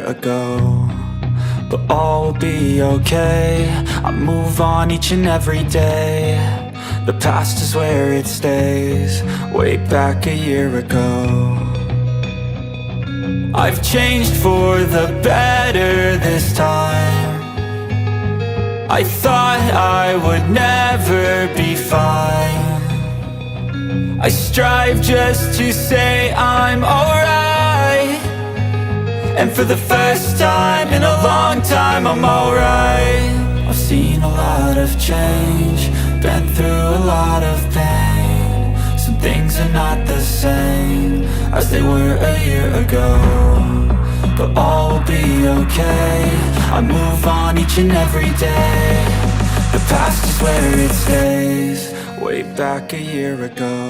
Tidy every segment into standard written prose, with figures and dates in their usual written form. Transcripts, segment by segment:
ago. But all will be okay, I move on each and every day. The past is where it stays, way back a year ago. I've changed for the better this time. I thought I would never be fine. I strive just to say I'm alright, and for the first time in a long time I'm alright. I've seen a lot of change, been through a lot of pain. Some things are not the same as they were a year ago. But all will be okay, I move on each and every day. The past is where it stays, way back a year ago.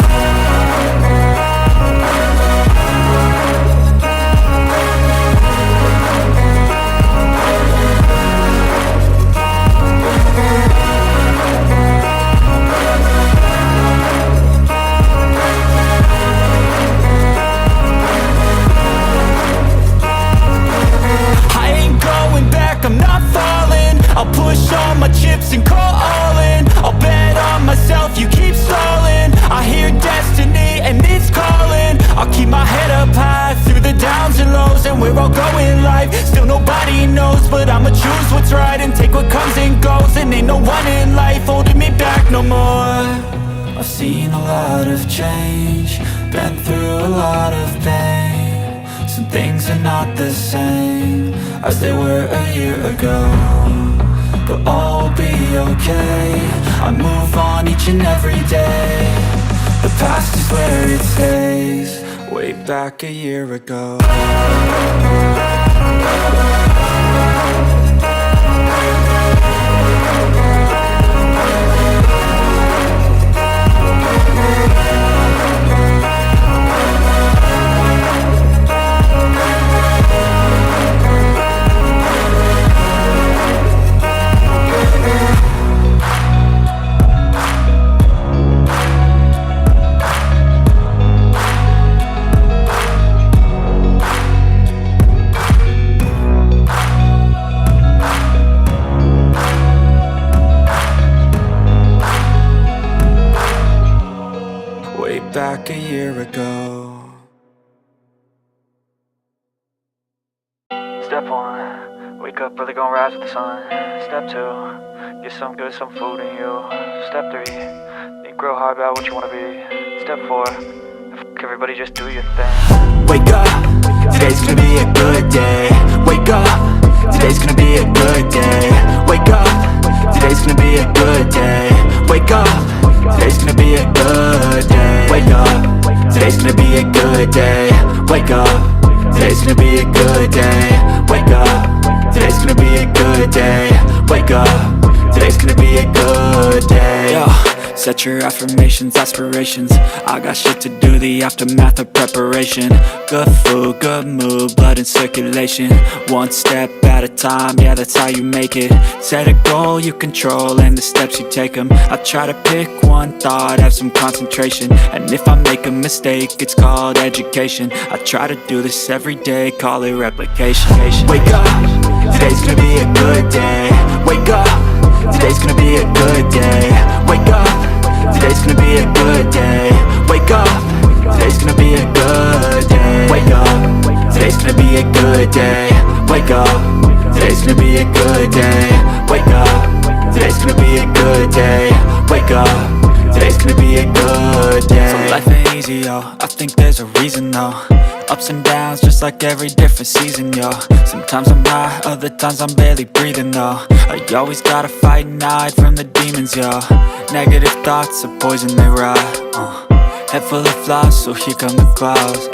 I'm not falling, I'll push all my chips and call all in. I'll bet on myself, you keep stalling. I hear destiny and it's calling. I'll keep my head up high through the downs and lows, and we're all going life. Still nobody knows, but I'ma choose what's right and take what comes and goes. And ain't no one in life holding me back no more. I've seen a lot of change, been through a lot of pain. Some things are not the same as they were a year ago. But all will be okay, I move on each and every day. The past is where it stays, way back a year ago. Back a year ago. Step 1, wake up early, gonna rise with the sun. Step 2, get some good, some food in you. Step 3, think real hard about what you wanna be. Step 4, fuck everybody, just do your thing. Wake up, today's gonna be a good day. Wake up, today's gonna be a good day. Wake up, today's gonna be a good day. Wake up, today's gonna be a good day. Wake up, today's gonna be a good day. Wake up, today's gonna be a good day. Wake up, today's gonna be a good day. Wake up, today's gonna be a good day. Yo, set your affirmations, aspirations. I got shit to do, the aftermath of preparation. Good food, good mood, blood in circulation. One step at a time, yeah, that's how you make it. Set a goal you control and the steps you take them. I try to pick one thought, have some concentration. And if I make a mistake, it's called education. I try to do this every day, call it replication. Wake up, today's gonna be a good day. Wake up, today's gonna be a good day. Wake up, today's gonna be a good day. Wake up, today's gonna be a good day. Wake up, today's gonna be a good day. Wake up, today's gonna be a good day. Wake up, today's gonna be a good day. Wake up, today's gonna be a good day. So life ain't easy, yo, I think there's a reason though. Ups and downs, just like every different season, yo. Sometimes I'm high, other times I'm barely breathing, though. I always gotta fight and hide from the demons, yo. Negative thoughts are poison, they rot. Head full of flies, so here come the clouds.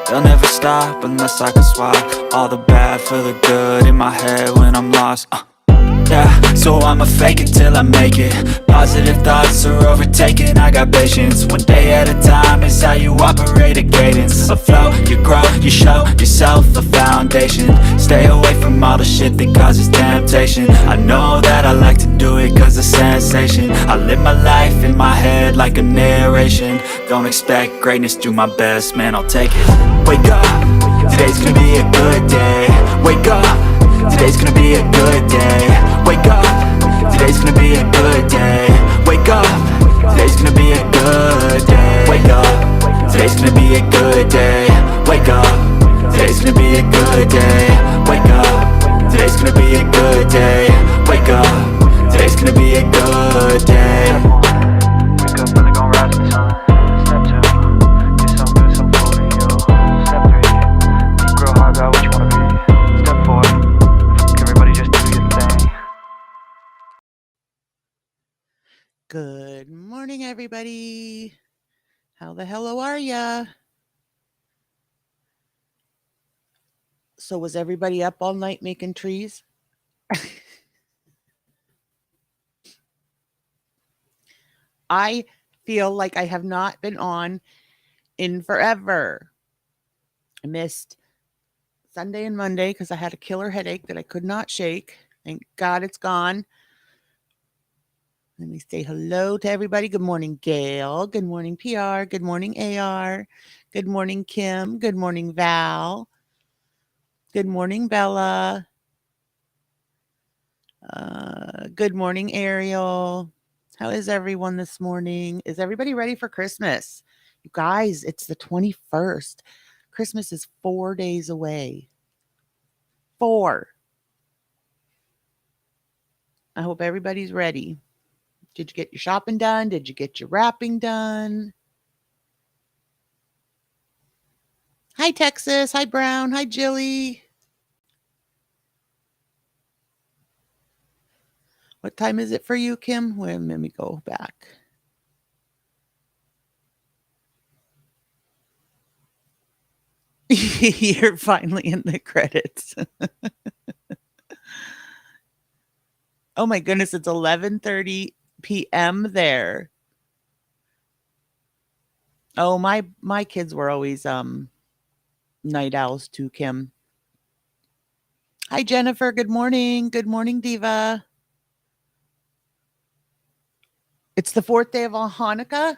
They'll never stop unless I can swap all the bad for the good in my head when I'm lost. Yeah, so I'ma fake it till I make it. Positive thoughts are overtaken, I got patience. One day at a time is how you operate a cadence. A flow, you grow, you show yourself a foundation. Stay away from all the shit that causes temptation. I know that I like to do it cause it's sensation. I live my life in my head like a narration. Don't expect greatness, do my best, man, I'll take it. Wake up, today's gonna be a good day. Wake good day. Wake up, today's gonna be a good day. Wake up, today's gonna be a good day. Wake up, really gon' rise with the sun. Step 2, get some good, some food in you. Step 3, think real hard about what you wanna be. Step 4, everybody just do your thing. Good morning, everybody. How the hello are ya? So was everybody up all night making trees? I feel like I have not been on in forever. I missed Sunday and Monday because I had a killer headache that I could not shake. Thank God it's gone. Let me say hello to everybody. Good morning, Gail. Good morning, PR. Good morning, AR. Good morning, Kim. Good morning, Val. Good morning, Bella. Good morning, Ariel. How is everyone this morning? Is everybody ready for Christmas? You guys, it's the 21st. Christmas is 4 days away. 4. I hope everybody's ready. Did you get your shopping done? Did you get your wrapping done? Hi, Texas. Hi, Brown. Hi, Jilly. What time is it for you, Kim? Wait, let me go back. You're finally in the credits. Oh my goodness, it's 11:30 p.m. there. Oh, my kids were always night owls too, Kim. Hi, Jennifer. Good morning. Good morning, Diva. It's the 4th day of Hanukkah.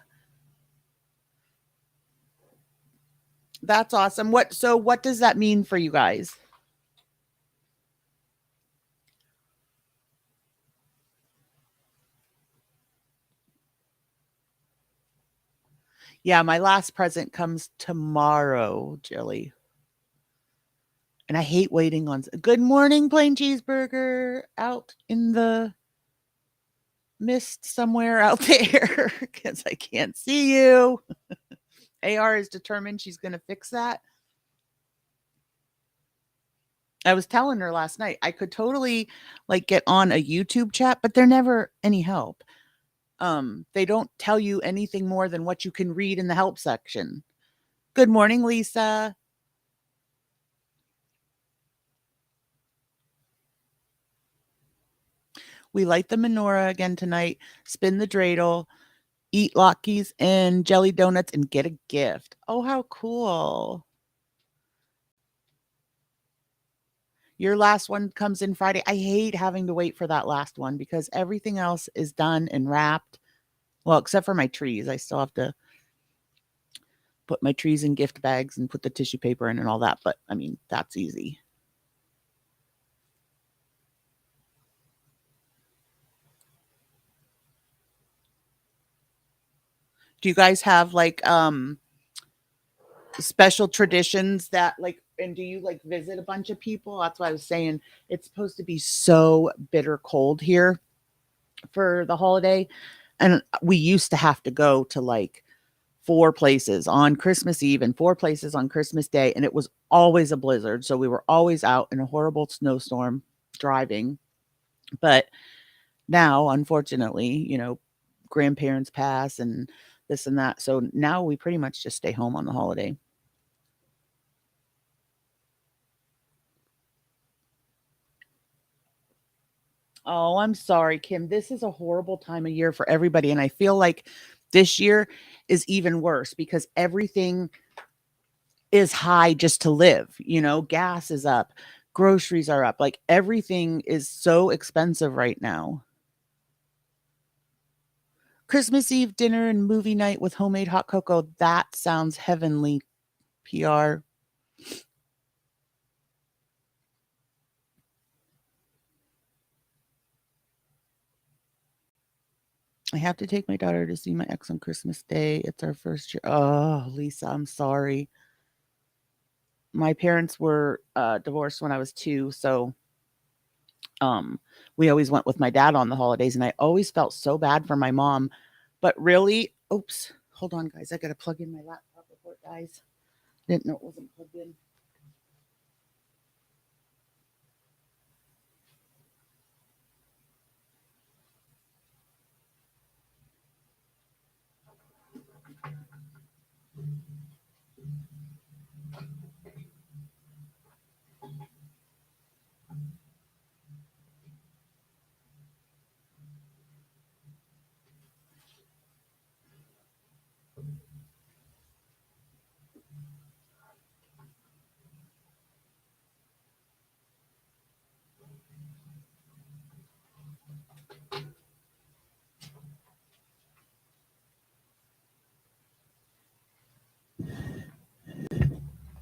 That's awesome. What does that mean for you guys? Yeah, my last present comes tomorrow, Jilly. And I hate waiting on. Good morning, plain cheeseburger, out in the mist somewhere out there because I can't see you. AR is determined she's going to fix that. I was telling her last night I could totally like get on a YouTube chat, but they're never any help. They don't tell you anything more than what you can read in the help section. Good morning, Lisa. We light the menorah again tonight, spin the dreidel, eat latkes and jelly donuts, and get a gift. Oh, how cool. Your last one comes in Friday. I hate having to wait for that last one because everything else is done and wrapped. Well, except for my trees. I still have to put my trees in gift bags and put the tissue paper in and all that. But I mean, that's easy. Do you guys have like special traditions that like, and do you like visit a bunch of people? That's why I was saying it's supposed to be so bitter cold here for the holiday. And we used to have to go to like 4 places on Christmas Eve and 4 places on Christmas Day. And it was always a blizzard. So we were always out in a horrible snowstorm driving. But now, unfortunately, grandparents pass and this and that. So now we pretty much just stay home on the holiday. Oh, I'm sorry, Kim. This is a horrible time of year for everybody. And I feel like this year is even worse because everything is high just to live. Gas is up, groceries are up. Like everything is so expensive right now. Christmas Eve dinner and movie night with homemade hot cocoa. That sounds heavenly, PR. I have to take my daughter to see my ex on Christmas Day. It's our first year. Oh, Lisa, I'm sorry. my parents were divorced when I was 2, so we always went with my dad on the holidays, and I always felt so bad for my mom. But really, oops, hold on, guys. I got to plug in my laptop before it dies. Didn't know it wasn't plugged in.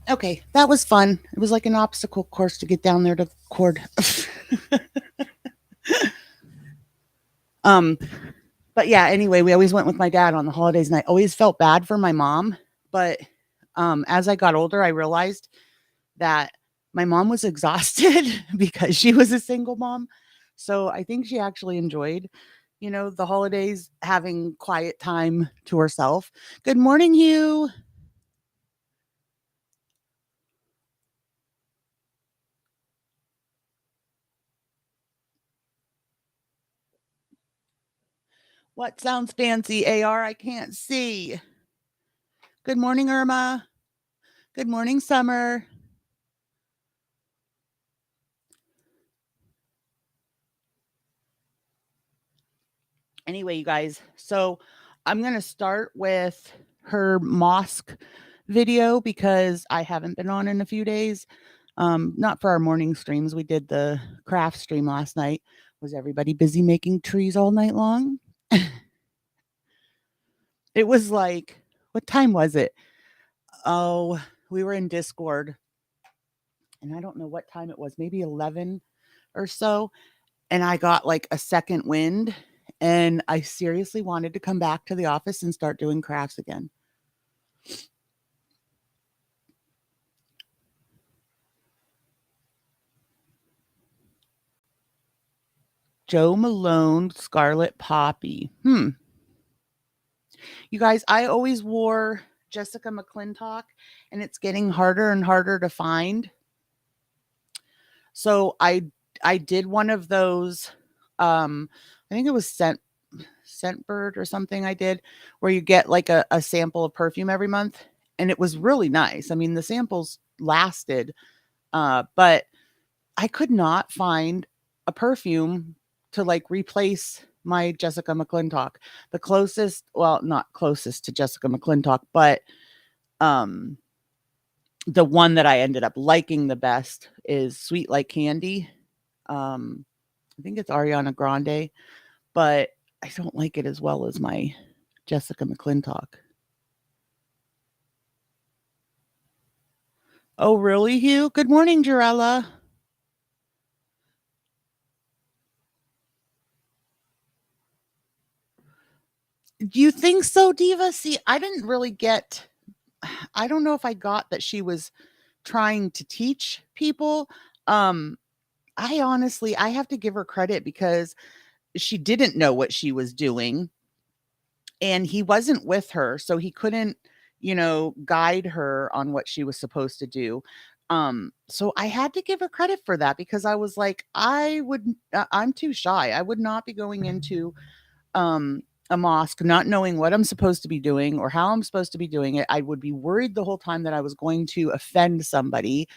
Okay, that was fun. It was like an obstacle course to get down there to record. But yeah, anyway, we always went with my dad on the holidays, and I always felt bad for my mom. But as I got older, I realized that my mom was exhausted because she was a single mom. So I think she actually enjoyed, the holidays, having quiet time to herself. Good morning, Hugh. What sounds fancy, AR? I can't see. Good morning, Irma. Good morning, Summer. Anyway, you guys, so I'm going to start with her mosque video because I haven't been on in a few days. Not for our morning streams. We did the craft stream last night. Was everybody busy making trees all night long? It was like, what time was it? Oh, we were in Discord, and I don't know what time it was, maybe 11 or so. And I got like a second wind, and I seriously wanted to come back to the office and start doing crafts again. Joe Malone, Scarlet Poppy. You guys, I always wore Jessica McClintock, and it's getting harder and harder to find. So I did one of those. I think it was Scentbird or something I did, where you get like a sample of perfume every month, and it was really nice. I mean, the samples lasted, but I could not find a perfume to like replace my Jessica McClintock. The closest, well, not closest to Jessica McClintock, but the one that I ended up liking the best is Sweet Like Candy. I think it's Ariana Grande, but I don't like it as well as my Jessica McClintock. Oh, really, Hugh? Good morning, Jarella. Do you think so, Diva? See, I didn't really get, I don't know if I got that she was trying to teach people. I honestly, I have to give her credit because she didn't know what she was doing, and he wasn't with her, so he couldn't, guide her on what she was supposed to do. So I had to give her credit for that because I was like, I'm too shy. I would not be going into a mosque not knowing what I'm supposed to be doing or how I'm supposed to be doing it. I would be worried the whole time that I was going to offend somebody.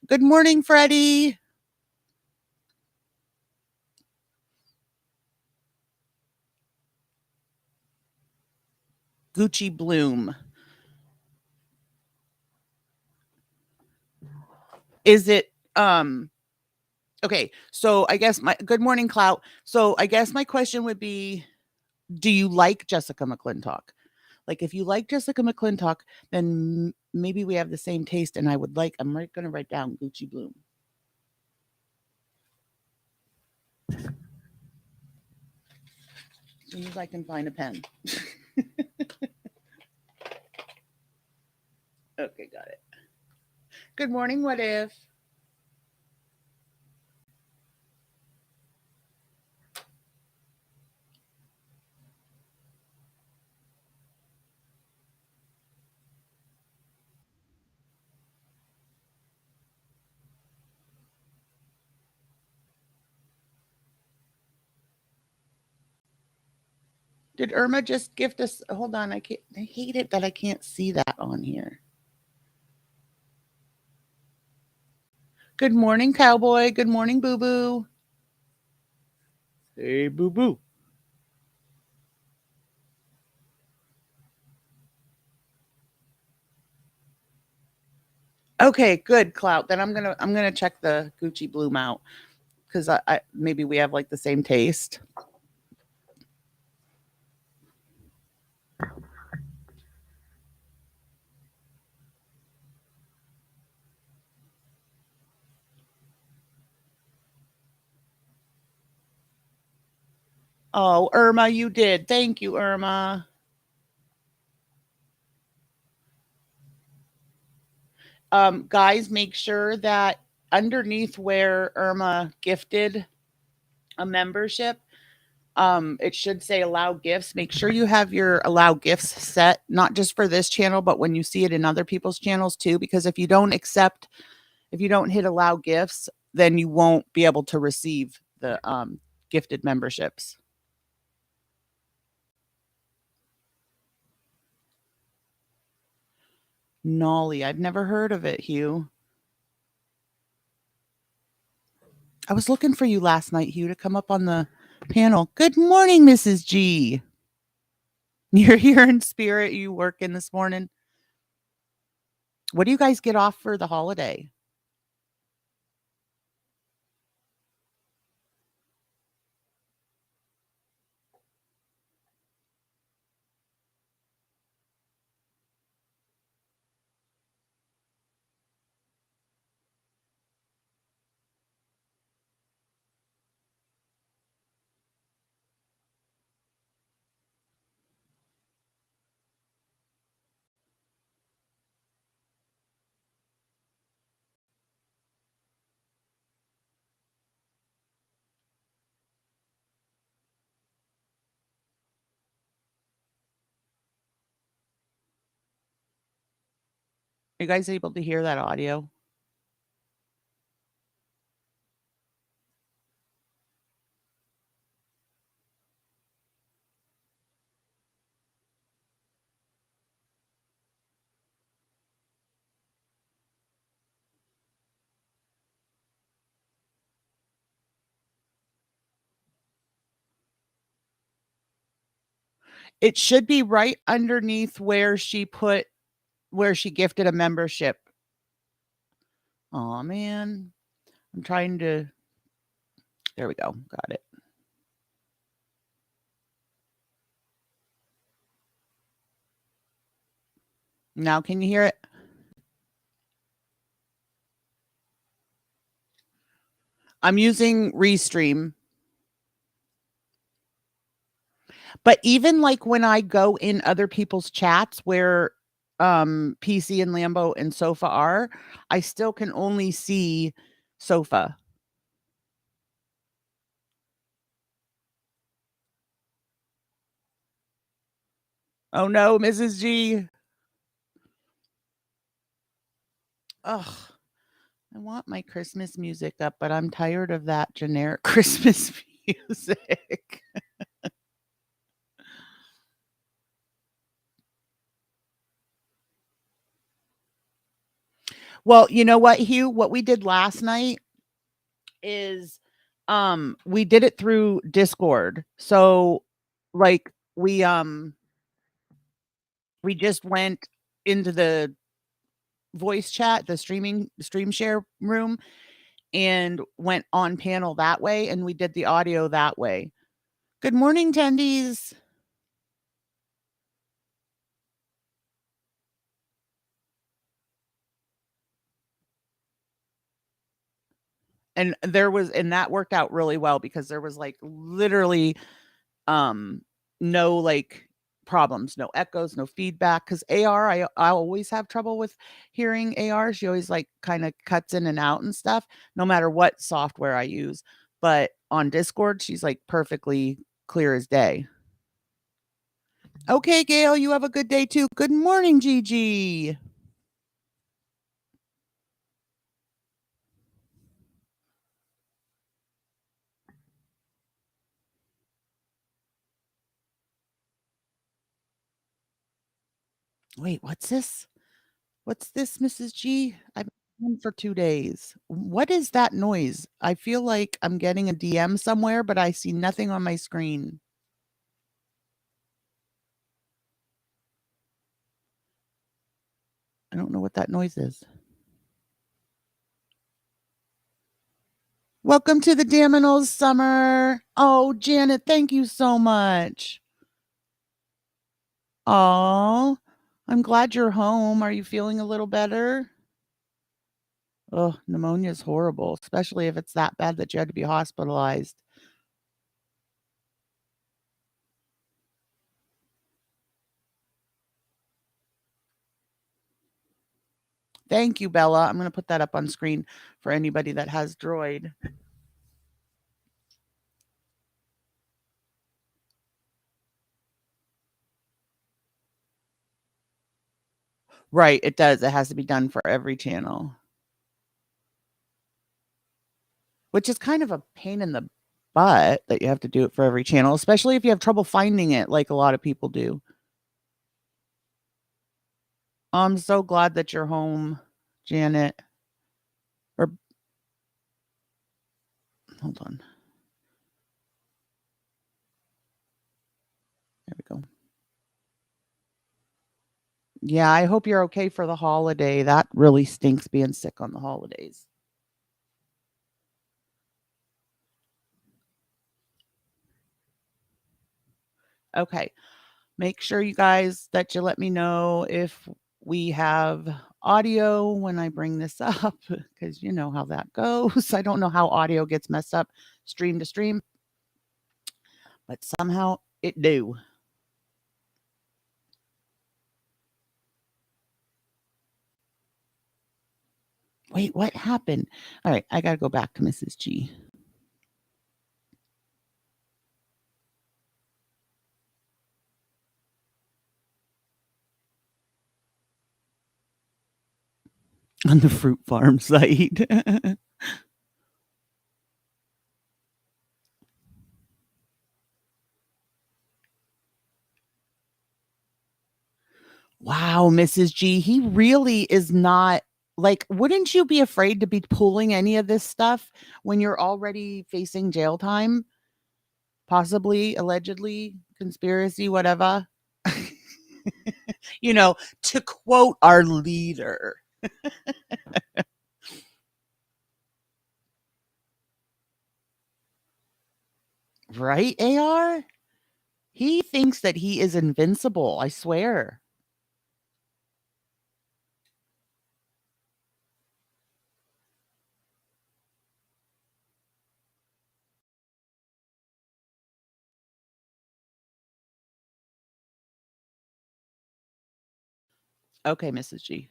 Good morning, Freddie. Gucci Bloom. Is it okay, so I guess my good morning, Clout. So I guess my question would be, do you like Jessica McClintock? Like, if you like Jessica McClintock, then maybe we have the same taste, and I'm going to write down Gucci Bloom. As soon as I can find a pen. Okay, got it. Good morning, what if? Did Irma just gift us? Hold on, I can't. I hate it that I can't see that on here. Good morning, cowboy. Good morning, boo boo. Hey, boo boo. Okay, good, Clout. Then I'm gonna check the Gucci Bloom out because I maybe we have like the same taste. Oh, Irma, you did. Thank you, Irma. Guys, make sure that underneath where Irma gifted a membership, it should say allow gifts. Make sure you have your allow gifts set, not just for this channel, but when you see it in other people's channels too, because if you don't hit allow gifts, then you won't be able to receive the gifted memberships. Nolly, I've never heard of it, Hugh. I was looking for you last night, Hugh, to come up on the panel. Good morning, Mrs. G. You're here in spirit. You working this morning? What do you guys get off for the holiday? Are you guys able to hear that audio? It should be right underneath where she gifted a membership. Oh man. I'm trying to. There we go. Got it. Now can you hear it? I'm using Restream. But even like when I go in other people's chats where PC and Lambo and Sofa are, I still can only see Sofa. Oh no, Mrs. G. Ugh. I want my Christmas music up, but I'm tired of that generic Christmas music. Well, you know what, Hugh? What we did last night is we did it through Discord. So like we just went into the voice chat, the stream share room, and went on panel that way, and we did the audio that way. Good morning, tendies. And that worked out really well because there was like literally no like problems, no echoes, no feedback. Because AR, I always have trouble with hearing AR. She always like kind of cuts in and out and stuff, no matter what software I use. But on Discord, she's like perfectly clear as day. Okay, Gail, you have a good day too. Good morning, Gigi. Wait, what's this? What's this, Mrs. G? I've been on for 2 days. What is that noise? I feel like I'm getting a DM somewhere, but I see nothing on my screen. I don't know what that noise is. Welcome to the Dammit summer. Oh, Janet, thank you so much. Oh, I'm glad you're home. Are you feeling a little better? Oh, pneumonia is horrible, especially if it's that bad that you had to be hospitalized. Thank you, Bella. I'm going to put that up on screen for anybody that has Droid. Right, it does. It has to be done for every channel. Which is kind of a pain in the butt that you have to do it for every channel, especially if you have trouble finding it like a lot of people do. I'm so glad that you're home, Janet. Or hold on. There we go. Yeah, I hope you're okay for the holiday. That really stinks being sick on the holidays. Okay. Make sure you guys that you let me know if we have audio when I bring this up because you know how that goes. I don't know how audio gets messed up stream to stream, but somehow it do. Wait, what happened? All right, I got to go back to Mrs. G. On the fruit farm site. Wow, Mrs. G, he really is not like, wouldn't you be afraid to be pulling any of this stuff when you're already facing jail time? Possibly, allegedly, conspiracy, whatever. You know, to quote our leader. Right, AR? He thinks that he is invincible, I swear. Okay, Mrs. G.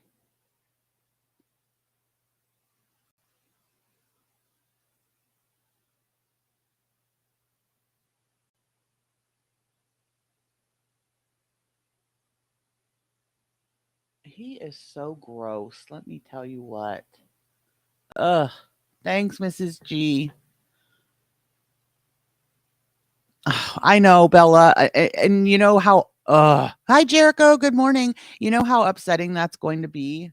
He is so gross, let me tell you what. Ugh. Thanks, Mrs. G. I know, Bella, and you know how hi, Jericho, good morning. You know how upsetting that's going to be?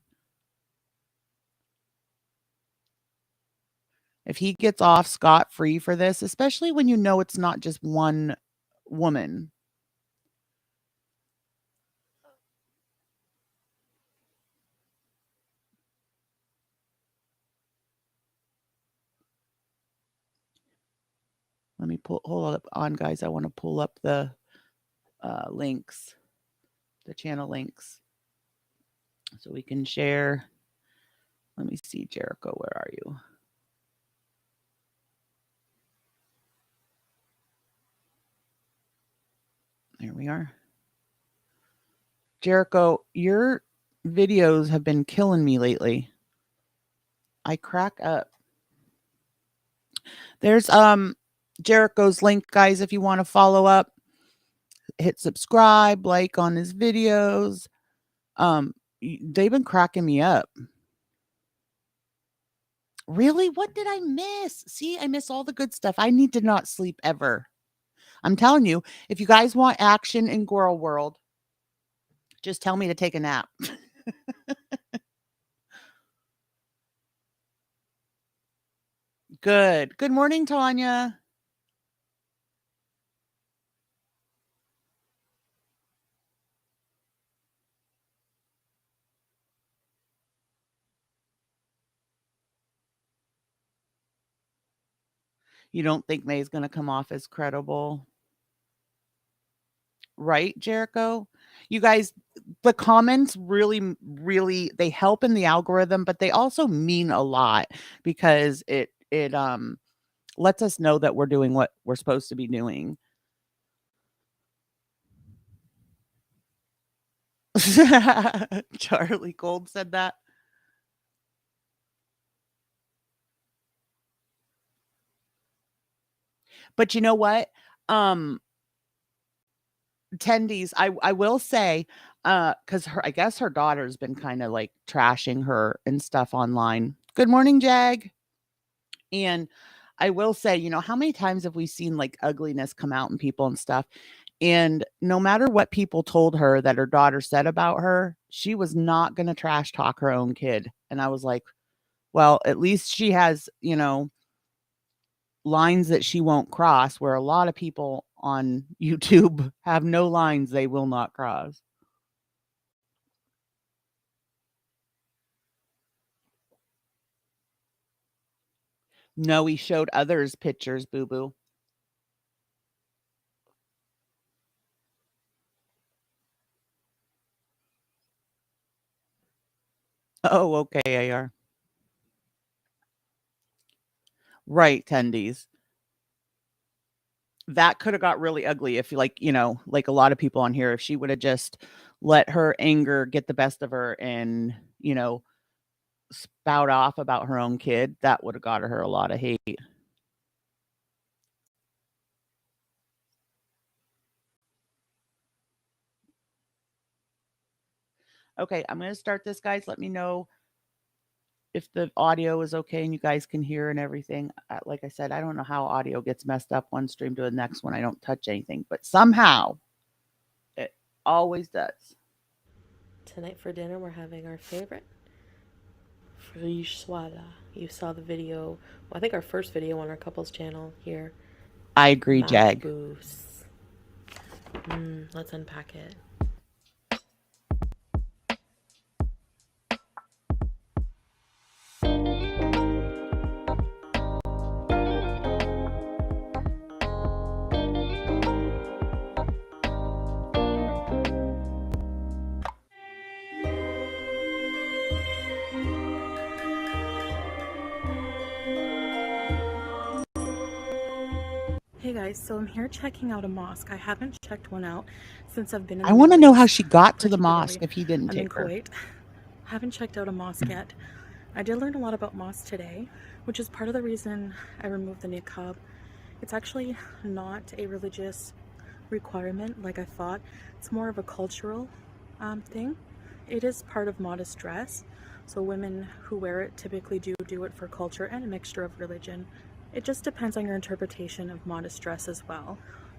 If he gets off scot-free for this, especially when you know it's not just one woman. Let me hold up on, guys. I want to pull up the links, the channel links, so we can share. Let me see, Jericho, where are you? There we are. Jericho, your videos have been killing me lately. I crack up. There's Jericho's link, guys, if you want to follow up. Hit subscribe, like on his videos. They've been cracking me up. Really? What did I miss? See, I miss all the good stuff. I need to not sleep ever. I'm telling you, if you guys want action in Gorl World, just tell me to take a nap. Good. Good morning, Tanya. You don't think May's going to come off as credible? Right, Jericho? You guys, the comments really, really, they help in the algorithm, but they also mean a lot because it lets us know that we're doing what we're supposed to be doing. Charlie Gold said that. But you know what? Attendees, I will say, because I guess her daughter's been kind of like trashing her and stuff online. Good morning, Jag. And I will say, you know, how many times have we seen like ugliness come out in people and stuff? And no matter what people told her that her daughter said about her, she was not going to trash talk her own kid. And I was like, well, at least she has, you know, lines that she won't cross, where a lot of people on YouTube have no lines they will not cross. No, he showed others pictures, Boo Boo. Oh, okay, AR. Right, tendies. That could have got really ugly if, like, you know, like a lot of people on here, if she would have just let her anger get the best of her and, you know, spout off about her own kid, that would have got her a lot of hate. Okay, I'm going to start this, guys. Let me know if the audio is okay and you guys can hear and everything. Like I said, I don't know how audio gets messed up one stream to the next one. I don't touch anything, but somehow it always does. Tonight for dinner, we're having our favorite Salah. You saw the video, well, I think our first video on our couples channel here. I agree, Jag. Let's unpack it. Hey guys, so I'm here checking out a mosque. I haven't checked one out since I've been in I want to know how she got to the mosque if he didn't take her. I'm in Kuwait. Haven't checked out a mosque yet. I did learn a lot about mosque today, which is part of the reason I removed the niqab. It's actually not a religious requirement like I thought. It's more of a cultural thing. It is part of modest dress, so women who wear it typically do it for culture and a mixture of religion. It just depends on your interpretation of modest dress as well.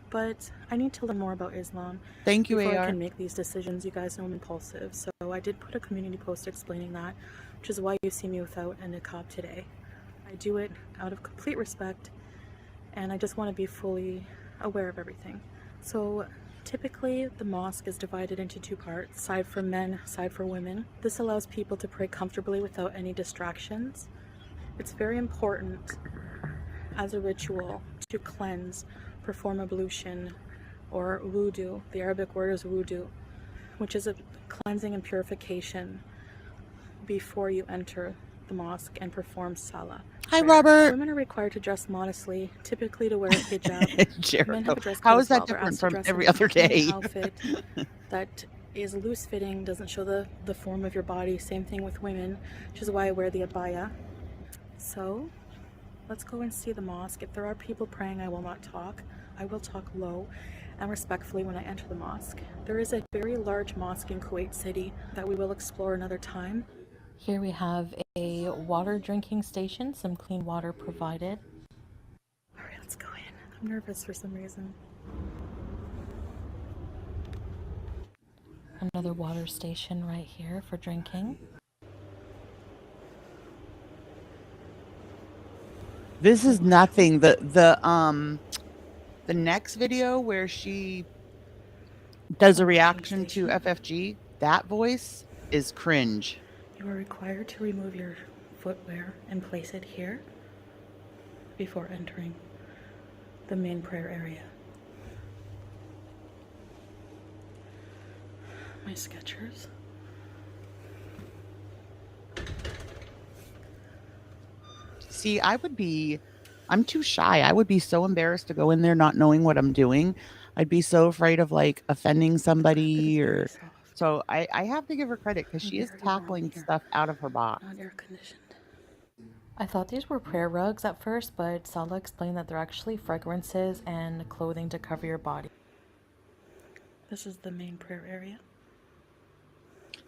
But I need to learn more about Islam. Thank you, before AR. I can make these decisions. You guys know I'm impulsive, so I did put a community post explaining that, which is why you see me without a niqab today. I do it out of complete respect, and I just want to be fully aware of everything. So typically the mosque is divided into two parts, side for men, side for women. This allows people to pray comfortably without any distractions. It's very important as a ritual to cleanse, perform ablution, or wudu. The Arabic word is wudu, which is a cleansing and purification before you enter the mosque and perform Salah. Hi, Robert. Women are required to dress modestly, typically to wear a hijab. Jericho, how is that different from every other day? Outfit that is loose fitting, doesn't show the form of your body. Same thing with women, which is why I wear the abaya. So let's go and see the mosque. If there are people praying, I will not talk. I will talk low and respectfully when I enter the mosque. There is a very large mosque in Kuwait City that we will explore another time. Here we have a water drinking station, some clean water provided. All right, let's go in. I'm nervous for some reason. Another water station right here for drinking. This is nothing. The next video where she does a reaction to FFG, that voice is cringe. You are required to remove your footwear and place it here before entering the main prayer area. My Skechers. See, I'm too shy. I would be so embarrassed to go in there not knowing what I'm doing. I'd be so afraid of like offending somebody or so I have to give her credit because she is tackling stuff out of her box. Not air conditioned. I thought these were prayer rugs at first, but Salah explained that they're actually fragrances and clothing to cover your body. This is the main prayer area.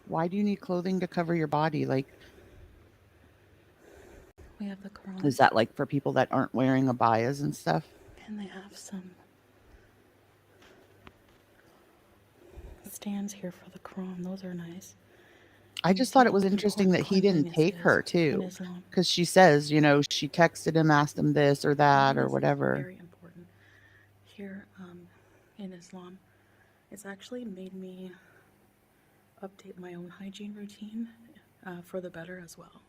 Why do you need clothing to cover your body? Like, we have the Quran. Is that like for people that aren't wearing abayas and stuff? And they have some stands here for the Quran. Those are nice. I just thought it was interesting that he didn't take her too, because she says, you know, she texted him, asked him this or that or whatever. Very important here in Islam. It's actually made me update my own hygiene routine for the better as well.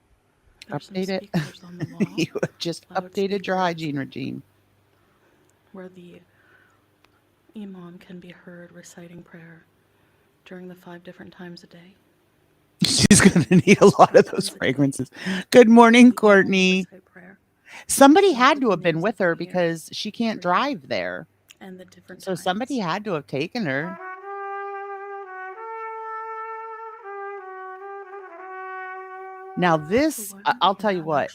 There's Update it. On the wall, You just updated your hygiene routine. Where the imam can be heard reciting prayer during the 5 different times a day. She's going to need a lot of those fragrances. Good morning, Courtney. Somebody had to have been with her because she can't drive there. And the different so somebody had to have taken her. Now this, I'll tell you what,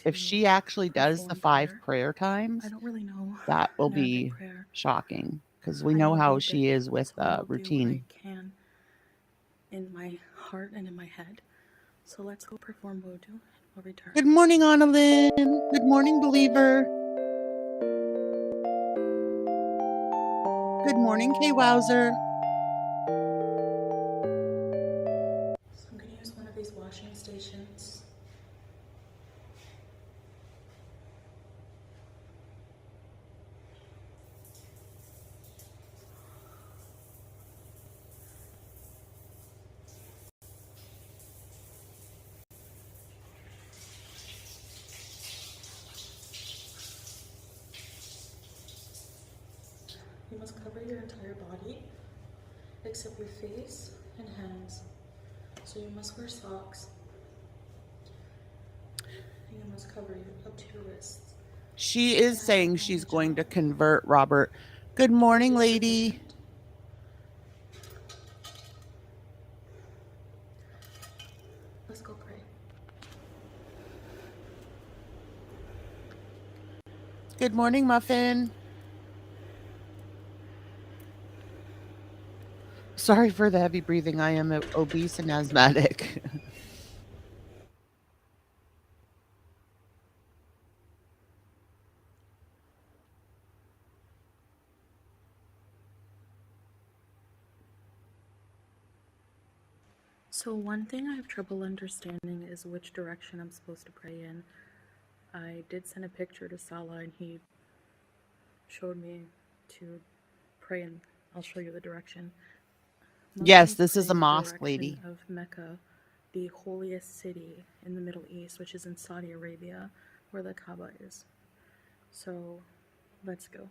if she actually does the 5 prayer times, I don't really know that will be shocking because we know how she is with routine. In my heart and in my head. So let's go perform wudu and we'll return. Good morning, Annalyn. Good morning, believer. Good morning, Kay Wowzer. So I'm going to use one of these washing stations. You must cover your entire body except your face and hands. So you must wear socks. And you must cover up to your wrists. She is saying she's going to convert, Robert. Good morning, lady. Let's go pray. Good morning, Muffin. Sorry for the heavy breathing. I am obese and asthmatic. So one thing I have trouble understanding is which direction I'm supposed to pray in. I did send a picture to Salah and he showed me to pray and I'll show you the direction. Yes, this is a mosque, lady. Of Mecca, the holiest city in the Middle East, which is in Saudi Arabia, where the Kaaba is. So let's go.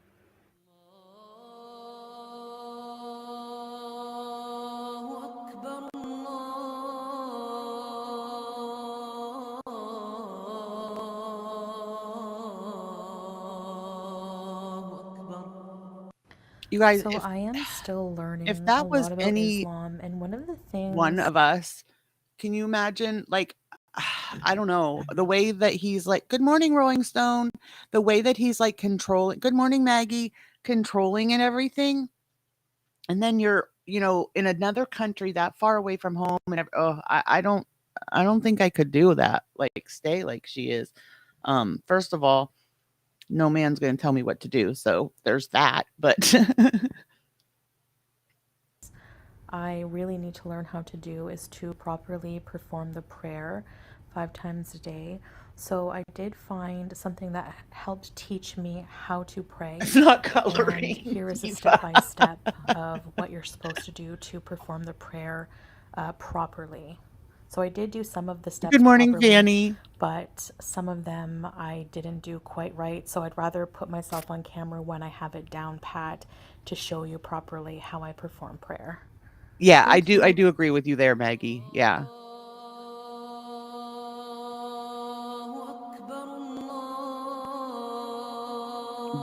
You guys, So I am still if learning a that was lot about any Islam, and one of the one things of us, can you imagine, like, I don't know, the way that he's like, "Good morning, Rolling Stone," the way that he's like controlling, "Good morning, Maggie," controlling and everything. And then you're, in another country that far away from home and oh, I don't think I could do that. Like stay like she is. First of all, no man's going to tell me what to do. So there's that. But I really need to learn how to do is to properly perform the prayer 5 times a day. So I did find something that helped teach me how to pray. it's not And coloring. here is a Eva. step by step of what you're supposed to do to perform the prayer properly. So I did do some of the steps Good morning, properly, Fanny. but some of them I didn't do quite right. So I'd rather put myself on camera when I have it down pat to show you properly how I perform prayer. Yeah, I Thank do. I you. do agree with you there, Maggie. Yeah.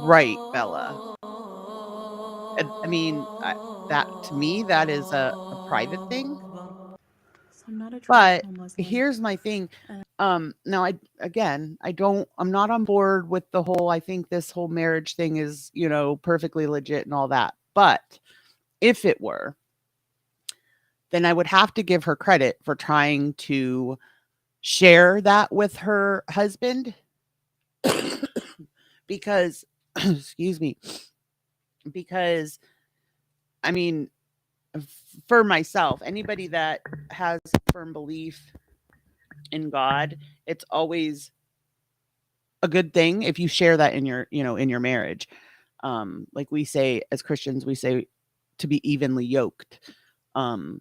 Right, Bella. I mean, that to me, that is a private thing. So I'm not a But traditional Muslim. here's my thing. Now I'm not on board with the whole, I think this whole marriage thing is, perfectly legit and all that. But if it were, then I would have to give her credit for trying to share that with her husband because excuse me, because I mean, for myself, anybody that has a firm belief in God, it's always a good thing if you share that in your marriage. Like we say as Christians, we say to be evenly yoked. Um,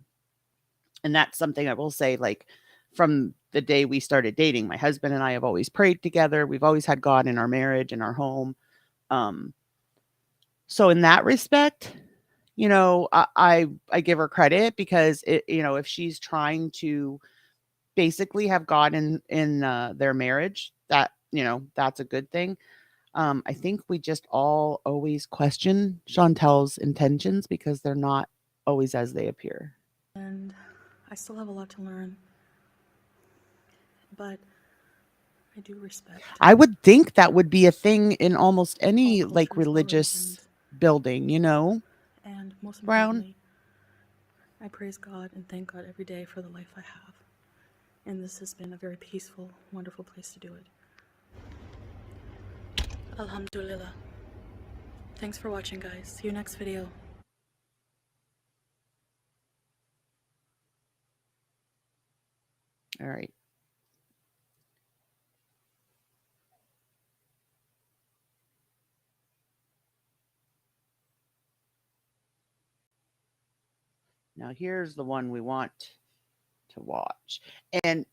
and that's something I will say, like from the day we started dating, my husband and I have always prayed together. We've always had God in our marriage, in our home. Um, so in that respect, I give her credit because if she's trying to basically have God in their marriage, that's a good thing. I think we just all always question Chantal's intentions because they're not always as they appear. And I still have a lot to learn. But I do respect I would think that would be a thing in almost any all like cultures, all religious religions. building, And most Brown. importantly, I praise God and thank God every day for the life I have. And this has been a very peaceful, wonderful place to do it. Alhamdulillah. Thanks for watching, guys. See you next video. All right. Now here's the one we want to watch. And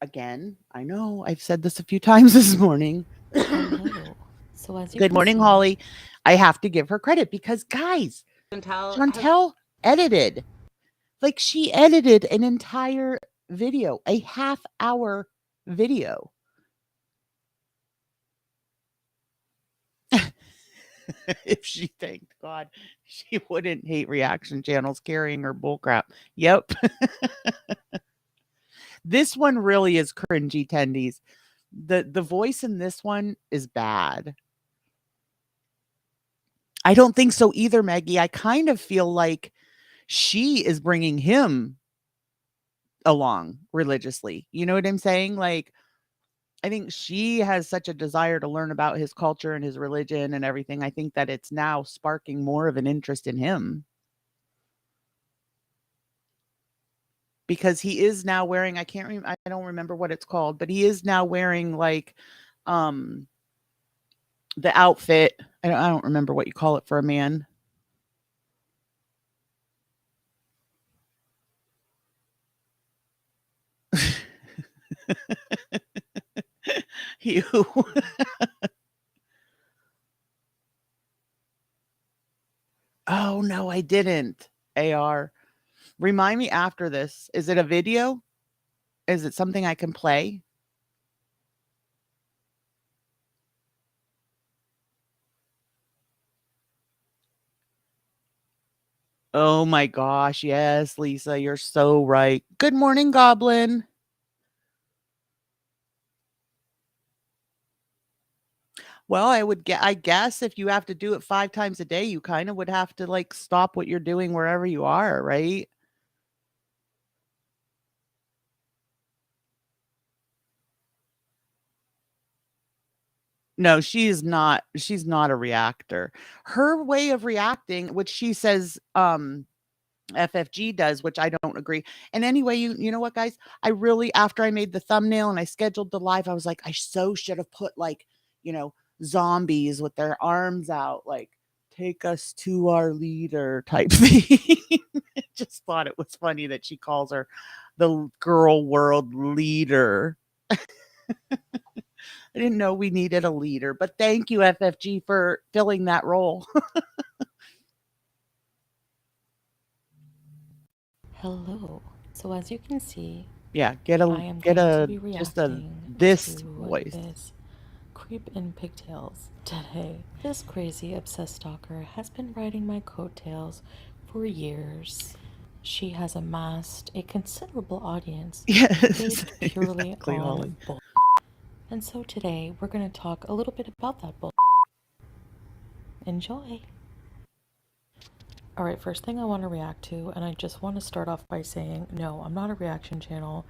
again, I know I've said this a few times this morning. Hello. So as you Good can morning, see, Holly. I have to give her credit because guys, Chantal edited. Like she edited an entire video, a half-hour video. If she thanked God, she wouldn't hate reaction channels carrying her bullcrap. Yep. This one really is cringy tendies. The voice in this one is bad. I don't think so either, Maggie. I kind of feel like she is bringing him along religiously. You know what I'm saying? Like, I think she has such a desire to learn about his culture and his religion and everything. I think that it's now sparking more of an interest in him. Because he is now wearing, I don't remember what it's called, but he is now wearing like um the outfit. I don't remember what you call it for a man. You. Oh no, I didn't. AR. Remind me after this. Is it a video? Is it something I can play? Oh my gosh. Yes, Lisa, you're so right. Good morning, Goblin. Well, I guess if you have to do it 5 times a day, you kind of would have to like stop what you're doing wherever you are, right? No, she's not a reactor. Her way of reacting, which she says FFG does, which I don't agree. And anyway, you know what, guys? I really, after I made the thumbnail and I scheduled the live, I was like, I so should have put like, zombies with their arms out, like, take us to our leader type thing. Just thought it was funny that she calls her the girl world leader. I didn't know we needed a leader, but thank you, FFG, for filling that role. Hello. So as you can see, Yeah, I am going to be just a reacting this to voice. this creep in pigtails today. This crazy obsessed stalker has been riding my coattails for years. She has amassed a considerable audience Yes, based purely exactly, Holly. on bull. And so today we're going to talk a little bit about that bull. Enjoy. Alright, first thing I want to react to, and I just want to start off by saying, no, I'm not a reaction channel.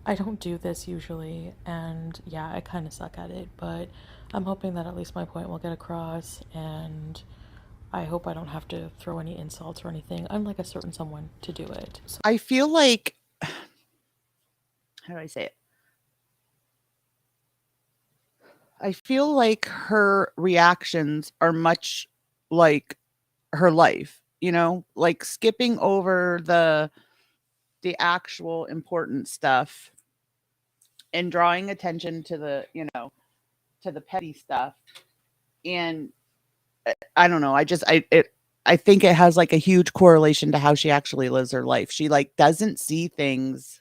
I don't do this usually, and yeah, I kind of suck at it, but I'm hoping that at least my point will get across, and I hope I don't have to throw any insults or anything, unlike a certain someone, to do it. So I feel like, how do I say it? I feel like her reactions are much like her life, like skipping over the actual important stuff and drawing attention to to the petty stuff. And I don't know, I think it has like a huge correlation to how she actually lives her life. She like doesn't see things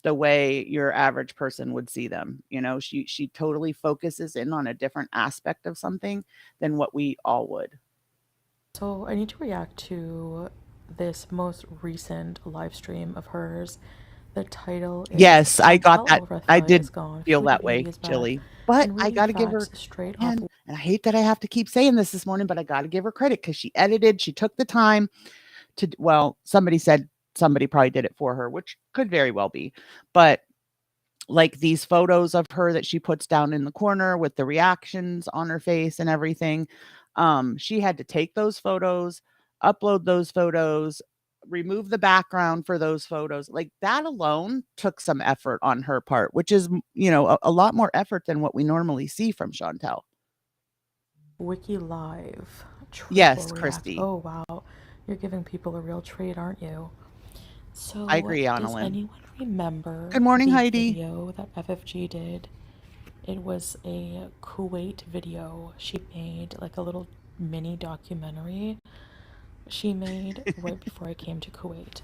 the way your average person would see them. She totally focuses in on a different aspect of something than what we all would. So I need to react to this most recent live stream of hers. The title is Yes, I got Chantal that. I Refae did is gone. feel Foodie that Beauty way, is back. Chili. But And I really got to give her, facts straight off. and I hate that I have to keep saying this morning, but I got to give her credit because she edited. She took the time to, well, somebody said somebody probably did it for her, which could very well be. But like these photos of her that she puts down in the corner with the reactions on her face and everything. She had to take those photos, upload those photos, remove the background for those photos. Like that alone took some effort on her part, which is, a lot more effort than what we normally see from Chantal. Wiki Live. Yes, Triple react. Christy. Oh wow, you're giving people a real treat, aren't you? So I agree, does Annalyn. anyone remember Good morning, the Heidi. video that FFG did? It was a Kuwait video. She made like a little mini documentary she made right before I came to Kuwait.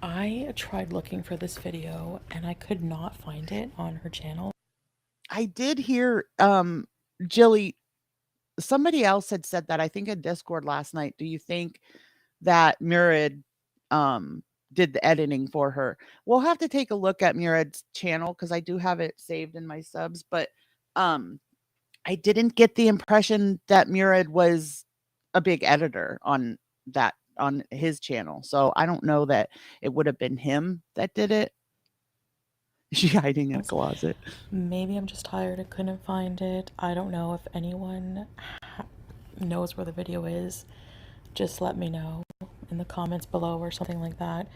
I tried looking for this video and I could not find it on her channel. I did hear Jilly, somebody else had said that, I think in Discord last night. Do you think that Murad did the editing for her? We'll have to take a look at Murad's channel because I do have it saved in my subs, but I didn't get the impression that Murad was a big editor on his channel. So I don't know that it would have been him that did it. Is she hiding in a closet? Maybe I'm just tired. I couldn't find it. I don't know if anyone knows where the video is. Just let me know in the comments below or something like that.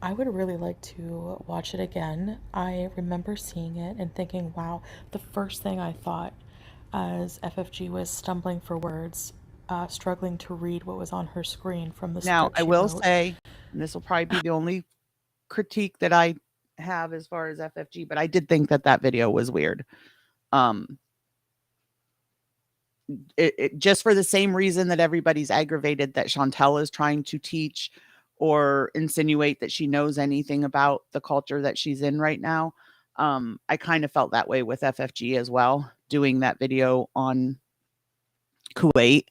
I would really like to watch it again. I remember seeing it and thinking, wow, the first thing I thought as FFG was stumbling for words, struggling to read what was on her screen from the Now, script I she will wrote. say, and this will probably be the only critique that I have as far as FFG, but I did think that video was weird. It just for the same reason that everybody's aggravated that Chantal is trying to teach or insinuate that she knows anything about the culture that she's in right now. I kind of felt that way with FFG as well, doing that video on Kuwait.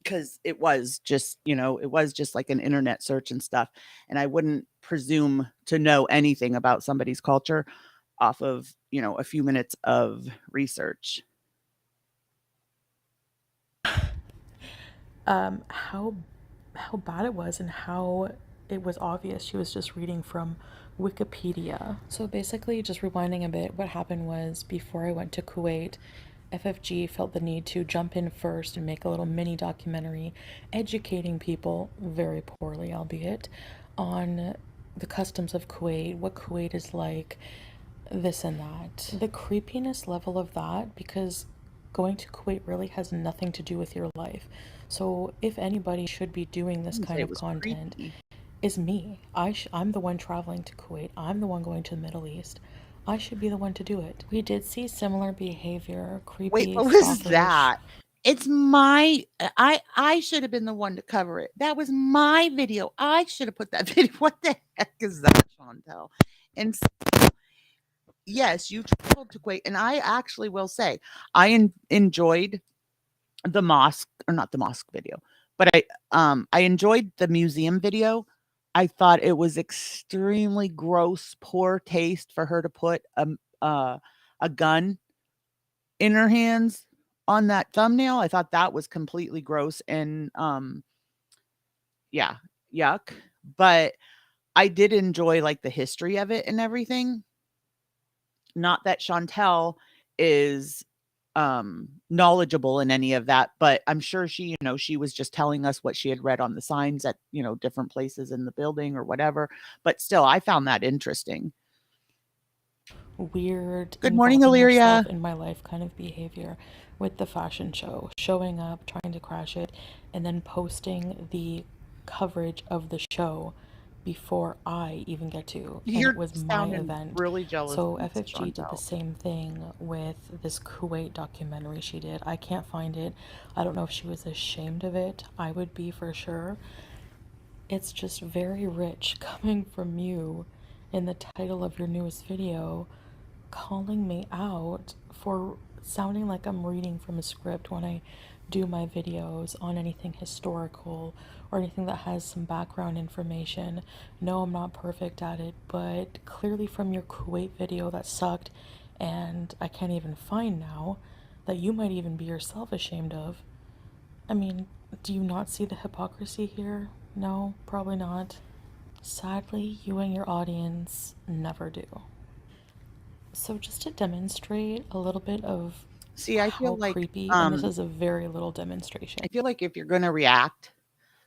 because it was just, it was just like an internet search and stuff. And I wouldn't presume to know anything about somebody's culture off of, a few minutes of research. How bad it was and how it was obvious she was just reading from Wikipedia. So basically, just rewinding a bit, what happened was before I went to Kuwait, FFG felt the need to jump in first and make a little mini documentary educating people, very poorly albeit, on the customs of Kuwait, what Kuwait is like, this and that. The creepiness level of that, because going to Kuwait really has nothing to do with your life. So if anybody should be doing this kind of content, is me. I'm the one traveling to Kuwait. I'm the one going to the Middle East. I should be the one to do it. We did see similar behavior, creepy, Wait, what was stalkerish. that? It's I should have been the one to cover it. That was my video. I should have put that video. What the heck is that, Chantal? And yes, you traveled to Kuwait, and I actually will say I enjoyed the mosque, or not the mosque video, but I enjoyed the museum video. I thought it was extremely gross, poor taste for her to put a gun in her hands on that thumbnail. I thought that was completely gross and yeah, yuck. But I did enjoy like the history of it and everything. Not that Chantal is knowledgeable in any of that, but I'm sure she, she was just telling us what she had read on the signs at, different places in the building or whatever. But still, I found that interesting. Weird. Good morning, Illyria. In my life kind of behavior with the fashion show, showing up, trying to crash it, and then posting the coverage of the show before I even get to. And it was my event. Really jealous. So FFG did the same thing with this Kuwait documentary she did. I can't find it. I don't know if she was ashamed of it. I would be for sure. It's just very rich coming from you in the title of your newest video, calling me out for sounding like I'm reading from a script when I do my videos on anything historical or anything that has some background information. No, I'm not perfect at it, but clearly from your Kuwait video that sucked and I can't even find now, that you might even be yourself ashamed of. I mean, do you not see the hypocrisy here? No, probably not. Sadly, you and your audience never do. So just to demonstrate a little bit of I feel like creepy, and this is a very little demonstration. I feel like if you're going to react,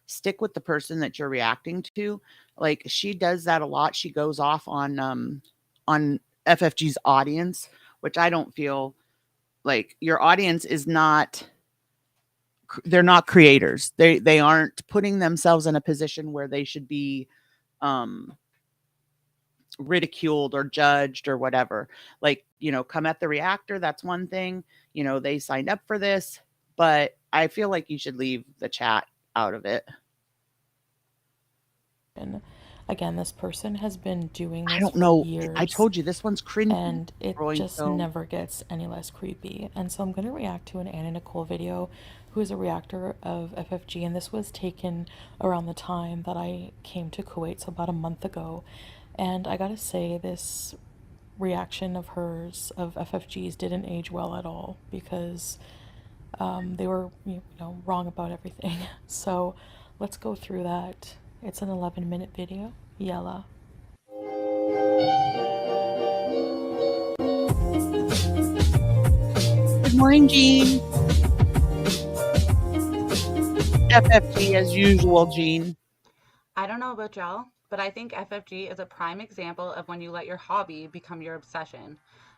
stick with the person that you're reacting to. Like she does that a lot. She goes off on FFG's audience, which I don't feel like your audience is not. They're not creators. They aren't putting themselves in a position where they should be ridiculed or judged or whatever. Like, come at the reactor. That's one thing. They signed up for this, but I feel like you should leave the chat out of it. And again, this person has been doing this I don't know. for years. I told you this one's cringy. And it just never gets any less creepy. And so I'm going to react to an Anna Nicole video, who is a reactor of FFG. And this was taken around the time that I came to Kuwait, so about a month ago. And I gotta say, this reaction of hers, of FFG's, didn't age well at all, because they were, wrong about everything. So let's go through that. It's an 11-minute video. Yalla. Good morning, Jean. FFG as usual, Jean. I don't know about y'all, but I think FFG is a prime example of when you let your hobby become your obsession.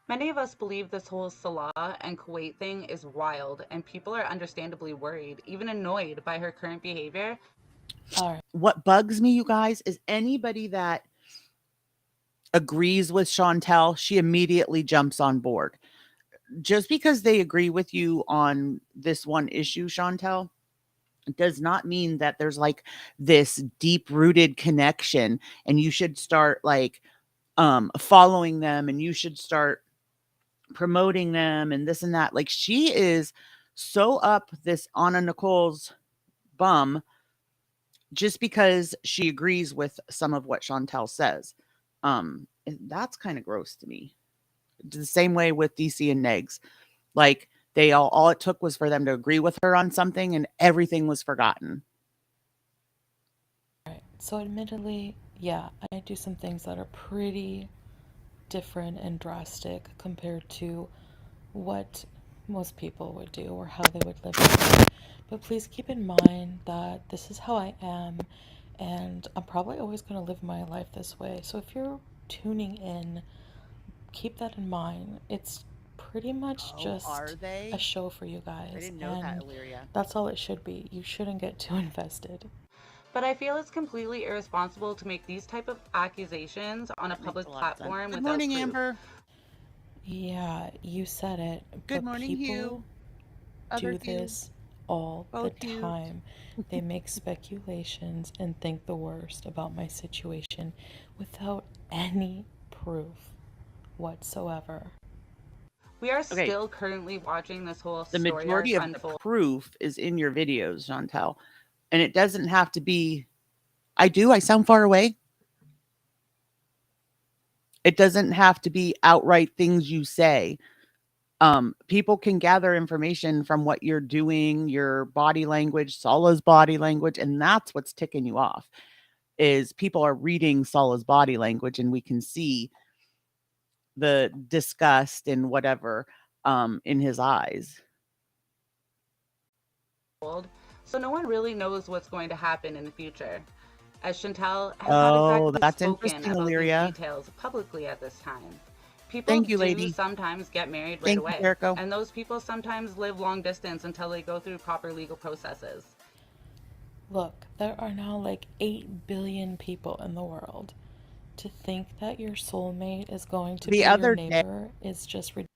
Many of us believe this whole Salah and Kuwait thing is wild, and people are understandably worried, even annoyed by her current behavior. All right. What bugs me, you guys, is anybody that agrees with Chantal, she immediately jumps on board. Just because they agree with you on this one issue, Chantal, does not mean that there's like this deep-rooted connection and you should start like following them and you should start promoting them and this and that. Like, she is so up this Anna Nicole's bum just because she agrees with some of what Chantal says. That's kind of gross to me. The same way with DC and Negs. Like they all it took was for them to agree with her on something and everything was forgotten. Right. So admittedly, yeah, I do some things that are pretty different and drastic compared to what most people would do or how they would live their life. But please keep in mind that this is how I am, and I'm probably always going to live my life this way. So if you're tuning in, keep that in mind. It's pretty much just are they? a show for you guys. I didn't know that, Illyria. That's all it should be. You shouldn't get too invested. But I feel it's completely irresponsible to make these type of accusations on a public platform Good without morning, proof. Amber. Yeah, you said it. Good but morning, people Hugh. do this all the Hughes. time. They make speculations and think the worst about my situation without any proof whatsoever. We are still currently watching this whole The story majority arc of unfold. the proof is in your videos, Chantal. And it doesn't have to be. I sound far away. It doesn't have to be outright things you say. People can gather information from what you're doing, your body language, Salah's body language, and that's what's ticking you off. Is people are reading Salah's body language, and we can see the disgust and whatever in his eyes. So no one really knows what's going to happen in the future, as Chantal has Oh, not exactly that's spoken interesting, about Illyria. these details publicly at this time. People Thank you, do lady. sometimes get married right Thank you, away, Jericho. and those people sometimes live long distance until they go through proper legal processes. Look, there are now like 8 billion people in the world. To think that your soulmate is going to be your neighbor is just ridiculous.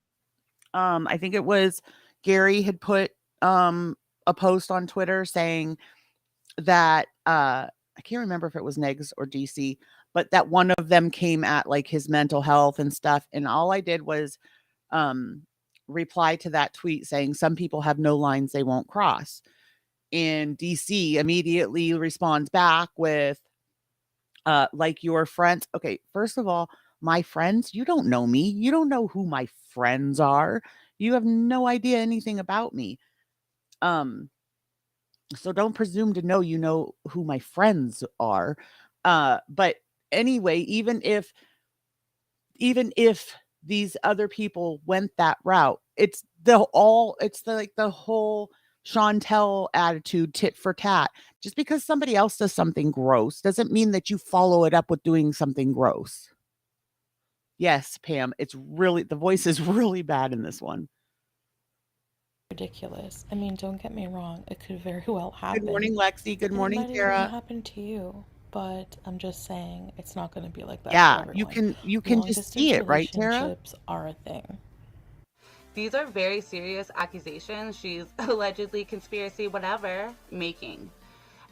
I think it was Gary had put a post on Twitter saying that I can't remember if it was Negs or DC, but that one of them came at like his mental health and stuff. And all I did was reply to that tweet saying some people have no lines they won't cross. And DC immediately responds back with like your friends. Okay, first of all, my friends, you don't know me. You don't know who my friends are. You have no idea anything about me. So don't presume to know you know who my friends are. But anyway, even if these other people went that route, it's the whole Chantal attitude, tit for tat. Just because somebody else does something gross doesn't mean that you follow it up with doing something gross. Yes, Pam, it's really, the voice is really bad in this one. Ridiculous. I mean, don't get me wrong, it could very well happen. Good morning, Lexi. Good morning, It might Tara. even happen to you, but I'm just saying it's not going to be like that. Yeah, for you everyone. can just see it, right, Tara? Relationships are a thing. These are very serious accusations she's allegedly conspiracy whatever making,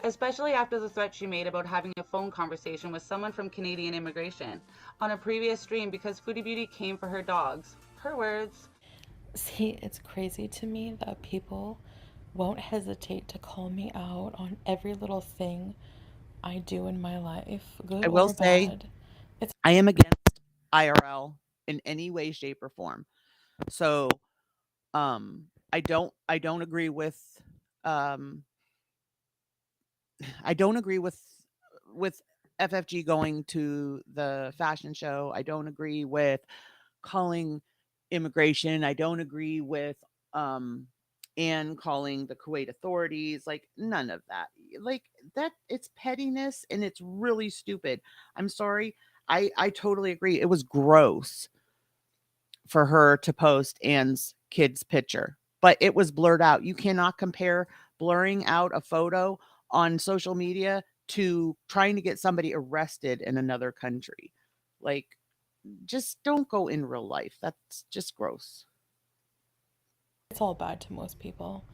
especially after the threat she made about having a phone conversation with someone from Canadian immigration on a previous stream because Foodie Beauty came for her dogs. Her words. See, it's crazy to me that people won't hesitate to call me out on every little thing I do in my life, good I will or say, bad. I am against IRL in any way, shape, or form. So, I don't agree with, with FFG going to the fashion show. I don't agree with calling immigration. I don't agree with, and calling the Kuwait authorities, like none of that. Like that, it's pettiness and it's really stupid. I'm sorry. I totally agree. It was gross for her to post Anne's kid's picture, but it was blurred out. You cannot compare blurring out a photo on social media to trying to get somebody arrested in another country. Like, just don't go in real life. That's just gross. It's all bad to most people.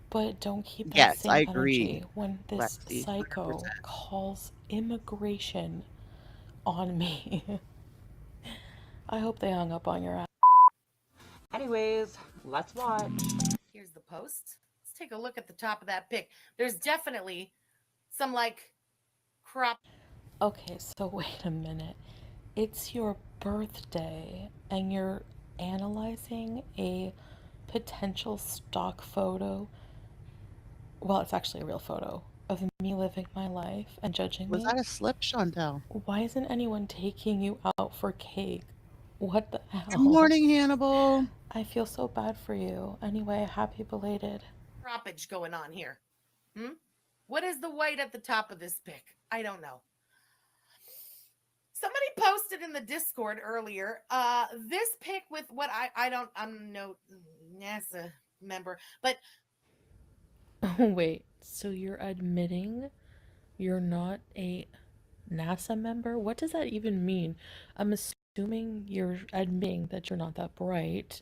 But don't keep that Yes, same I agree, energy when this Lexi, psycho 100%. calls immigration on me. I hope they hung up on your ass. Anyways, let's watch. Here's the post take a look at the top of that pic. There's definitely some like crop. Okay, so wait a minute. It's your birthday and you're analyzing a potential stock photo. Well, it's actually a real photo of me living my life and judging Was me. that a slip, Chantal? Why isn't anyone taking you out for cake? What the Good hell? morning, Hannibal. I feel so bad for you. Anyway, happy belated. Croppage going on here. What is the white at the top of this pic? I don't know. Somebody posted in the Discord earlier this pic with what I'm no NASA member, but Wait, so you're admitting you're not a NASA member? What does that even mean? I'm assuming you're admitting that you're not that bright,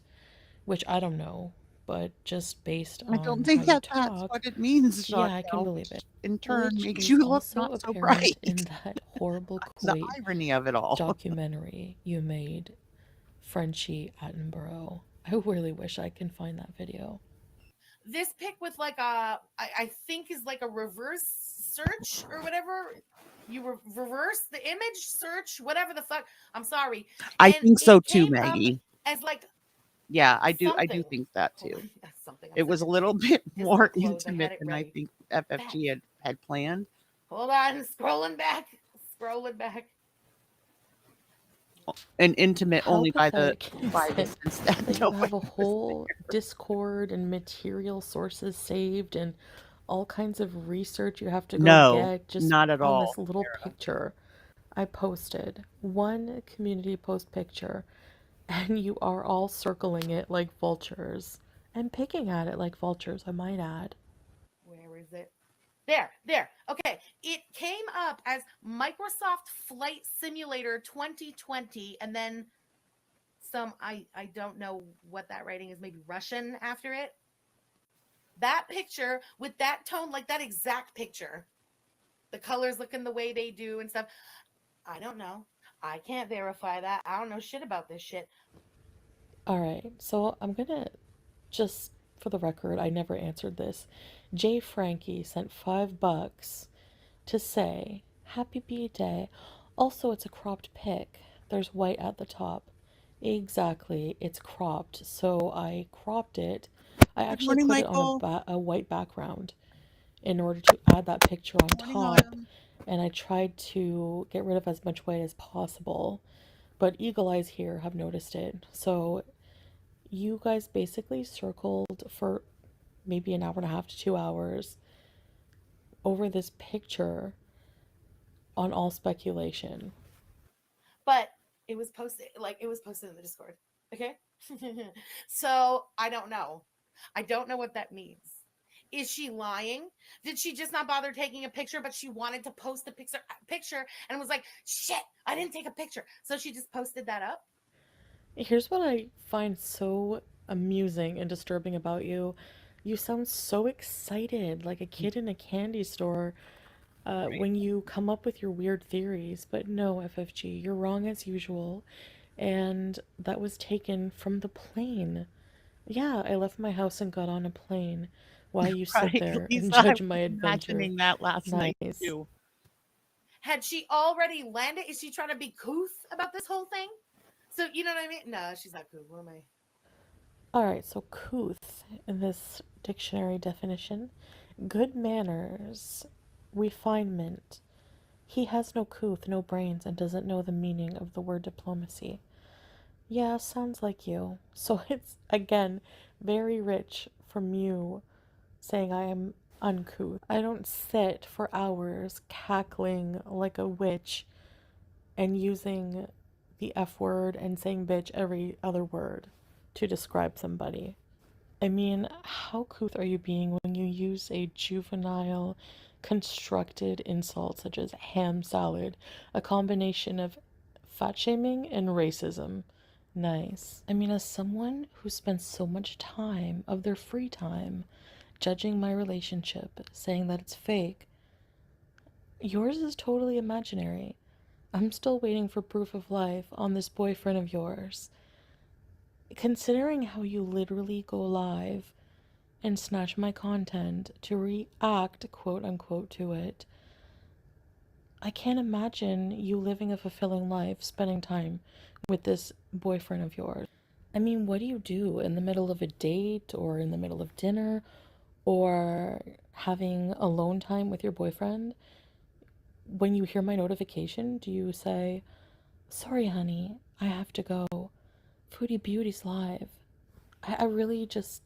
which I don't know, but just based I don't on think how you that's talk, what it means, yeah, I can Chantal. believe it. In turn, Which makes is you look also not so apparent bright. in that horrible The Kuwait irony of it all. documentary you made, Frenchie Attenborough. I really wish I can find that video. this pic with like I think is like a reverse search or whatever. You reverse the image search, whatever the fuck. I'm sorry. I And think so it too, came up Maggie. as like Yeah, I do something. think that Hold too. on, that's something. I'm It was a sorry. little bit Just more close. I had intimate it than I ready. think FFG had planned. Hold on, scrolling back. And intimate How only by the pathetic is it sense that that you nobody have a was whole Discord and material sources saved and all kinds of research you have to go No, get just not at on all, this little Sarah. picture I posted? One community post picture, and you are all circling it like vultures and picking at it like vultures, I might add. Where is it? There. Okay. It came up as Microsoft Flight Simulator 2020, and then some, I don't know what that writing is, maybe Russian after it. That picture with that tone, like that exact picture, the colors looking the way they do and stuff. I don't know. I can't verify that. I don't know shit about this shit. All right, so I'm gonna just for the record, I never answered this. Jay Frankie sent $5 to say happy B-Day. Also, it's a cropped pic. There's white at the top. Exactly, it's cropped. So I cropped it. I Good actually morning, put it on Michael. a white background in order to add that picture on Morning, top. Autumn. And I tried to get rid of as much white as possible. But Eagle Eyes here have noticed it. So you guys basically circled for maybe an hour and a half to 2 hours over this picture on all speculation. But it was posted in the Discord. Okay. So I don't know what that means. Is she lying? Did she just not bother taking a picture, but she wanted to post a picture and was like, shit, I didn't take a picture, so she just posted that up? Here's what I find so amusing and disturbing about you. You sound so excited, like a kid in a candy store, when you come up with your weird theories. But no, FFG, you're wrong as usual. And that was taken from the plane. Yeah, I left my house and got on a plane while you sit Right, there and Lisa, I judge was my adventure. imagining that last night Nice. too. Had she already landed? Is she trying to be couth about this whole thing? So, you know what I mean? No, she's not couth. What am I? Alright, so couth in this dictionary definition: good manners, refinement. He has no couth, no brains, and doesn't know the meaning of the word diplomacy. Yeah, sounds like you. So it's, again, very rich from you saying I am uncouth. I don't sit for hours cackling like a witch and using the F word and saying bitch every other word to describe somebody. I mean, how couth are you being when you use a juvenile, constructed insult such as ham salad, a combination of fat shaming and racism? Nice. I mean, as someone who spends so much time of their free time judging my relationship, saying that it's fake, yours is totally imaginary. I'm still waiting for proof of life on this boyfriend of yours. Considering how you literally go live and snatch my content to react, quote unquote, to it. I can't imagine you living a fulfilling life, spending time with this boyfriend of yours. I mean, what do you do in the middle of a date or in the middle of dinner or having alone time with your boyfriend? When you hear my notification, do you say, sorry, honey, I have to go. Foodie Beauty's live. I really just,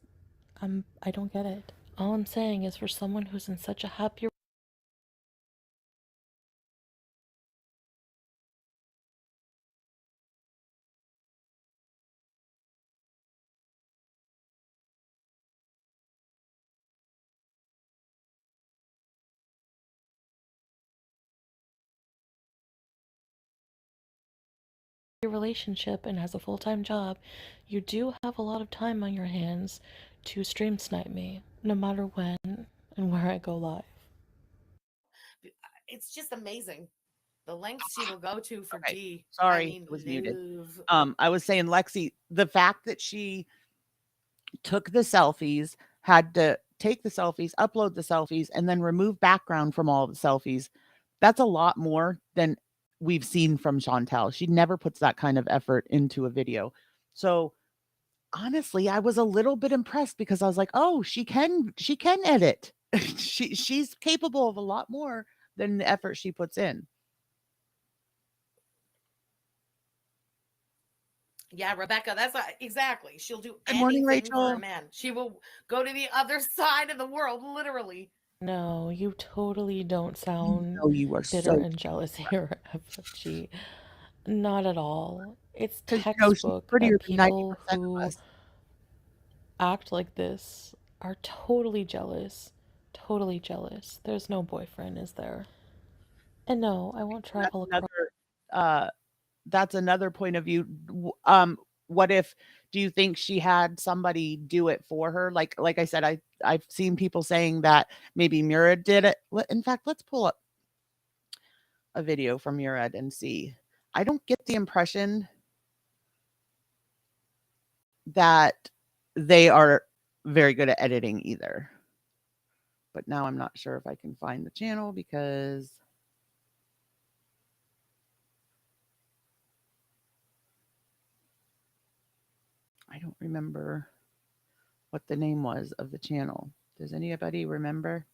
I don't get it. All I'm saying is for someone who's in such a happy relationship and has a full-time job, you do have a lot of time on your hands to stream snipe me, no matter when and where I go live. It's just amazing the lengths she will go to for Okay, D. sorry, I mean, it was muted. move. I was saying, Lexi, the fact that she took the selfies, had to take the selfies, upload the selfies, and then remove background from all the selfies, that's a lot more than we've seen from Chantal. She never puts that kind of effort into a video. So honestly, I was a little bit impressed because I was like, oh, she can edit. She's capable of a lot more than the effort she puts in. Yeah, Rebecca, that's exactly. She'll do Good morning, anything for a Rachel. man. She will go to the other side of the world, literally. No, you totally don't sound Oh, you are bitter so and jealous here, FFG. Not at all. It's because she's textbook prettier that than people 90% of who us. act like this are totally jealous. Totally jealous. There's no boyfriend, is there? And no, I won't That's travel across. that's another point of view. What if, do you think she had somebody do it for her? Like I said, I've seen people saying that maybe Murad did it. In fact, let's pull up a video from Murad and see. I don't get the impression that they are very good at editing either. But now I'm not sure if I can find the channel because I don't remember what the name was of the channel. Does anybody remember?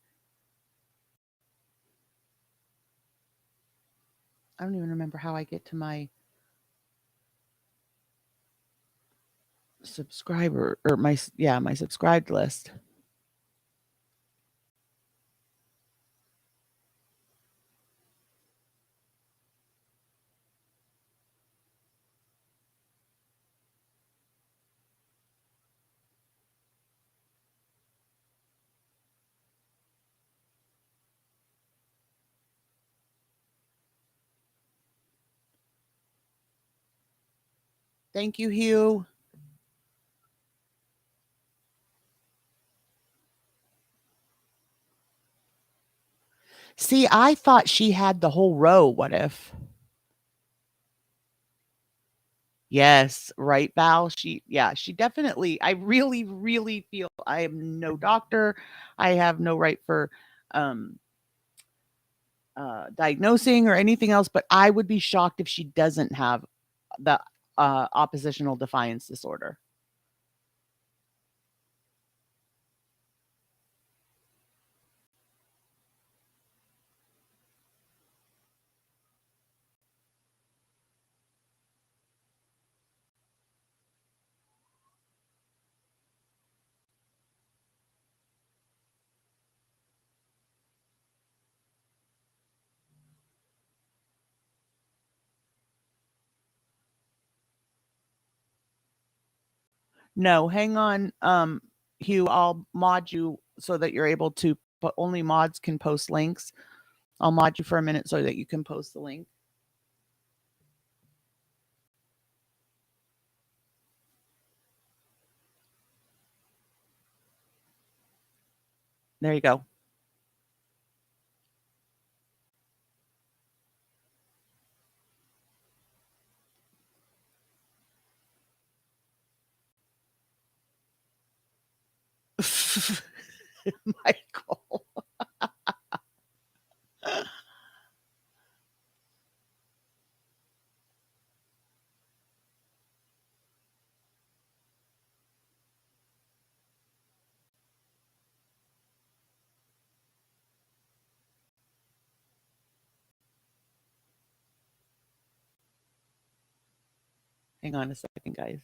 I don't even remember how I get to my subscriber or my subscribed list. Thank you, Hugh. See, I thought she had the whole row. What if? Yes, right, Val. She definitely, I really, really feel I am no doctor. I have no right for um diagnosing or anything else, but I would be shocked if she doesn't have the oppositional defiance disorder. No, hang on, Hugh. I'll mod you so that you're able to, but only mods can post links. I'll mod you for a minute so that you can post the link. There you go. Michael. Hang on a second, guys.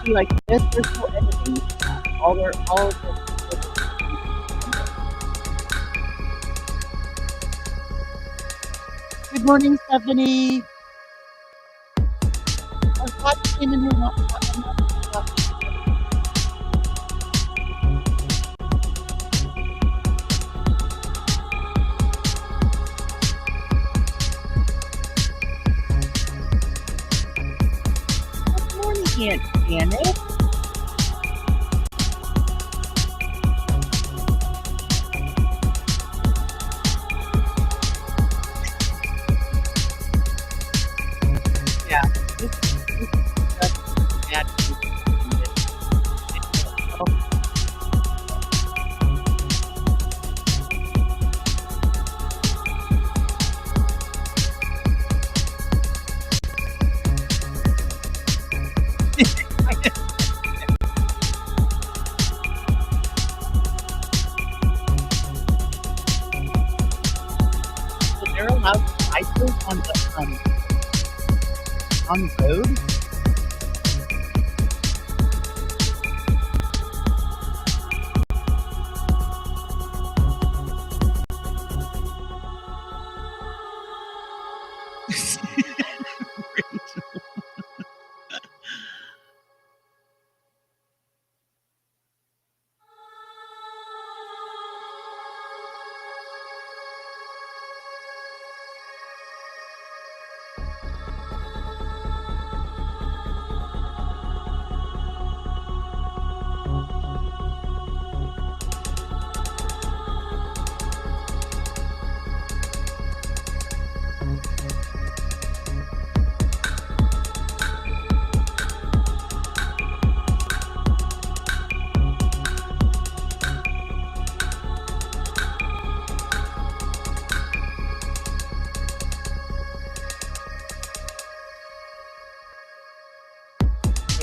Like this, there's no editing. All of Good morning, Stephanie. I'm glad you came in here. Good morning, Aunt Janet. Yeah, this is just bad news. So they're allowed devices on the road.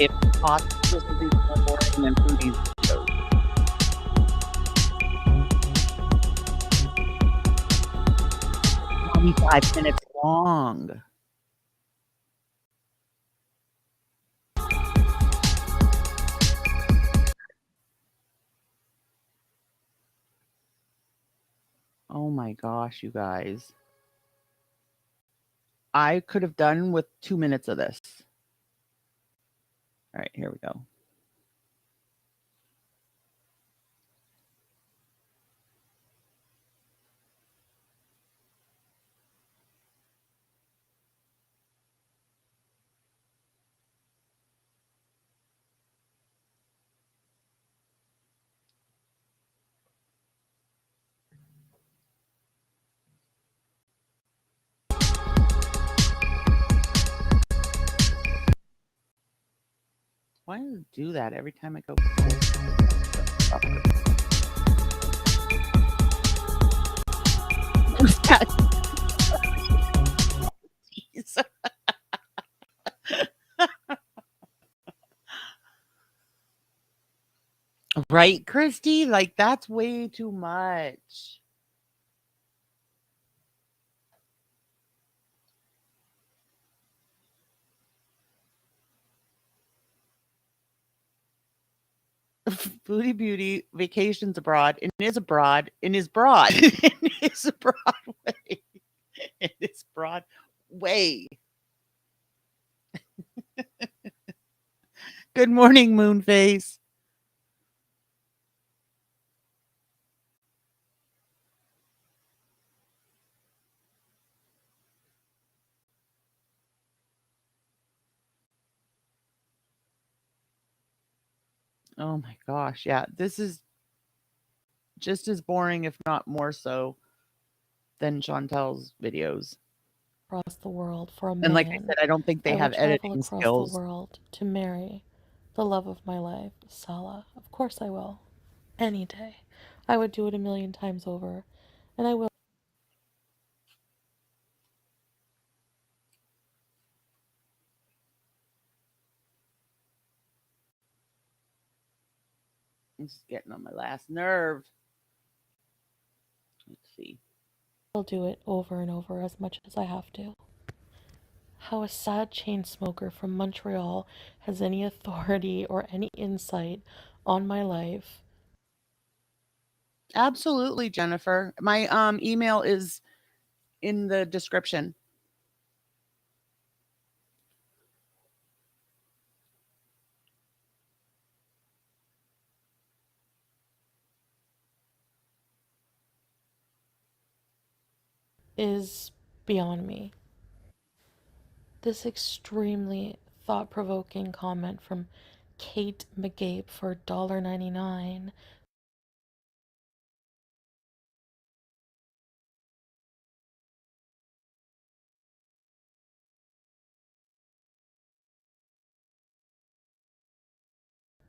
If Mosque was released more boring than Foodie's videos. It's 25 minutes long. Oh my gosh, you guys. I could have done with 2 minutes of this. All right, here we go. Why does it do that every time I go? Jeez. Right, Christy? Like, that's way too much. Foodie Beauty vacations abroad and is abroad and is broad. And is a Broadway. It is Broadway. Good morning, Moonface. Oh my gosh. Yeah, this is just as boring, if not more so, than Chantal's videos. Across the world for a And like I man. said, I don't think they I have would travel editing across skills. the world to marry the love of my life, Salah. Of course I will. Any day. I would do it 1,000,000 times over. And I will. It's getting on my last nerve. Let's see. I'll do it over and over as much as I have to. How a sad chain smoker from Montreal has any authority or any insight on my life. Absolutely, Jennifer. My email is in the description. Is beyond me. This extremely thought-provoking comment from Kate McGape for $1.99.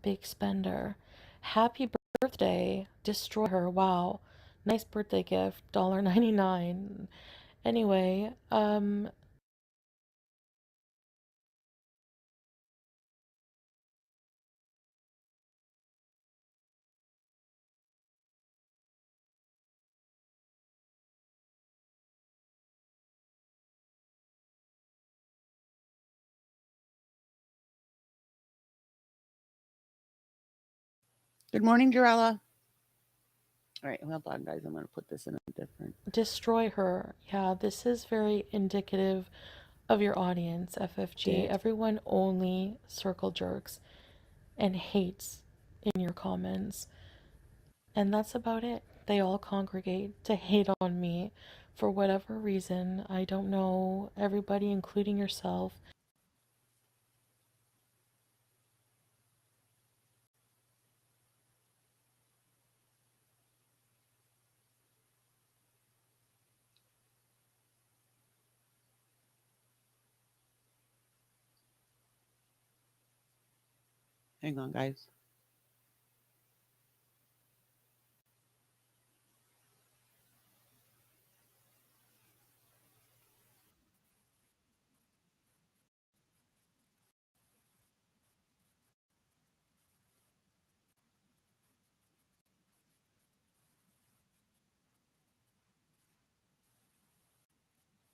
Big spender. Happy birthday. Destroy her. Wow. Nice birthday gift. $1.99. Anyway, Good morning, Jarella. All right, hold on, guys. I'm going to put this in a different. destroy her. Yeah, this is very indicative of your audience, FFG. Everyone only circle jerks and hates in your comments. And that's about it. They all congregate to hate on me for whatever reason. I don't know. Everybody, including yourself. Hang on, guys.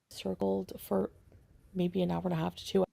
Circled for maybe an hour and a half to 2 hours.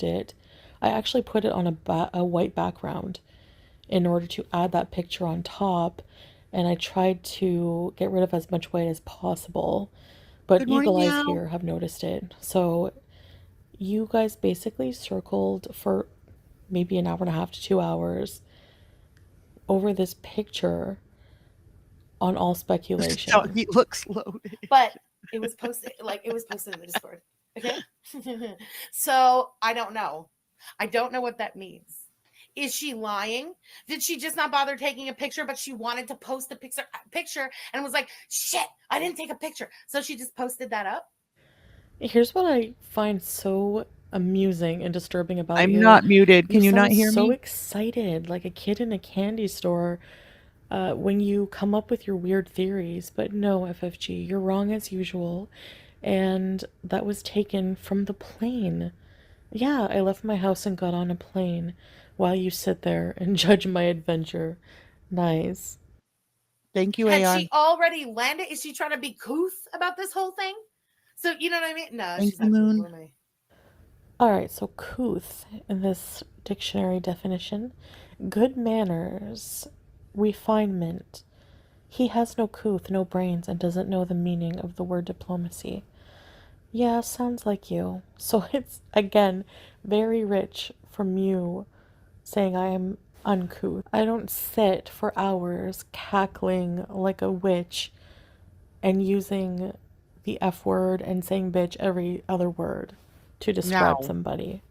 It. I actually put it on a white background in order to add that picture on top, and I tried to get rid of as much white as possible. But Good morning, eagle eyes Meow. here have noticed it. So you guys basically circled for maybe an hour and a half to 2 hours over this picture on all speculation. So he looks loaded. But it was posted in the Discord. Okay. So I don't know. I don't know what that means. Is she lying? Did she just not bother taking a picture, but she wanted to post the picture and was like, shit, I didn't take a picture. So she just posted that up? Here's what I find so amusing and disturbing about I'm you. not muted. Can you not sound hear so me? excited, like a kid in a candy store, when you come up with your weird theories. But no, FFG, you're wrong as usual. And that was taken from the plane. Yeah, I left my house and got on a plane while you sit there and judge my adventure. Nice. Thank you, Had AR. she already landed? Is she trying to be couth about this whole thing? So you know what I mean? No, Thank she's you, not Moon. couth for me. Alright, so couth in this dictionary definition: good manners, refinement. He has no couth, no brains, and doesn't know the meaning of the word diplomacy. Yeah, sounds like you. So it's, again, very rich from you saying I am uncouth. I don't sit for hours cackling like a witch and using the F word and saying bitch every other word to describe Now, somebody.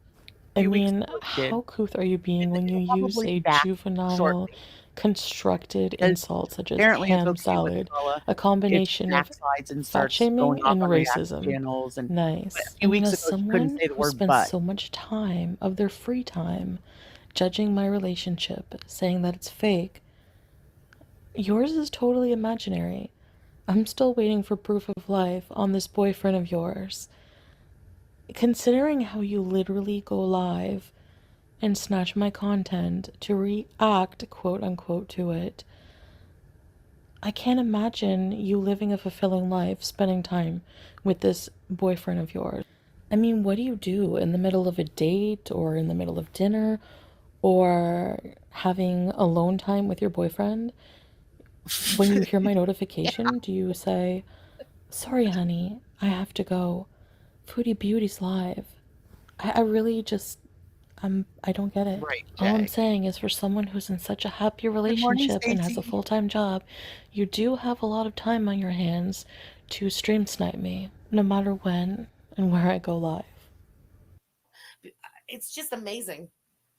a I few weeks mean, ago we did. how couth are you being when you It'll use probably be a back juvenile, shortly. constructed Because insult such as apparently it's ham okay with salad, Salah a if she combination of backslides and fat starts going shaming off and on React racism? channels. And but a Nice. few I mean, weeks as ago she couldn't someone say the who word spends but. so much time of their free time judging my relationship, saying that it's fake, yours is totally imaginary. I'm still waiting for proof of life on this boyfriend of yours. Considering how you literally go live and snatch my content to react, quote unquote, to it, I can't imagine you living a fulfilling life, spending time with this boyfriend of yours. I mean, what do you do in the middle of a date or in the middle of dinner or having alone time with your boyfriend? When you hear my notification, do you say, sorry, honey, I have to go. Foodie Beauty's live. I really just, I don't get it. Right, All I'm Jay. saying is for someone who's in such a happy Good morning, relationship and has a Stacy. full-time job, you do have a lot of time on your hands to stream snipe me, no matter when and where I go live. It's just amazing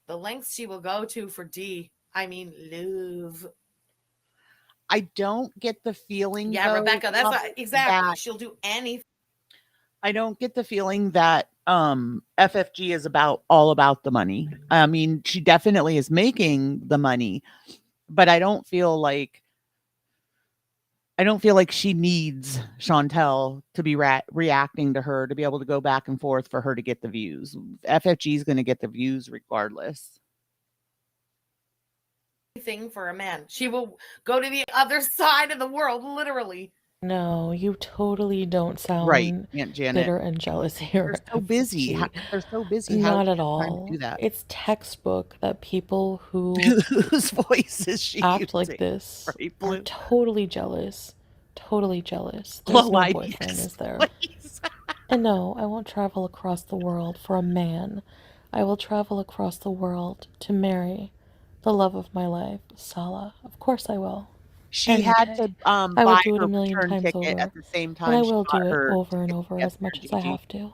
the lengths she will go to for D. I mean, love. I don't get the feeling, Yeah, though, Rebecca, that's Robert, what, exactly. that She'll do anything. I don't get the feeling that FFG is all about the money. I mean, she definitely is making the money, but I don't feel like she needs Chantal to be reacting to her to be able to go back and forth for her to get the views. FFG is going to get the views regardless. Thing for a man. She will go to the other side of the world, literally. No, you totally don't Right, sound Aunt Janet. bitter and jealous here. They're so busy. FFG. They're so busy. How Not do at you have time to do all. that? It's textbook that people who Whose voice is she act using? like this Right, are Blue? totally jealous. Totally jealous. There's no boyfriend, is there? Please. And no, I won't travel across the world for a man. I will travel across the world to marry the love of my life, Salah. Of course I will. She Any had day. to I will buy do it her a million return times ticket over. at the same And I time she will got do it her over and ticket over to get as much there, as I Gigi. have to.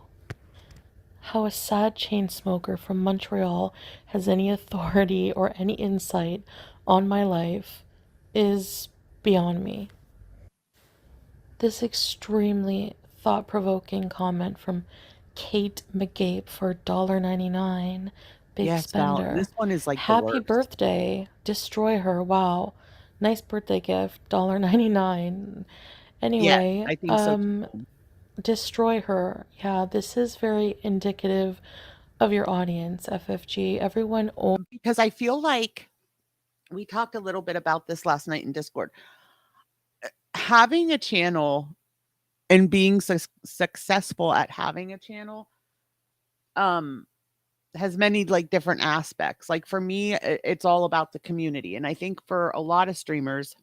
How a sad chain smoker from Montreal has any authority or any insight on my life is beyond me. This extremely thought-provoking comment from Kate McGape for $1.99. Big Yes, Val. spender. This one is like the Happy worst. birthday. Destroy her. Wow. Nice birthday gift. $1.99. Anyway, Yes, I think so too. destroy her. Yeah, this is very indicative of your audience, FFG. Everyone Because I feel like we talked a little bit about this last night in Discord. Having a channel and being successful at having a channel has many like different aspects. Like for me, it's all about the community. And I think for a lot of streamers,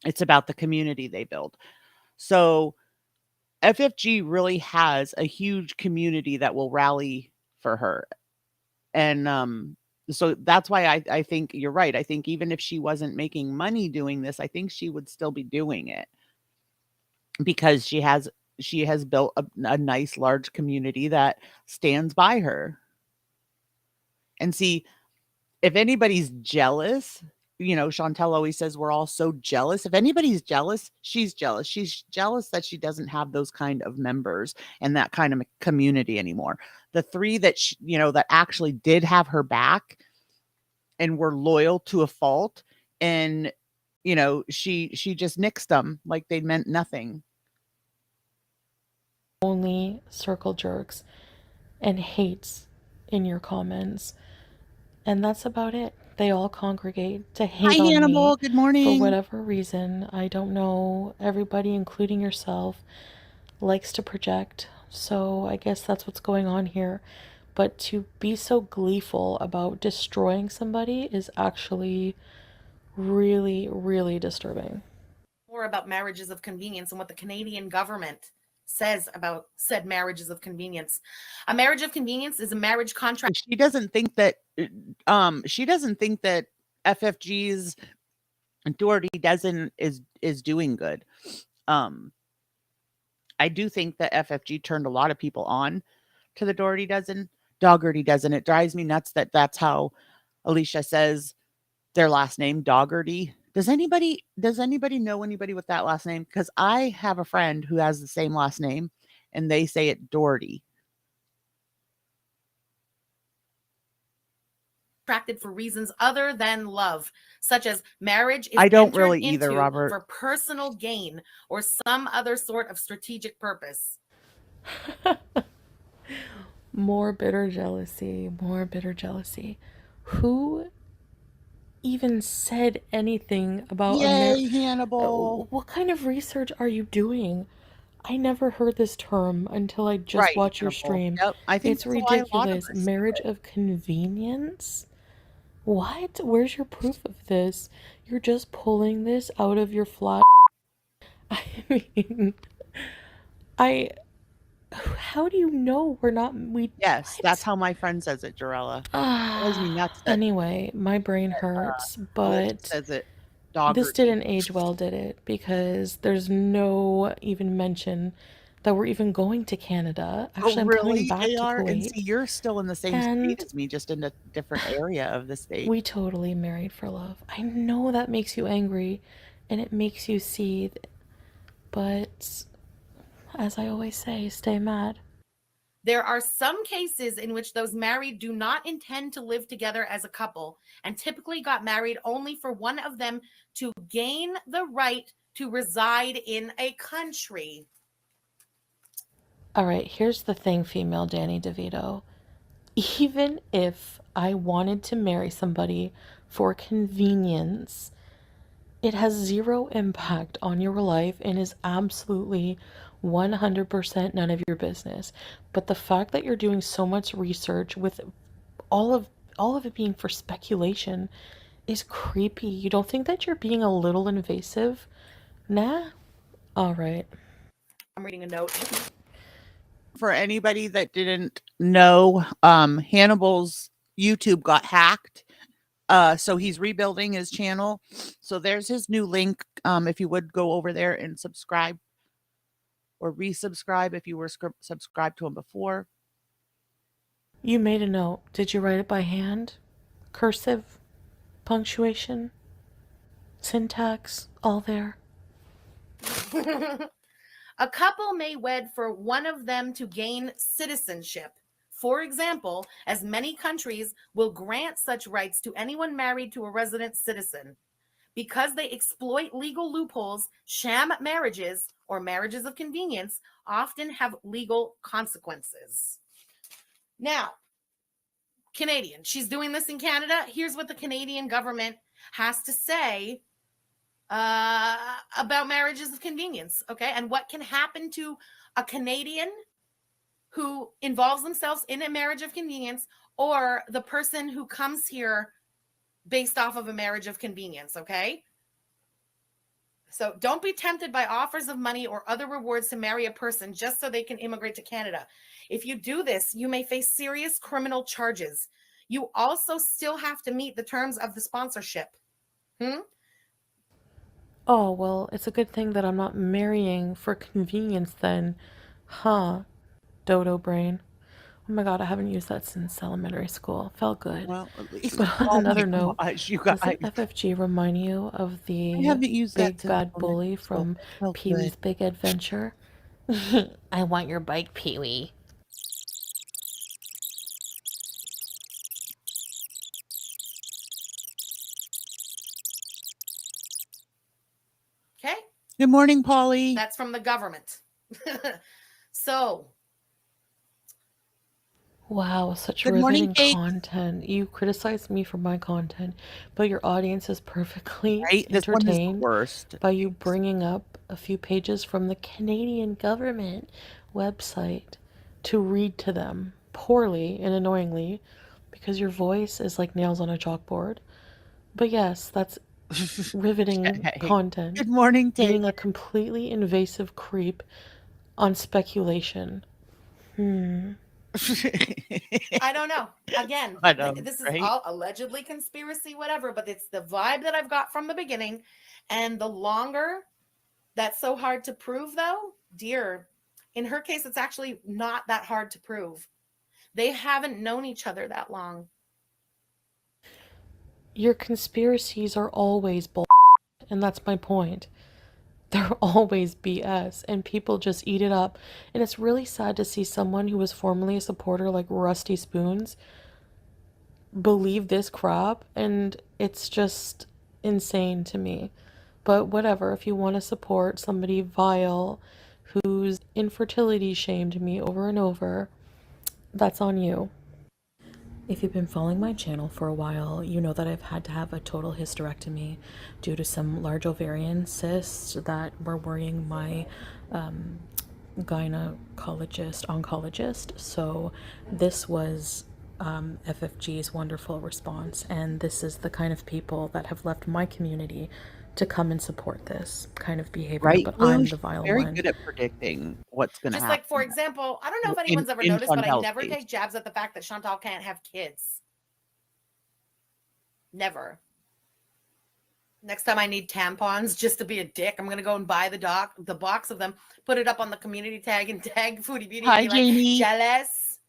it's about the community they build. So FFG really has a huge community that will rally for her. And So that's why I think you're right. I think even if she wasn't making money doing this, I think she would still be doing it because she has built a nice large community that stands by her. And see, if anybody's jealous, you know, Chantal always says we're all so jealous. If anybody's jealous, she's jealous. She's jealous that she doesn't have those kind of members and that kind of community anymore. The three that you know, that actually did have her back and were loyal to a fault, and you know, she just nixed them like they meant nothing. Only circle jerks and hates in your comments. And that's about it. They all congregate to hate Hi, on Hannibal. me Good for morning. whatever reason. I don't know. Everybody, including yourself, likes to project. So I guess that's what's going on here. But to be so gleeful about destroying somebody is actually really, really disturbing. More about marriages of convenience and what the Canadian government says about said marriages of convenience. A marriage of convenience is a marriage contract. She doesn't think that FFG's Doherty doesn't is doing good. I do think that FFG turned a lot of people on to the Doherty dozen. Doggerty dozen. It drives me nuts that that's how Alicia says their last name, Doggerty. Does anybody know anybody with that last name? Because I have a friend who has the same last name and they say it Doherty. Attracted for reasons other than love, such as marriage is I don't entered really either, into Robert. for personal gain or some other sort of strategic purpose. More bitter jealousy, more bitter jealousy. Who even said anything about Yay, Hannibal. What kind of research are you doing? I never heard this term until I just Right, watched your Hannibal. stream. Yep, I think It's that's why a lot of ridiculous. us do Marriage it. of convenience? What? Where's your proof of this? You're just pulling this out of your flat. I mean, how do you know we're not, Yes, what? that's how my friend says it, Jarella. It drives me nuts that Anyway, my brain hurts, Alicia but says it this Doggerty. didn't age well, did it? Because there's no even mention that we're even going to Canada. Actually, Oh, I'm coming really, back to JR? And Kuwait. see, you're still in the same state And as me, just in a different area of the state. we totally married for love. I know that makes you angry and it makes you seethe, but as I always say, stay mad. There are some cases in which those married do not intend to live together as a couple and typically got married only for one of them to gain the right to reside in a country. All right, here's the thing, female Danny DeVito. Even if I wanted to marry somebody for convenience, it has zero impact on your life and is absolutely 100% none of your business. But the fact that you're doing so much research with all of it being for speculation is creepy. You don't think that you're being a little invasive? Nah? All right. I'm reading a note. For anybody that didn't know, Hannibal's YouTube got hacked. So he's rebuilding his channel. So there's his new link. If you would go over there and subscribe or resubscribe if you were subscribed to him before. You made a note. Did you write it by hand? Cursive? Punctuation? Syntax? All there? A couple may wed for one of them to gain citizenship. For example, as many countries will grant such rights to anyone married to a resident citizen. Because they exploit legal loopholes, sham marriages or marriages of convenience often have legal consequences. Now, Canadian, she's doing this in Canada. Here's what the Canadian government has to say about marriages of convenience, okay? And what can happen to a Canadian who involves themselves in a marriage of convenience or the person who comes here based off of a marriage of convenience, okay? So don't be tempted by offers of money or other rewards to marry a person just so they can immigrate to Canada. If you do this, you may face serious criminal charges. you also still have to meet the terms of the sponsorship. Oh, well, it's a good thing that I'm not marrying for convenience then. Huh, dodo brain. Oh my god, I haven't used that since elementary school. Felt good. Well, at least, But on oh another my note, gosh, you guys. doesn't FFG remind you of I the haven't used that big since bad bully elementary school. from It felt Pee-wee's good. Big Adventure? I want your bike, Pee-wee. Okay? Good morning, Polly. That's from the government. So, Wow, such Good morning, riveting Kate. content. You criticize me for my content, but your audience is perfectly Right? This one is the entertained worst. by you bringing up a few pages from the Canadian government website to read to them poorly and annoyingly because your voice is like nails on a chalkboard. But yes, that's riveting Okay. content. Good morning, Being Taylor. a completely invasive creep on speculation. I don't know. Again, I know, this is right? all allegedly conspiracy, whatever, but it's the vibe that I've got from the beginning. And the longer that's so hard to prove, though, dear, in her case, it's actually not that hard to prove. They haven't known each other that long. Your conspiracies are always bull, and that's my point. They're always BS, and people just eat it up. And it's really sad to see someone who was formerly a supporter like Rusty Spoons believe this crap, and it's just insane to me. But whatever, if you want to support somebody vile whose infertility shamed me over and over, that's on you. If you've been following my channel for a while, you know that I've had to have a total hysterectomy due to some large ovarian cysts that were worrying my oncologist. So this was FFG's wonderful response, and this is the kind of people that have left my community to come and support this kind of behavior. Right, But Blue? I'm the She's vile very one. good at predicting what's going to Just happen. like, for example, I don't know if in- anyone's ever in noticed, but I Chantal's never case. take jabs at the fact that Chantal can't have kids. Never. Next time I need tampons just to be a dick, I'm gonna go and buy the box of them, put it up on the community tag, and tag Foodie Beauty. Hi, and be like, Jamie. jealous?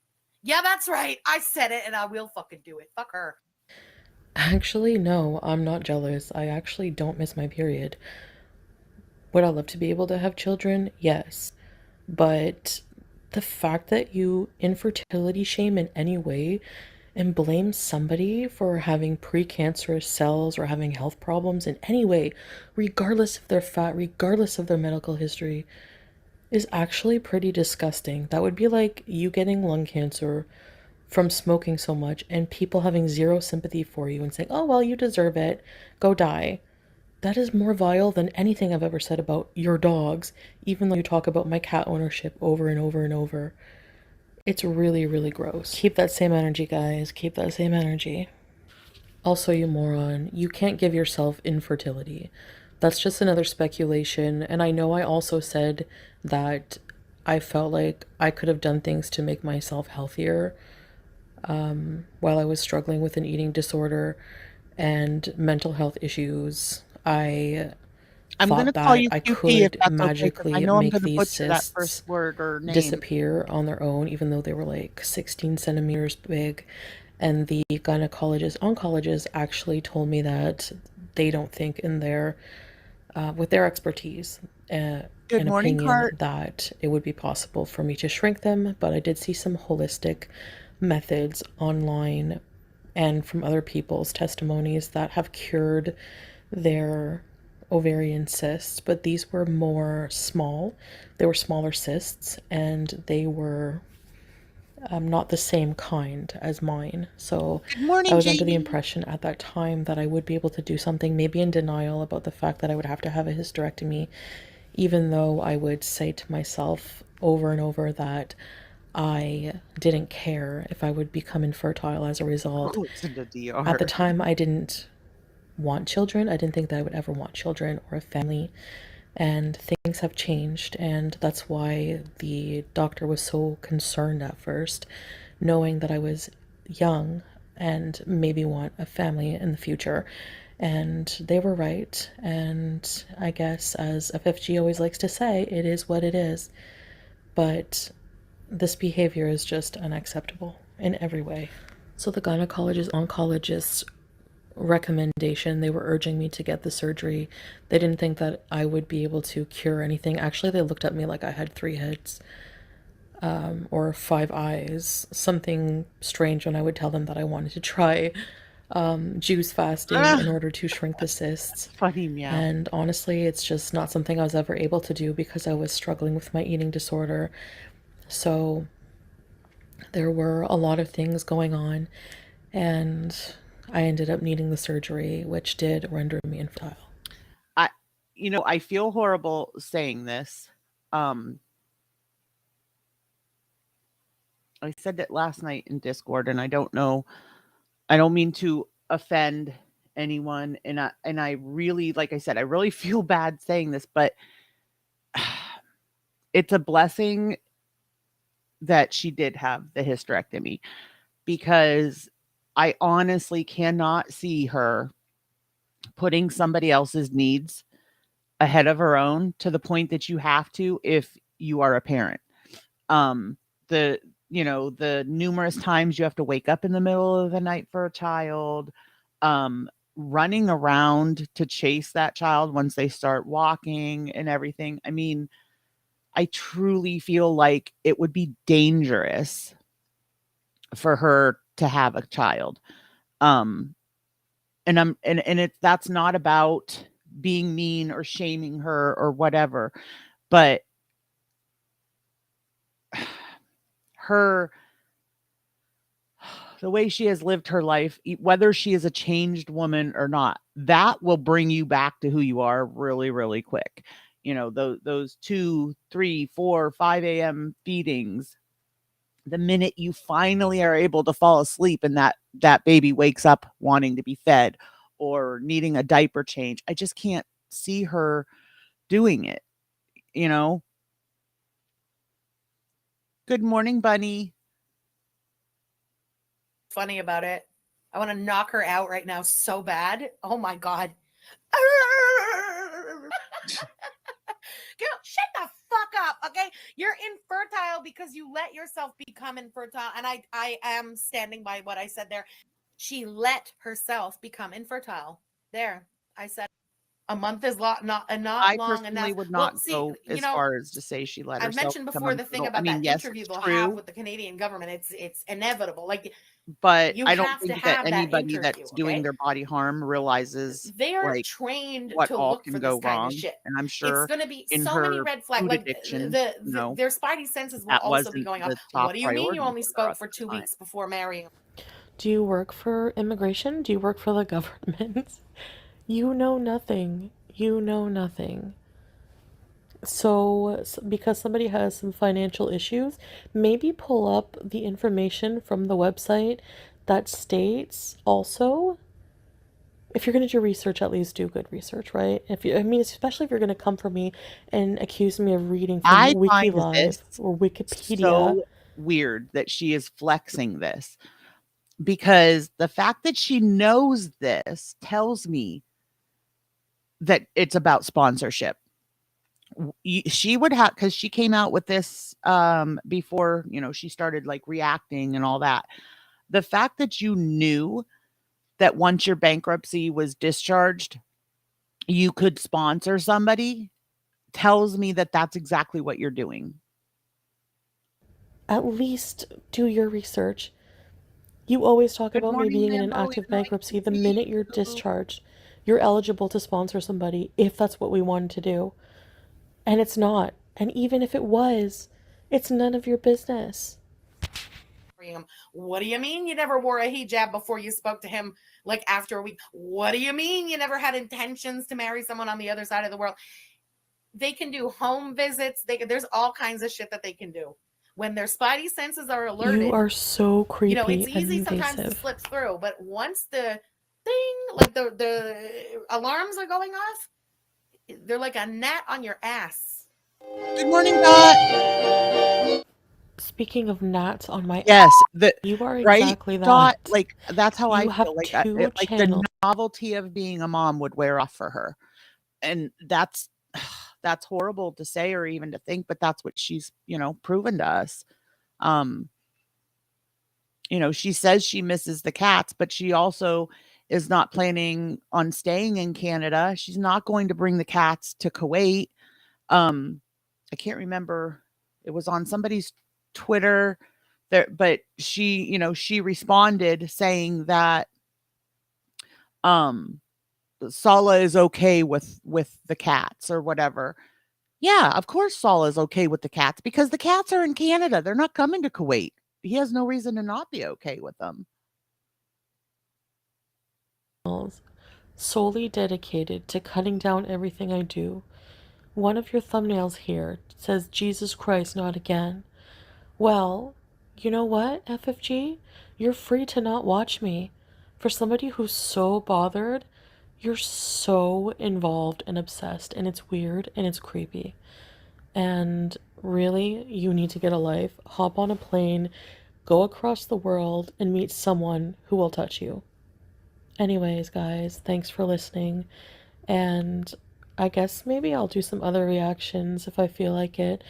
Yeah, that's right. I said it, and I will fucking do it. Fuck her. Actually, no, I'm not jealous. I actually don't miss my period. Would I love to be able to have children? Yes. But the fact that you infertility shame in any way and blame somebody for having precancerous cells or having health problems in any way, regardless if they're fat, regardless of their medical history, is actually pretty disgusting. That would be like you getting lung cancer from smoking so much and people having zero sympathy for you and saying, oh, well, you deserve it. Go die. That is more vile than anything I've ever said about your dogs, even though you talk about my cat ownership over and over and over. It's really, really gross. Keep that same energy, guys. Keep that same energy. Also, you moron, you can't give yourself infertility. That's just another speculation. And I know I also said that I felt like I could have done things to make myself healthier while I was struggling with an eating disorder and mental health issues. I'm going to thought call that you I QP if could that's okay, 'cause magically I know I'm make going to these butcher that cysts first word or name. disappear on their own, even though they were like 16 centimeters big. And the oncologist actually told me that they don't think in their, with their expertise Good and morning, opinion, Cart. that it would be possible for me to shrink them. But I did see some holistic methods online and from other people's testimonies that have cured their ovarian cysts, but these were more small. They were smaller cysts, and they were not the same kind as mine. So Good morning, I was under the Jamie. impression at that time that I would be able to do something, maybe in denial about the fact that I would have to have a hysterectomy, even though I would say to myself over and over that I didn't care if I would become infertile as a result. Oh, it's in the DR. At the time, I didn't want children. I didn't think that I would ever want children or a family. And things have changed, and that's why the doctor was so concerned at first, knowing that I was young and maybe want a family in the future. And they were right. And I guess, as FFG always likes to say, it is what it is. But this behavior is just unacceptable in every way. So the oncologist's recommendation, they were urging me to get the surgery. They didn't think that I would be able to cure anything. Actually, they looked at me like I had 3 heads, or 5 eyes, something strange when I would tell them that I wanted to try juice fasting in order to shrink the cysts. Funny meow. And honestly, it's just not something I was ever able to do because I was struggling with my eating disorder. So there were a lot of things going on, and I ended up needing the surgery, which did render me infertile. I feel horrible saying this. I said it last night in Discord, and I don't mean to offend anyone, and I really, like I said, I really feel bad saying this, but it's a blessing that she did have the hysterectomy, because I honestly cannot see her putting somebody else's needs ahead of her own, to the point that you have to if you are a parent. The numerous times you have to wake up in the middle of the night for a child, running around to chase that child once they start walking and everything. I mean, I truly feel like it would be dangerous for her to have a child. And that's not about being mean or shaming her or whatever, but the way she has lived her life, whether she is a changed woman or not, that will bring you back to who you are really, really quick. Those 2, 3, 4, 5 a.m. feedings, the minute you finally are able to fall asleep and that baby wakes up wanting to be fed or needing a diaper change, I just can't see her doing it. Good morning, Bunny. Funny about it. I want to knock her out right now so bad. Oh my God. Girl, shut the fuck up, okay? You're infertile because you let yourself become infertile. And I am standing by what I said there. She let herself become infertile. There, I said a month is not long enough. I personally would not go as far as to say she let herself. I mentioned before the thing about that interview they'll have with the Canadian government. It's inevitable. Like, but I don't think that anybody that's doing their body harm realizes they are trained what to all look can for go this kind wrong. of shit. And I'm sure it's going to be in so her many red flags. Like addiction, their spidey senses will also be going off. What do you mean you only spoke for 2 weeks before marrying? Do you work for immigration? Do you work for the government? You know nothing. You know nothing. So, because somebody has some financial issues, maybe pull up the information from the website that states also, if you're going to do research, at least do good research, right? Especially if you're going to come for me and accuse me of reading from WikiLive or Wikipedia. So weird that she is flexing this, because the fact that she knows this tells me that it's about sponsorship. She would have, because she came out with this before she started like reacting and all that. The fact that you knew that once your bankruptcy was discharged, you could sponsor somebody tells me that that's exactly what you're doing. At least do your research. You always talk about me being in an active bankruptcy. The minute you're discharged, you're eligible to sponsor somebody if that's what we wanted to do. And it's not. And even if it was, it's none of your business. What do you mean you never wore a hijab before you spoke to him, like after a week? What do you mean you never had intentions to marry someone on the other side of the world? They can do home visits. There's all kinds of shit that they can do. When their spidey senses are alerted. You are so creepy. It's easy sometimes to slip through, but once the thing, like the alarms are going off, they're like a gnat on your ass. Good morning, Dot. Speaking of gnats on my Yes, the you are right, exactly Dot, that. like, that's how I You feel, have like, two like, the channels. novelty of being a mom would wear off for her, and that's that's horrible to say or even to think, but that's what she's, proven to us. Um, she says she misses the cats, but she also is not planning on staying in Canada. She's not going to bring the cats to Kuwait. I can't remember. It was on somebody's Twitter there, but she responded saying that um Salah is okay with the cats or whatever. Yeah, of course Salah is okay with the cats because the cats are in Canada. They're not coming to Kuwait. He has no reason to not be okay with them. Solely dedicated to cutting down everything I do. One of your thumbnails here says, Jesus Christ, not again. Well, you know what, FFG? You're free to not watch me. For somebody who's so bothered, you're so involved and obsessed, and it's weird and it's creepy. And really, you need to get a life, hop on a plane, go across the world, and meet someone who will touch you. Anyways, guys, thanks for listening. And I guess maybe I'll do some other reactions if I feel like it.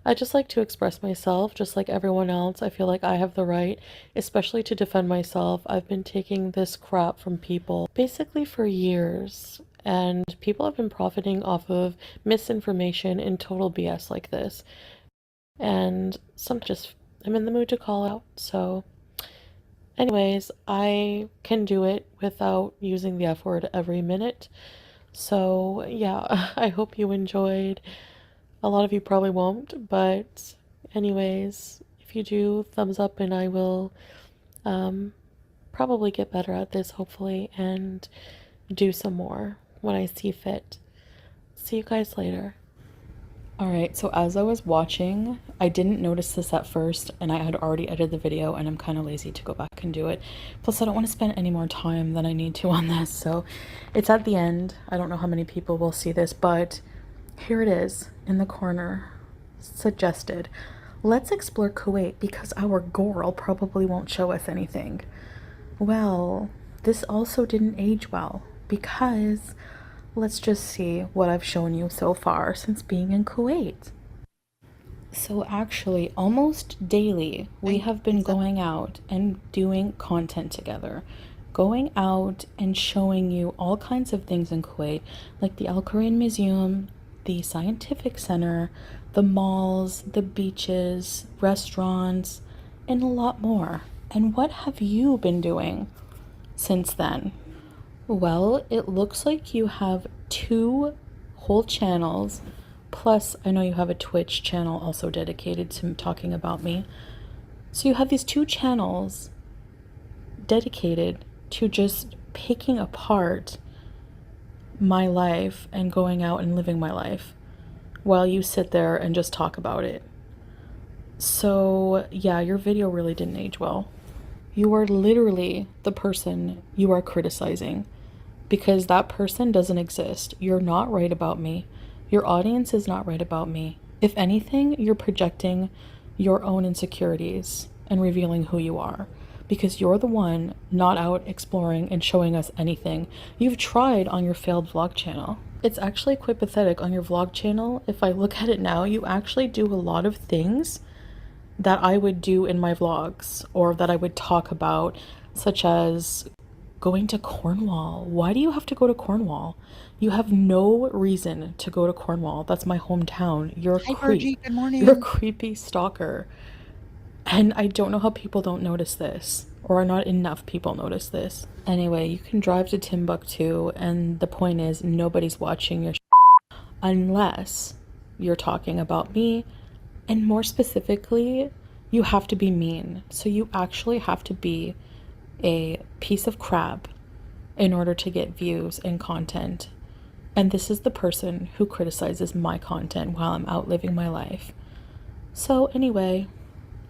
I just like to express myself, just like everyone else. I feel like I have the right, especially to defend myself. I've been taking this crap from people basically for years, and people have been profiting off of misinformation and total BS like this. And sometimes I'm in the mood to call out, so anyways, I can do it without using the F word every minute. So, yeah, I hope you enjoyed. A lot of you probably won't, but anyways, if you do, thumbs up, and I will probably get better at this, hopefully, and do some more when I see fit. See you guys later. Alright, so as I was watching, I didn't notice this at first, and I had already edited the video, and I'm kind of lazy to go back and do it. Plus, I don't want to spend any more time than I need to on this, so it's at the end. I don't know how many people will see this, but here it is in the corner. Suggested. Let's explore Kuwait because our Gorl probably won't show us anything. Well, this also didn't age well because let's just see what I've shown you so far since being in Kuwait. So actually, almost daily, we have been going out and doing content together. Going out and showing you all kinds of things in Kuwait, like the Al Quran Museum, the Scientific Center, the malls, the beaches, restaurants, and a lot more. And what have you been doing since then? Well, it looks like you have 2 whole channels, plus I know you have a Twitch channel also dedicated to talking about me. So you have these 2 channels dedicated to just picking apart my life and going out and living my life while you sit there and just talk about it. So yeah, your video really didn't age well. You are literally the person you are criticizing because that person doesn't exist. You're not right about me. Your audience is not right about me. If anything, you're projecting your own insecurities and revealing who you are because you're the one not out exploring and showing us anything. You've tried on your failed vlog channel. It's actually quite pathetic on your vlog channel. If I look at it now, you actually do a lot of things that I would do in my vlogs or that I would talk about, such as going to Cornwall. Why do you have to go to Cornwall? You have no reason to go to Cornwall. That's my hometown. You're a Hi, creep. Virgie. Good morning. You're a creepy stalker. And I don't know how people don't notice this, or not enough people notice this. Anyway, you can drive to Timbuktu, and the point is nobody's watching your unless you're talking about me. And more specifically, you have to be mean. So you actually have to be a piece of crap in order to get views and content. And this is the person who criticizes my content while I'm out living my life. So anyway,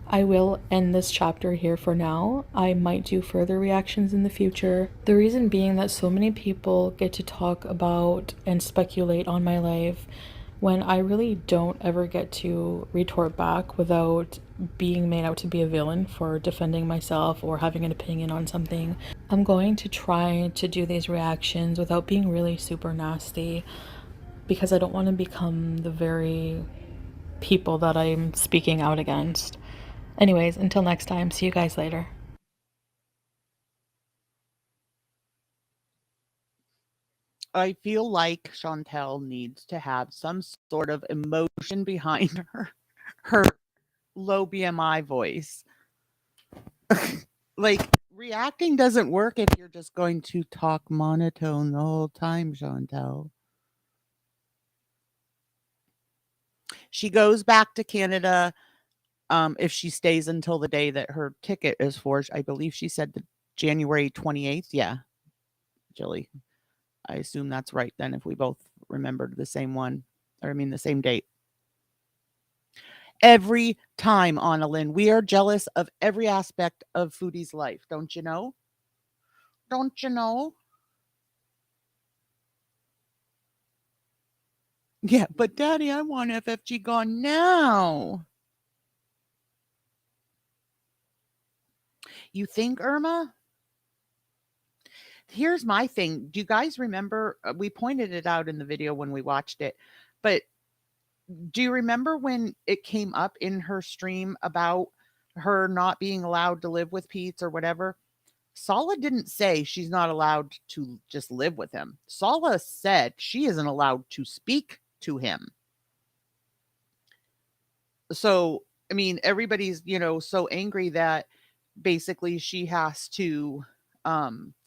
I will end this chapter here for now. I might do further reactions in the future. The reason being that so many people get to talk about and speculate on my life when I really don't ever get to retort back without being made out to be a villain for defending myself or having an opinion on something. I'm going to try to do these reactions without being really super nasty because I don't want to become the very people that I'm speaking out against. Anyways, until next time, see you guys later. I feel like Chantal needs to have some sort of emotion behind her low BMI voice. Like, reacting doesn't work if you're just going to talk monotone the whole time, Chantal. She goes back to Canada if she stays until the day that her ticket is forged. I believe she said the January 28th. Yeah, Jilly. I assume that's right then if we both remembered the same one, or I mean the same date. Every time, Annalyn, we are jealous of every aspect of Foodie's life. Don't you know? Don't you know? Yeah, but Daddy, I want FFG gone now. You think, Irma? Here's my thing. Do you guys remember? We pointed it out in the video when we watched it, but do you remember when it came up in her stream about her not being allowed to live with Pete or whatever? Salah didn't say she's not allowed to just live with him. Salah said she isn't allowed to speak to him. So, I mean, everybody's, so angry that basically she has to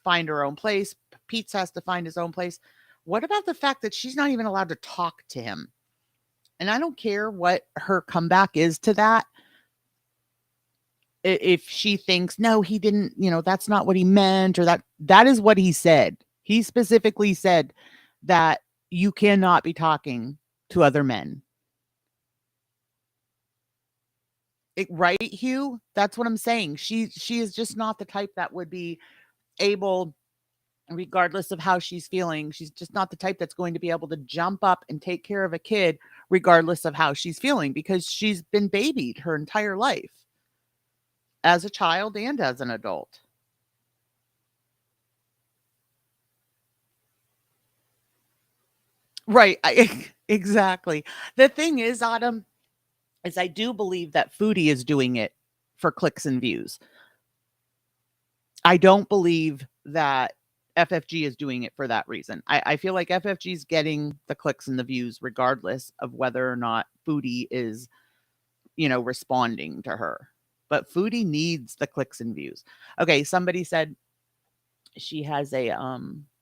find her own place. Pete has to find his own place. What about the fact that she's not even allowed to talk to him? And I don't care what her comeback is to that. If she thinks, no, he didn't, that's not what he meant, or that is what he said. He specifically said that you cannot be talking to other men. Right, Hugh? That's what I'm saying. She is just not the type that would be able, regardless of how she's feeling, she's just not the type that's going to be able to jump up and take care of a kid regardless of how she's feeling, because she's been babied her entire life as a child and as an adult. Right. Exactly. The thing is, Autumn, is I do believe that Foodie is doing it for clicks and views. I don't believe that FFG is doing it for that reason. I feel like FFG is getting the clicks and the views regardless of whether or not Foodie is, responding to her. But Foodie needs the clicks and views. Okay, somebody said she has a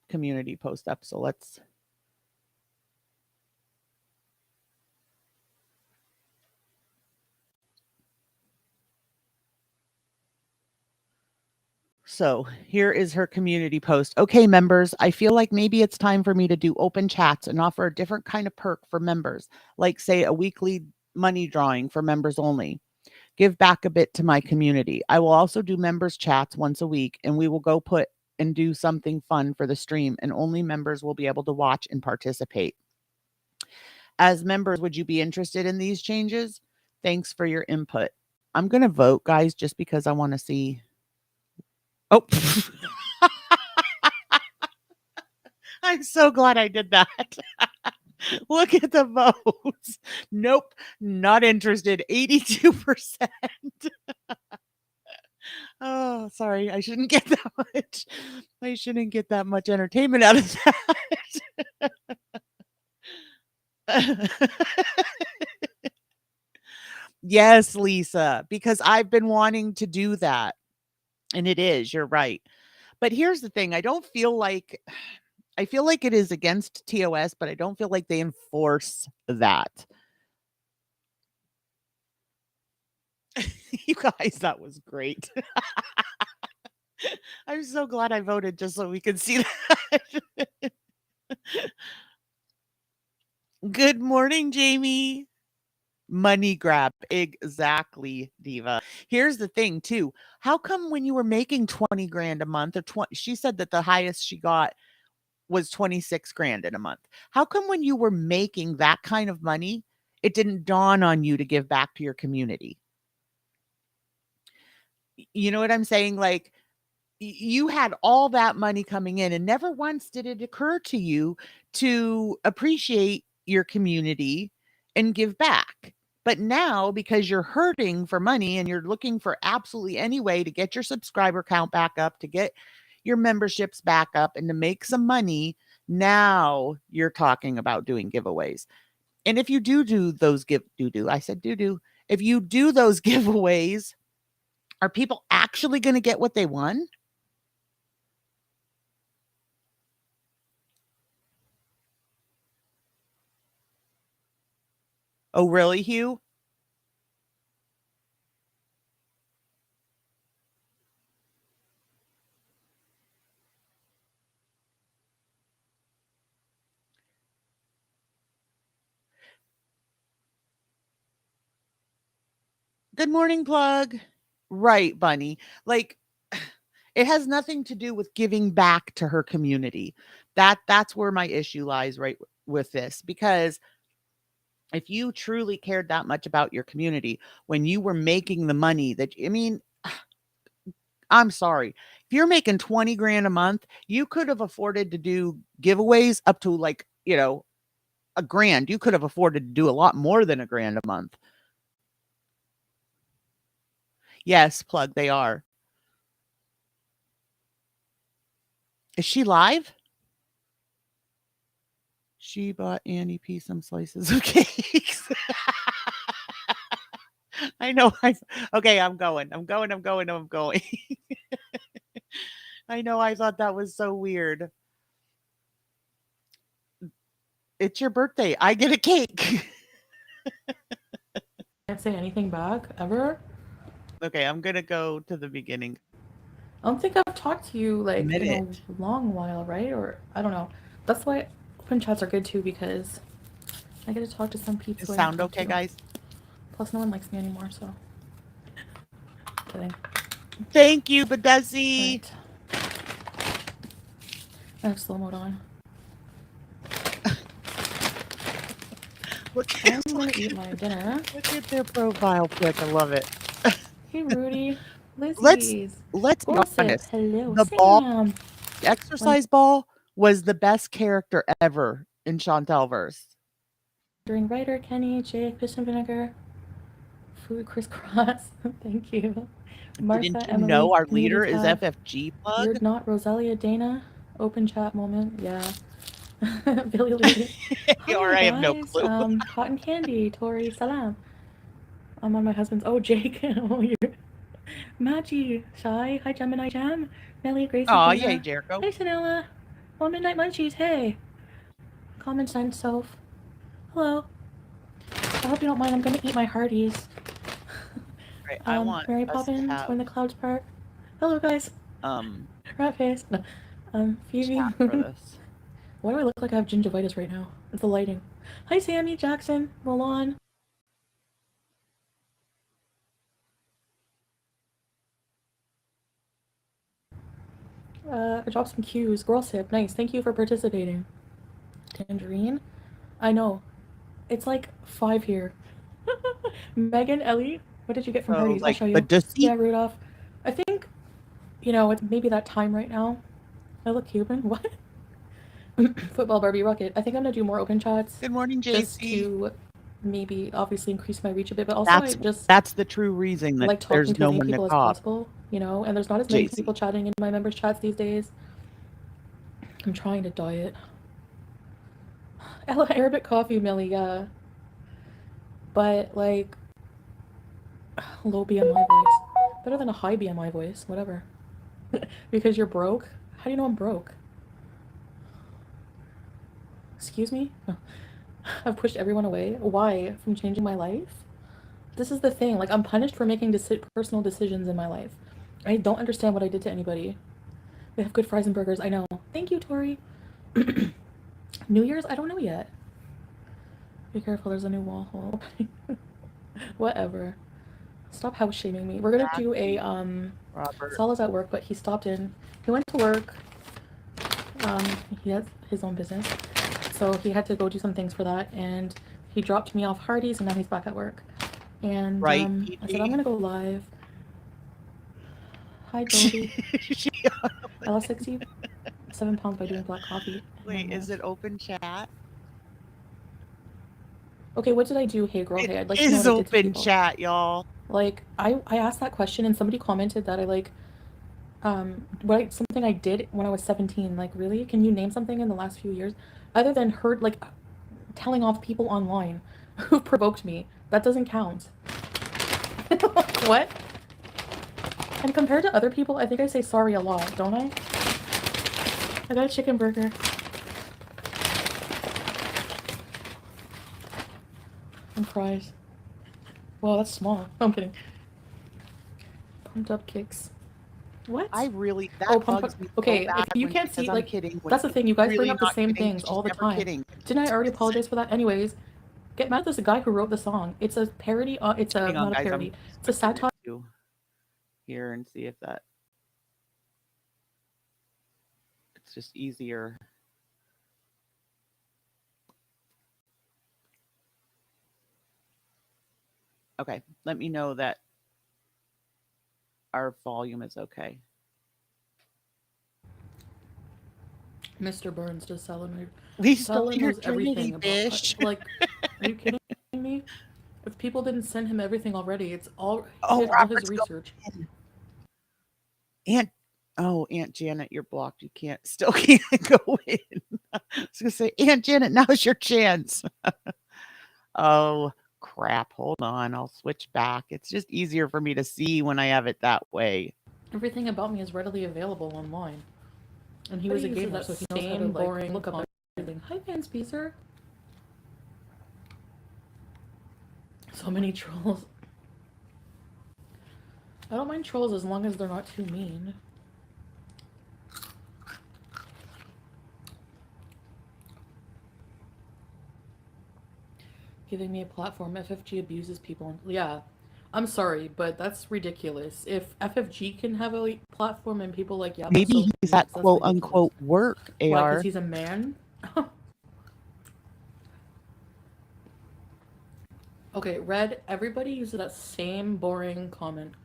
community post up, so let's. So here is her community post. Okay, members, I feel like maybe it's time for me to do open chats and offer a different kind of perk for members, like say a weekly money drawing for members only. Give back a bit to my community. I will also do members chats once a week, and we will go put and do something fun for the stream, and only members will be able to watch and participate. As members, would you be interested in these changes? Thanks for your input. I'm going to vote, guys, just because I want to see. Oh, I'm so glad I did that. Look at the votes. Nope, not interested. 82%. Oh, sorry. I shouldn't get that much. I shouldn't get that much entertainment out of that. Yes, Lisa, because I've been wanting to do that. And it is, you're right. But here's the thing. I feel like it is against TOS, but I don't feel like they enforce that. You guys, that was great. I'm so glad I voted just so we could see that. Good morning, Jamie. Money grab. Exactly, Diva. Here's the thing, too. How come when you were making 20 grand a month or 20, she said that the highest she got was 26 grand in a month. How come when you were making that kind of money, it didn't dawn on you to give back to your community? You know what I'm saying? Like, you had all that money coming in, and never once did it occur to you to appreciate your community and give back. But now, because you're hurting for money and you're looking for absolutely any way to get your subscriber count back up, to get your memberships back up, and to make some money, now you're talking about doing giveaways. And if you do those I said do. If you do those giveaways, are people actually going to get what they won? Oh, really, Hugh? Good morning, Plug. Right, Bunny. Like, it has nothing to do with giving back to her community. That's where my issue lies, right, with this. Because if you truly cared that much about your community when you were making the money that, I mean, I'm sorry. If you're making 20 grand a month, you could have afforded to do giveaways up to, like, a grand. You could have afforded to do a lot more than a grand a month. Yes, Plug, they are. Is she live? She bought Annie P some slices of cakes. I know. Okay, I'm going. I know. I thought that was so weird. It's your birthday. I get a cake. Can't say anything back ever. Okay, I'm gonna go to the beginning. I don't think I've talked to you like in a long while, right? Or I don't know. That's why open chats are good too, because I get to talk to some people. Does sound okay, guys? Plus, no one likes me anymore, so. Kidding. Thank you, Badesi. Right. I have slow mode on. I'm gonna eat my dinner. Look at their profile pic. I love it. Hey, Rudy. Lizzie's. Let's be honest. Hello, the Sam. ball, exercise ball, was the best character ever in Chantal verse. During Writer, Kenny, Jake, Piston Vinegar, Food Crisscross. Thank you. Martha, Didn't you Emily, know our Community leader is Tab, FFG, Plug? You're not Rosalia Dana. Open chat moment. Yeah. Billy Lee. Or I have no clue. Cotton Candy, Tori, Salam. I'm on my husband's. Oh, Jake. Oh, you're. Maggie, Shy. Hi, Gemini Jam. Nelly, Gracie. Oh, yay, Jericho. Hey, Sanella. Well, Midnight Munchies. Hey. Common Sense Self. Hello. I hope you don't mind. I'm gonna eat my Hardee's. Right, I want Mary Poppins, When the Clouds Part. Hello, guys. Rat face. No. Phoebe. For this. Why do I look like I have gingivitis right now? It's the lighting. Hi, Sammy, Jackson, Roland. I dropped some cues. Girl sip. Nice. Thank you for participating. Tangerine. I know. It's like 5 here. Megan, Ellie, what did you get from Hardee's? I'll show you. Yeah, Rudolph. I think, it's maybe that time right now. I look Cuban. What? Football Barbie Rocket. I think I'm gonna do more open chats. Good morning, JC. Just to maybe obviously increase my reach a bit, but also that's the true reason that like there's no one people to as call. Possible, and there's not as many people chatting in my members chats these days. I'm trying to diet. Arabic coffee, Millie, yeah. But like low BMI voice. Better than a high BMI voice, whatever. Because you're broke? How do you know I'm broke? Excuse me? I've pushed everyone away. Why? From changing my life? This is the thing. Like, I'm punished for making personal decisions in my life. I don't understand what I did to anybody. They have good fries and burgers. I know. Thank you, Tori. New Year's? I don't know yet. Be careful. There's a new wall hole. Whatever. Stop house shaming me. We're gonna do a Salah's at work, but he stopped in. He went to work. He has his own business, so he had to go do some things for that, and he dropped me off Hardee's, and now he's back at work. And I said I'm gonna go live. Hi, Goldie. She- I lost 67 pounds by doing black coffee. Wait, is it open chat? Okay, what did I do? Hey, girl. It Hey, I'd like to know is what I did to open people. chat, y'all. Like, I asked that question and somebody commented that I like, something I did when I was 17. Like, really? Can you name something in the last few years? Other than like, telling off people online who provoked me. That doesn't count. What? And compared to other people, I think I say sorry a lot, don't I? I got a chicken burger. And fries. Wow, that's small. I'm kidding. Pumped up kicks. What? I really that Oh, bugs me so okay, bad if you when she can't says see, I'm like, kidding. when that's the she's thing, you guys bring really up the not same kidding, things she's all the never time. kidding. Didn't I already apologize for that? Anyways, get mad at this guy who wrote the song. It's a parody, it's a, Hang on, not a guys. parody, I'm it's a switching satire. it to here and see if that. It's just easier. Okay, let me know that our volume is okay. Mr. Burns does Salah know. We stole Salah your knows everything Trinity, about, bitch. like, are you kidding me? If people didn't send him everything already, it's all, he Oh, did all his Robert's research. Aunt Janet, you're blocked. You still can't go in. I was gonna say, Aunt Janet, now's your chance. Oh crap! Hold on, I'll switch back. It's just easier for me to see when I have it that way. Everything about me is readily available online. And he was a gamer, so he knows how to, like, boring look up everything. Hi, Van Speacer. So many trolls. I don't mind trolls as long as they're not too mean. Giving me a platform. FFG abuses people. Yeah, I'm sorry, but that's ridiculous. If FFG can have a platform and people like, yeah, Maybe so he's at quote unquote work. Why? AR. Because he's a man. Okay, Red. Everybody uses that same boring comment.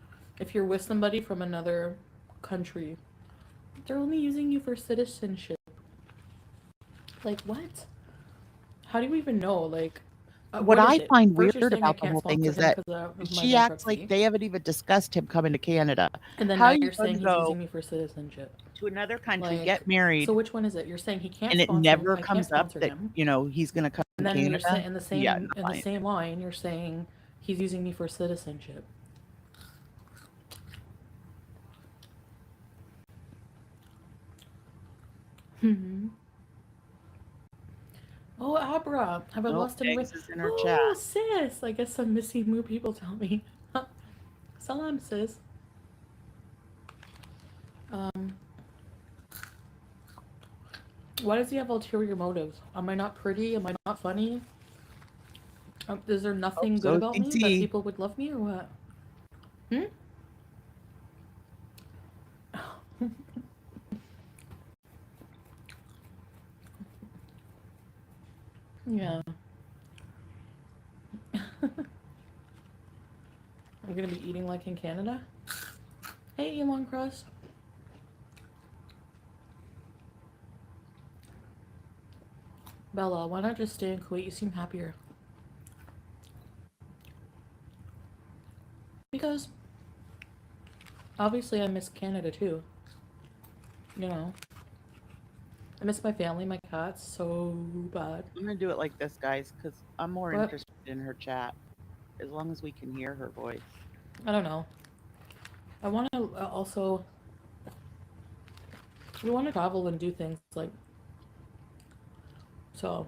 If you're with somebody from another country, they're only using you for citizenship. Like, what? How do you even know? Like, What I find First, you're weird saying I about the can't whole thing sponsor is him that because of my she acts like bankruptcy. they haven't even discussed him coming to Canada. And then How now you you're saying gonna he's go using me for citizenship. to another country, Like, get married, so which one is it? You're saying he can't and it sponsor him. never I can't comes up sponsor that him. he's gonna come And to then you're saying Canada? in the same line, you're saying he's using me for citizenship. Oh, Abra, have I lost any weight? Eggs is in her Oh, chat. sis, I guess some Missy Moo people tell me. Salam, sis. Why does he have ulterior motives? Am I not pretty? Am I not funny? Is there nothing good about me that people would love me or what? Yeah. I'm gonna be eating like in Canada. Hey, Elon Cross. Bella, why not just stay in Kuwait? You seem happier. Because obviously I miss Canada too. You know. I miss my family, my cats so bad. I'm gonna do it like this, guys, because I'm more interested in her chat. As long as we can hear her voice. I don't know. I want to also. We want to travel and do things like. So.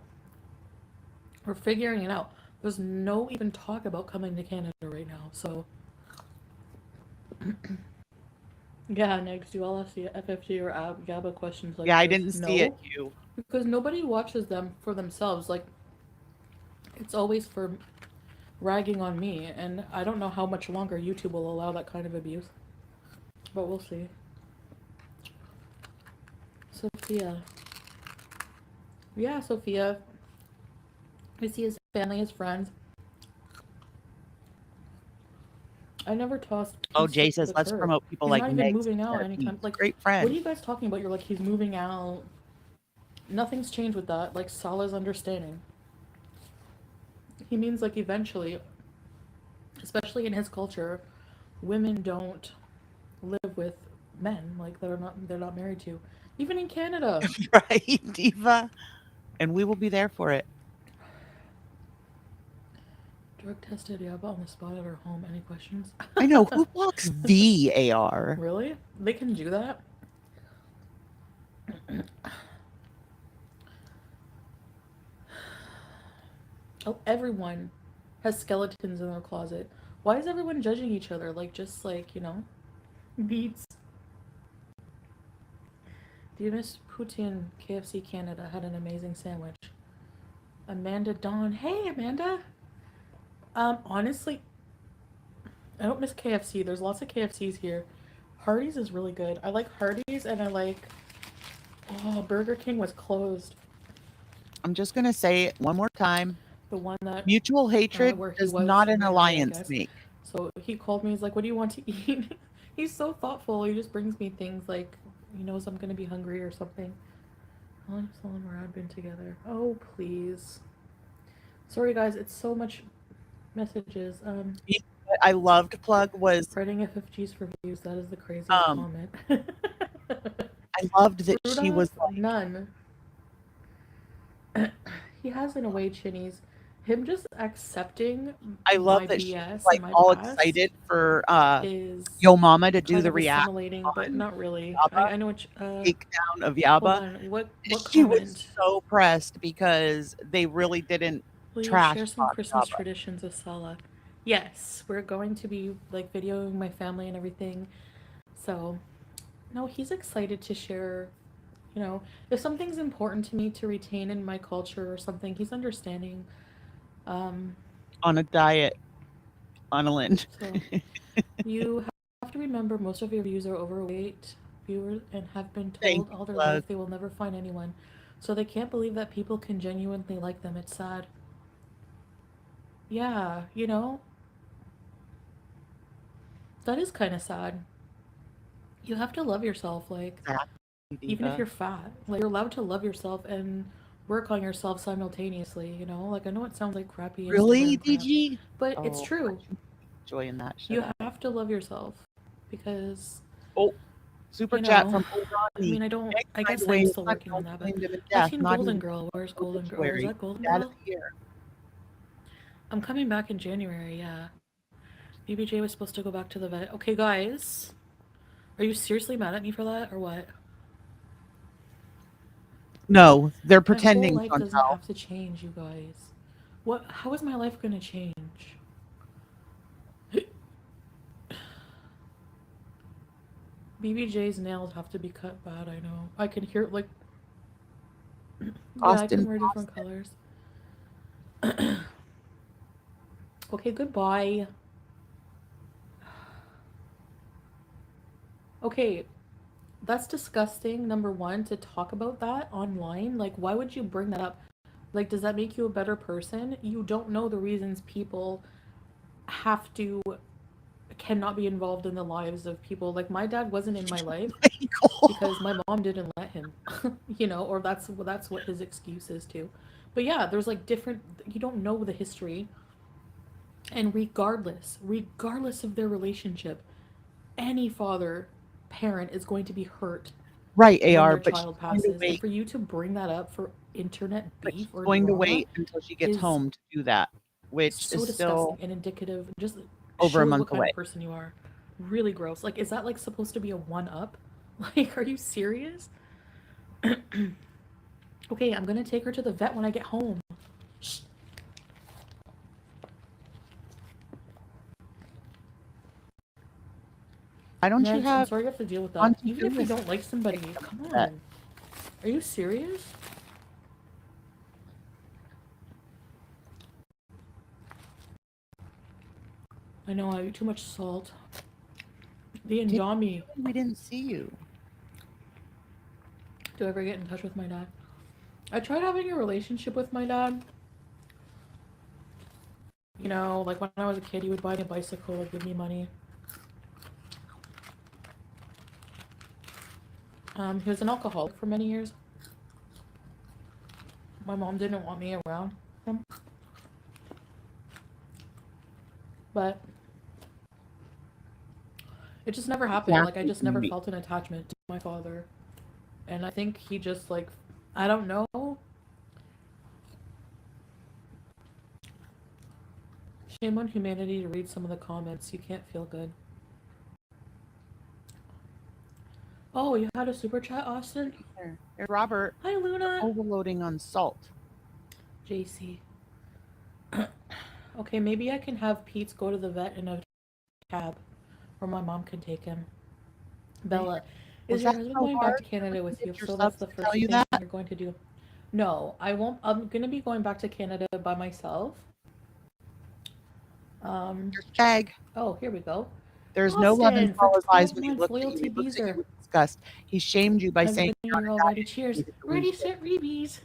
We're figuring it out. There's no even talk about coming to Canada right now, so. Yeah, next, do all see FFG or GABA questions like Yeah, I this? didn't see it, you. Because nobody watches them for themselves. Like, it's always for ragging on me, and I don't know how much longer YouTube will allow that kind of abuse. But we'll see. Sophia. Yeah, Sophia. I see his family, his friends. I never tossed. Oh, peace Jay to says, the let's curb. promote people He's like not even Meg's moving out therapy. anytime. Like, Great what friend. are you guys talking about? You're like, he's moving out. Nothing's changed with that. Like, Salah's understanding. He means, like, eventually, especially in his culture, women don't live with men. Like, they're not married to. Even in Canada. Right, Diva? And we will be there for it. Drug tested Yaba on the spot at her home. Any questions? I know. Who blocks VAR? Really? They can do that? Oh, everyone has skeletons in their closet. Why is everyone judging each other? Like, just like, you know, beats. Do you miss Putin? KFC Canada had an amazing sandwich. Amanda Dawn. Hey, Amanda. Honestly, I don't miss KFC. There's lots of KFCs here. Hardee's is really good. I like Hardee's, and I like... Oh, Burger King was closed. I'm just going to say it one more time. The one that... Mutual hatred where he does was not an right now, I alliance guess. make. So he called me. He's like, what do you want to eat? He's so thoughtful. He just brings me things like, he knows I'm going to be hungry or something. Oh, someone where I've been together. Oh, please. Sorry, guys. It's so much messages. What I loved plug was Spreading FFGs for views. That is the craziest comment. I loved that she was like, none. He has in a way, Chinnies. Him just accepting I love my that BS she's and like my all past excited for is Yo Mama to do kind the of react assimilating, but not really. Yaba, I know what. takedown of Hold Yaba. on. What She comment? was so pressed because they really didn't Will you trash share some talk Christmas Yaba. traditions of Salah? Yes, we're going to be like videoing my family and everything. So, no, he's excited to share. You know, if something's important to me to retain in my culture or something, he's understanding. On a diet, on a lynch. So you have to remember most of your viewers are overweight viewers and have been told all their life they will never find anyone. So they can't believe that people can genuinely like them. It's sad. Yeah, you know? That is kind of sad. You have to love yourself, like, even if you're fat. Like, you're allowed to love yourself and work on yourself simultaneously, you know? Like, I know it sounds like crappy Really, Instagram crap, DG? but it's Oh, true. Joy in that. You have to love yourself because... Oh, super you chat know, from I mean, I don't... I guess way I'm still working on that, but I've seen Golden Girl. Where's Golden Girl? Is that Golden Girl? I'm coming back in January, yeah. BBJ was supposed to go back to the vet. Okay, guys. Are you seriously mad at me for that, or what? No, they're pretending. My whole life doesn't have to change, you guys. What? How is my life gonna change? BBJ's nails have to be cut bad, I know. I can hear, like... yeah, I can wear different colors. Okay, goodbye. Okay, that's disgusting, number one, to talk about that online. Like, why would you bring that up? Like, does that make you a better person? You don't know the reasons people cannot be involved in the lives of people. Like, my dad wasn't in my life because my mom didn't let him, you know, or that's what his excuse is too. But yeah, there's like different, you don't know the history. And regardless of their relationship, any parent is going to be hurt. Right, when AR, their but child passes. And for you to bring that up for internet beef or going to drama wait until she gets home to do that, which so is disgusting still and indicative. Just over a month what kind away. of person you are. Really gross. Like, is that like supposed to be a one-up? Like, are you serious? Okay, I'm gonna take her to the vet when I get home. Shh. Why don't you have... I'm sorry you have to deal with that. Even if you don't like somebody, come on. Are you serious? I know, I eat too much salt. The Indomie. We didn't see you. Do I ever get in touch with my dad? I tried having a relationship with my dad. You know, like when I was a kid, he would buy me a bicycle or give me money. He was an alcoholic for many years. My mom didn't want me around him. But it just never happened. Like, I just never felt an attachment to my father. And I think he just, like, I don't know. Shame on humanity to read some of the comments. You can't feel good. Oh, you had a super chat, Austin? Here, Robert. Hi, Luna. Overloading on salt. JC. Okay, maybe I can have Pete go to the vet in a cab, or my mom can take him. Bella, is your husband going back to Canada with you? So that's the first thing you're going to do. No, I won't. I'm gonna be going back to Canada by myself. Shag. Oh, here we go. There's Austin, no love in Salah's eyes when he months, looked at you. He looks at you Beezer. with disgust. He shamed you by saying you're already. Cheers. Ready, set, rebees.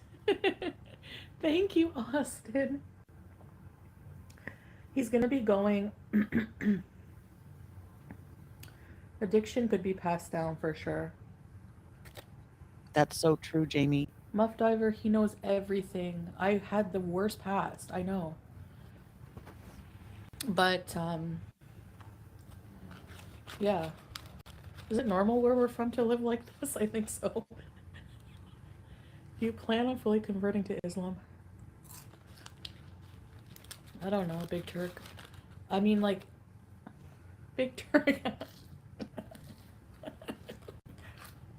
Thank you, Austin. He's gonna be going. Addiction could be passed down for sure. That's so true, Jamie. Muff Diver, he knows everything. I had the worst past, I know. But, yeah. Is it normal where we're from to live like this? I think so. Do you plan on fully converting to Islam? I don't know, Big Turk. I mean, like, Big Turk.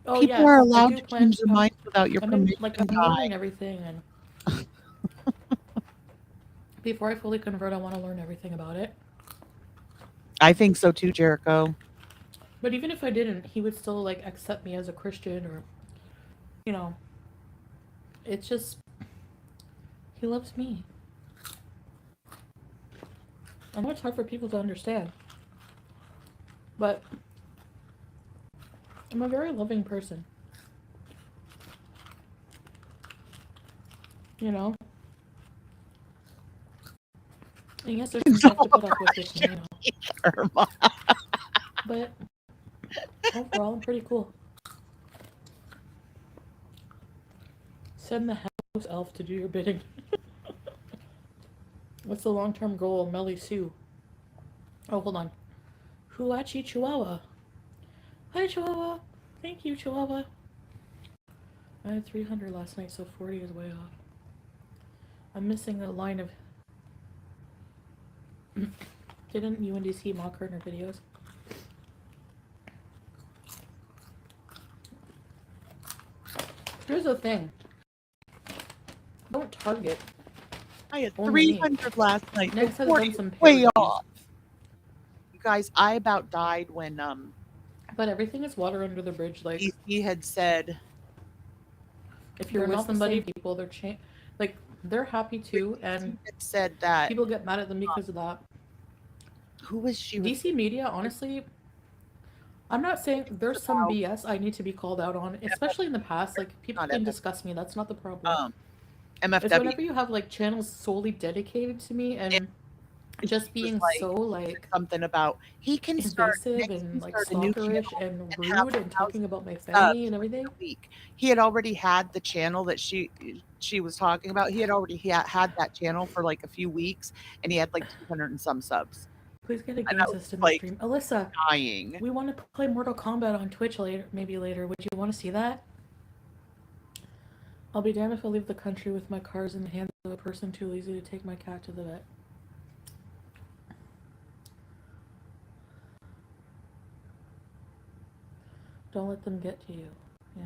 Oh, people yeah, are I allowed do to plan change to their minds without your I'm permission. like, I'm gonna learn everything, and before I fully convert, I want to learn everything about it. I think so too, Jericho. But even if I didn't, he would still, like, accept me as a Christian, or, you know, it's just, he loves me. I know it's hard for people to understand, but I'm a very loving person. You know? And yes, there's some stuff to put up with, you know. But overall, I'm pretty cool. Send the house elf to do your bidding. What's the long-term goal, Melly Sue? Oh, hold on. Huachi Chihuahua. Hi, Chihuahua. Thank you, Chihuahua. I had 300 last night, so 40 is way off. I'm missing a line of... Didn't UNDC mock her in her videos? Here's the thing. Don't target. I had only 300 last night. Next so has 40 done some way parodies. off. You guys, I about died when But everything is water under the bridge. Like, he had said, if you're with somebody, people, they're like, they're happy too, and it said that people get mad at them because of that. Who was she? DC media, honestly, I'm not saying there's some BS I need to be called out on, especially in the past. Like, people can discuss me. That's not the problem. MFW. It's whenever you have, like, channels solely dedicated to me and just being so, like, something about he can start invasive and, like, a new stalkerish channel and rude and talking about my family subs and everything. He had already had the channel that she was talking about. He had already had that channel for like a few weeks, and he had like 200 and some subs. Please get a game system like, stream. Alyssa, dying. We want to play Mortal Kombat on Twitch later, maybe later. Would you want to see that? I'll be damned if I leave the country with my cars in the hands of a person too lazy to take my cat to the vet. Don't let them get to you. Yeah.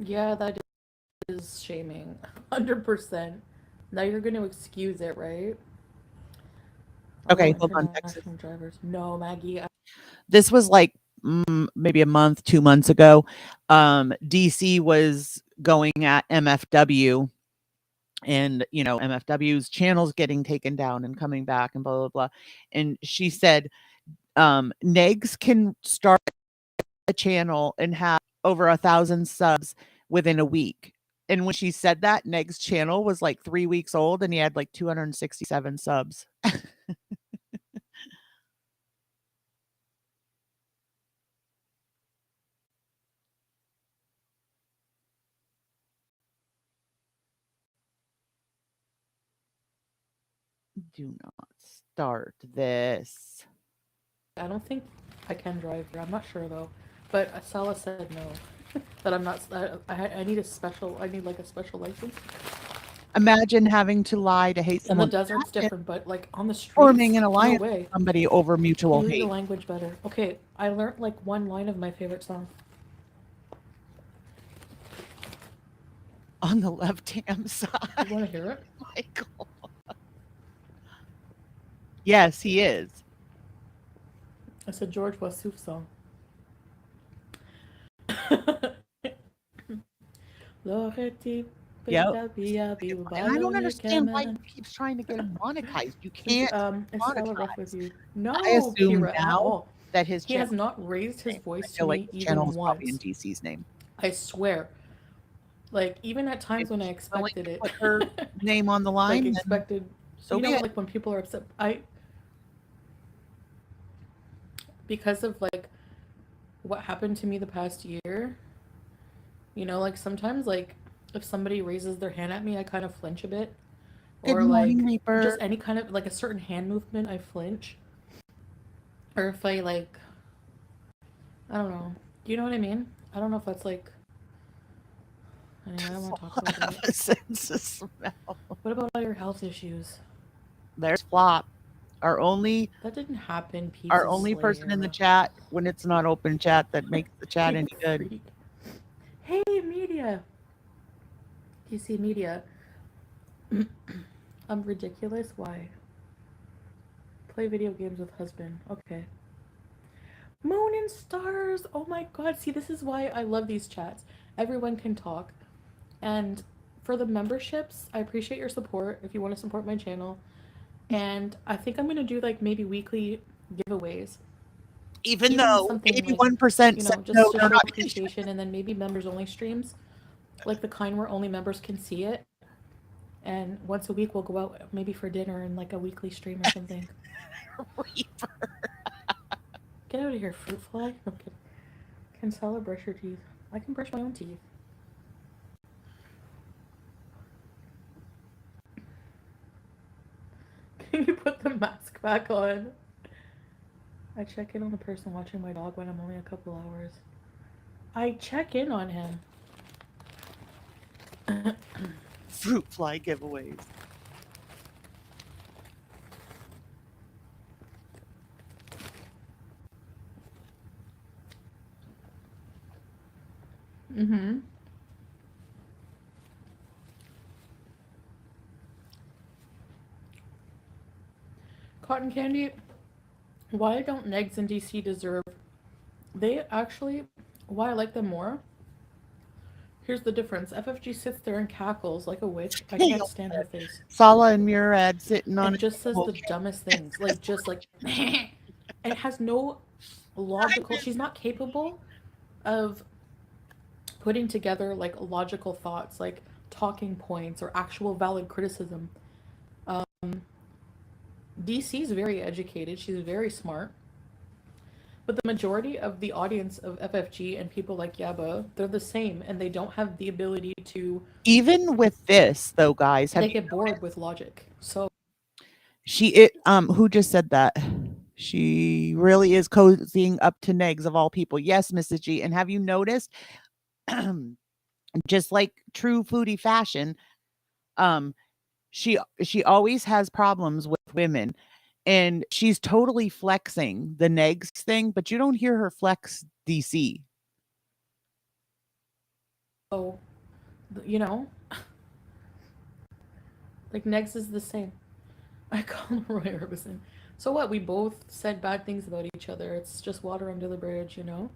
Yeah, that is shaming. 100%. Now you're going to excuse it, right? Okay, hold on, Texas. Drivers. No, Maggie. This was like maybe a month, 2 months ago. DC was going at MFW, and you know, MFW's channels getting taken down and coming back and blah blah blah. And she said, Negs can start a channel and have over 1,000 subs within a week. And when she said that, Neg's channel was like 3 weeks old and he had like 267 subs. Do not start this. I don't think I can drive here. I'm not sure though. But Salah said no. That I'm not. I need a special. I need like a special license. Imagine having to lie to hate In the someone. desert's different, but like on the streets, Forming an no alliance way. with somebody over mutual You read the hate. language better. Okay, I learned like one line of my favorite song. On the left-hand side. You want to hear it? Michael. Yes, he is. It's a George Wassouf song. Yep. And I don't understand why he keeps trying to get him monetized. You can't Is Salah rough with you? No, I assume Kira, at now all. that his He has channel, not raised his voice I to feel me like his even channel is probably in once. DC's name. I swear. Like even at times when I Willing expected to it, put her name on the line. like then expected. so You be know, it. like when people are upset, because of like what happened to me the past year. You know, like sometimes like if somebody raises their hand at me, I kind of flinch a bit. Good Or morning, like Reaper. just any kind of like a certain hand movement, I flinch. Or if I like, I don't know. Do you know what I mean? I don't know if that's like. Anyway, I don't want to talk about Have it. a sense of smell. What about all your health issues? There's Flop. Our only That didn't happen. our only person in the chat when it's not open chat that makes the chat any good. Freak. Hey, media. DC media. I'm ridiculous. Why? Play video games with husband. Okay. Moon and stars. Oh my god. See, this is why I love these chats. Everyone can talk. And for the memberships, I appreciate your support if you want to support my channel. And I think I'm going to do like maybe weekly giveaways. Even though something 81% like, you know, said just no, to they're show not. appreciation, and then maybe members only streams, like the kind where only members can see it. And once a week we'll go out maybe for dinner and like a weekly stream or something. Reaper. Get out of here, fruit fly. No kidding. Can Salah brush your teeth? I can brush my own teeth. Can you put the mask back on? I check in on the person watching my dog when I'm only a couple hours. I check in on him. Fruit fly giveaways. Mm-hmm. Cotton candy. Why don't Negs in DC deserve? They actually, why I like them more. Here's the difference. FFG sits there and cackles like a witch. I can't stand her face. Salah and Murad sitting on And it. just says the dumbest things. Like, just like, it has no logical, she's not capable of putting together like logical thoughts, like talking points or actual valid criticism. DC is very educated. She's very smart. But the majority of the audience of FFG and people like Yaba, they're the same, and they don't have the ability to. Even with this, though, guys, They get bored with logic. So who just said that? She really is cozying up to Negs of all people. Yes, Mrs. G. And have you noticed, just like true foodie fashion, she always has problems with women. And she's totally flexing the Negs thing, but you don't hear her flex DC. So, you know, like Negs is the same. I call him Roy Orbison. So what? We both said bad things about each other. It's just water under the bridge, you know?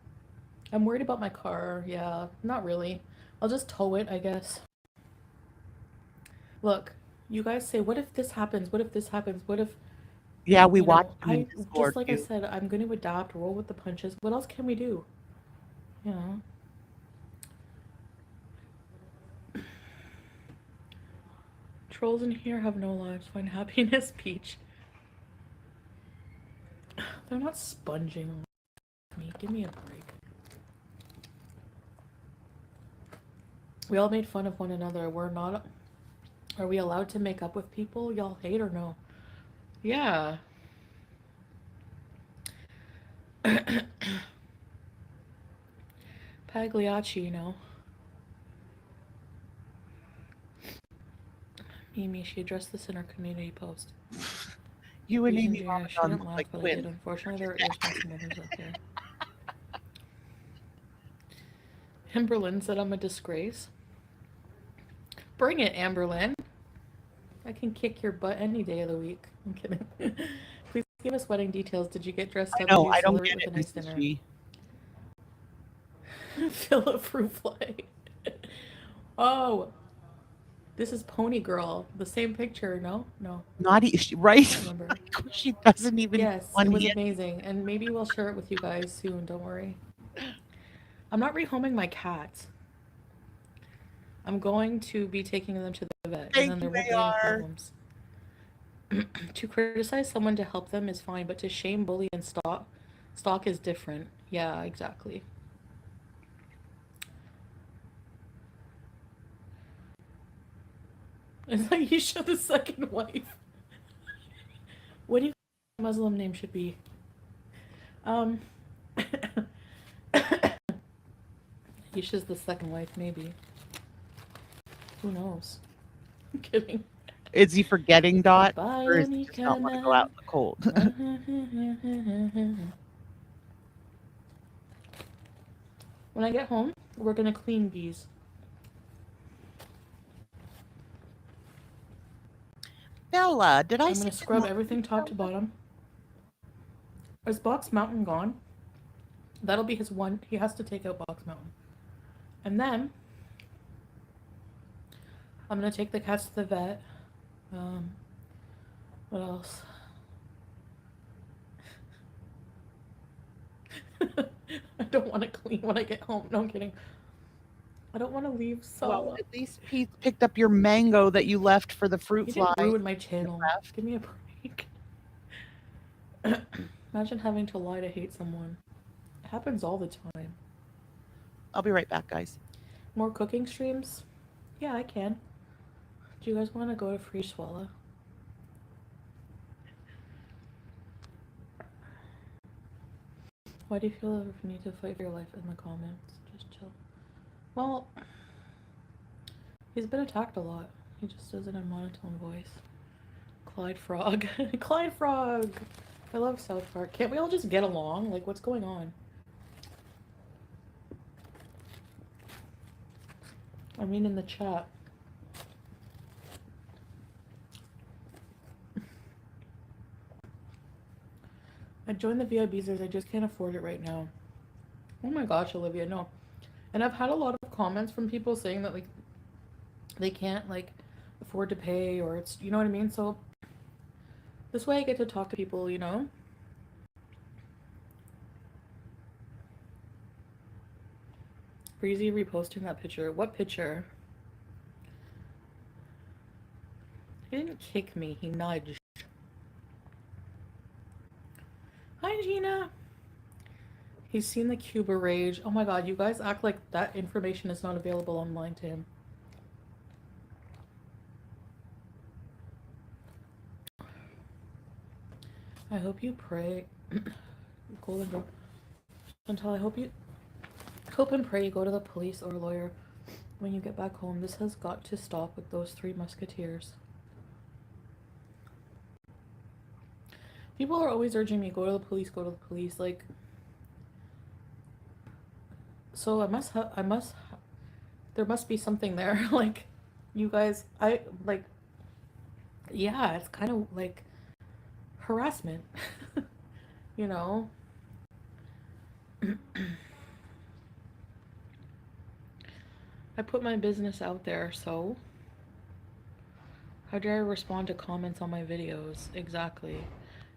I'm worried about my car. Yeah, not really. I'll just tow it, I guess. Look, you guys say, what if this happens? What if this happens? What if... Yeah, we watched just like I said, I'm going to adapt, roll with the punches. What else can we do? You know? Trolls in here have no lives. Find happiness, Peach. They're not sponging me. Give me a break. We all made fun of one another. We're not... Are we allowed to make up with people y'all hate or no? Yeah. Pagliacci, you know. Mimi, she addressed this in her community post. You and Amy I Ramadan shouldn't look laugh, like but I twins. did. Unfortunately, there are irresponsible mothers out there. Amberlynn said I'm a disgrace. Bring it, Amberlynn. I can kick your butt any day of the week. I'm kidding. Please give us wedding details. Did you get dressed up? No, Did you I don't celebrate get with it. a nice This is dinner? she. Philip Fruit Fly. Oh, this is Pony Girl. The same picture, no? No. Not right? I don't remember. She doesn't even. Yes, it was amazing. And maybe we'll share it with you guys soon. Don't worry. I'm not rehoming my cats. I'm going to be taking them to the vet, and then there won't be any problems. To criticize someone to help them is fine, but to shame, bully, and stalk is different. Yeah, exactly. It's like Yisha the second wife. What do you think a Muslim name should be? Yisha's the second wife, maybe. Who knows? I'm kidding. Is he forgetting Dot? Bye, Or is he just not want to go out in the cold? When I get home, we're gonna clean these. Bella, did I I'm gonna scrub everything top to bottom. Is Box Mountain gone? That'll be his one. He has to take out Box Mountain. And then I'm gonna take the cats to the vet. What else? I don't want to clean when I get home. No, I'm kidding. I don't want to leave Salah. Well, at least Pete picked up your mango that you left for the fruit fly. You didn't ruin my channel. Give me a break. Imagine having to lie to hate someone. It happens all the time. I'll be right back, guys. More cooking streams? Yeah, I can. Do you guys want to go to Free Swallow? Why do you feel the need to fight for your life in the comments? Just chill. Well, he's been attacked a lot. He just does it in a monotone voice. Clyde Frog. Clyde Frog! I love South Park. Can't we all just get along? Like, what's going on? I mean, in the chat. I joined the VIBs, I just can't afford it right now. Oh my gosh, Olivia, no. And I've had a lot of comments from people saying that, like, they can't, like, afford to pay, or it's, you know what I mean? So, this way I get to talk to people, you know? Breezy reposting that picture. What picture? He didn't kick me, he nudged. Hi, Gina. He's seen the Cuba rage. Oh my god, you guys act like that information is not available online to him. I hope you pray. Golden girl. Chantal, I hope and pray you go to the police or lawyer when you get back home. This has got to stop with those 3 musketeers. People are always urging me, go to the police, like, so there must be something there, like, you guys, yeah, it's kind of, like, harassment, you know? I put my business out there, so how dare I respond to comments on my videos? Exactly.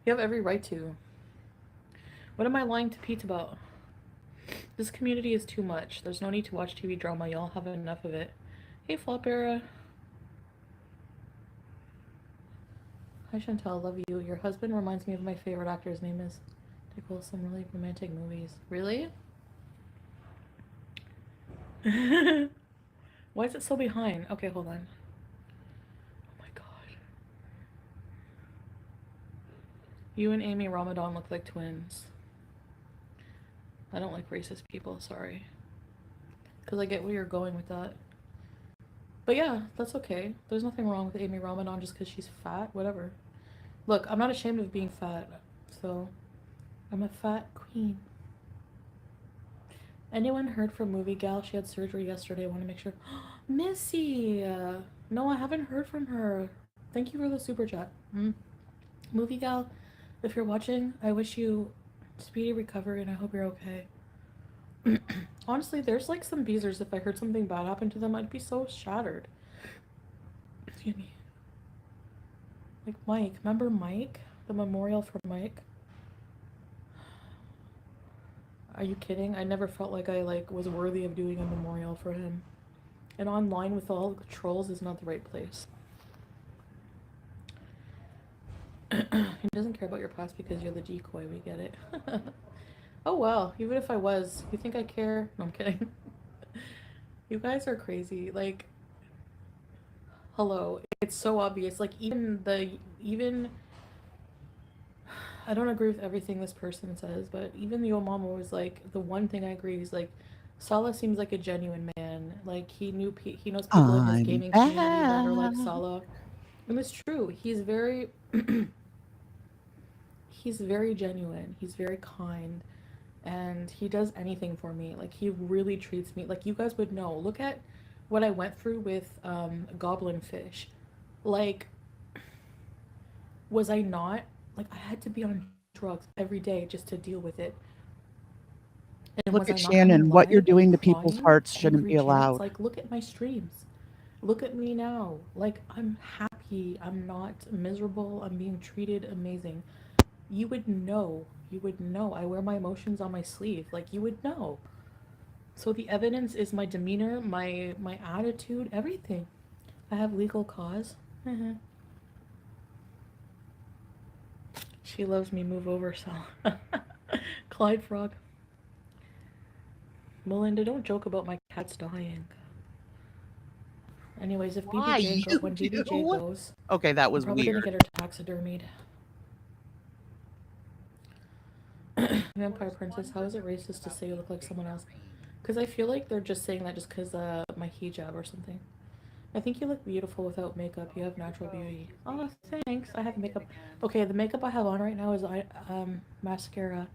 You have every right to. What am I lying to Pete about? This community is too much. There's no need to watch TV drama. Y'all have enough of it. Hey, Flop Era. Hi Chantal, love you. Your husband reminds me of my favorite actor. His name is Tickle. Some really romantic movies. Really? Why is it so behind? Okay, hold on. Oh my god. You and Amy Ramadan look like twins. I don't like racist people, sorry. Because I get where you're going with that. But yeah, that's okay. There's nothing wrong with Amy Ramadan just because she's fat, whatever. Look, I'm not ashamed of being fat, so I'm a fat queen. Anyone heard from Movie Gal? She had surgery yesterday. I want to make sure. Missy! No, I haven't heard from her. Thank you for the super chat. Movie Gal, if you're watching, I wish you speedy recovery and I hope you're okay. Honestly, there's like some beezers. If I heard something bad happen to them, I'd be so shattered. Excuse me. Like Mike. Remember Mike? The memorial for Mike? Are you kidding? I never felt like I was worthy of doing a memorial for him. And online with all the trolls is not the right place. He doesn't care about your past because you're the decoy. We get it. Oh well, even if I was, you think I care? No, I'm kidding. You guys are crazy. Like, hello. It's so obvious. Like, even I don't agree with everything this person says, but even the old mama was like, the one thing I agree is like, Salah seems like a genuine man. Like he knows people in his gaming community that are like Salah, and it's true. He's very, he's very genuine. He's very kind, and he does anything for me. Like he really treats me like you guys would know. Look at what I went through with goblin fish. Like, was I not? Like, I had to be on drugs every day just to deal with it. And look at Shannon. What you're doing to people's hearts shouldn't be allowed. Like, look at my streams. Look at me now. Like, I'm happy. I'm not miserable. I'm being treated amazing. You would know. You would know. I wear my emotions on my sleeve. Like, you would know. So the evidence is my demeanor, my attitude, everything. I have legal cause. She loves me. Move over, Salah. Clyde Frog. Melinda, don't joke about my cats dying. Anyways, if when BBJ goes, okay, that was I'm probably weird. gonna get her taxidermied. Vampire Princess, how is it racist to say you look like someone else? Because I feel like they're just saying that just because my hijab or something. I think you look beautiful without makeup. You have natural beauty. Oh, thanks. I have makeup. Okay, the makeup I have on right now is mascara.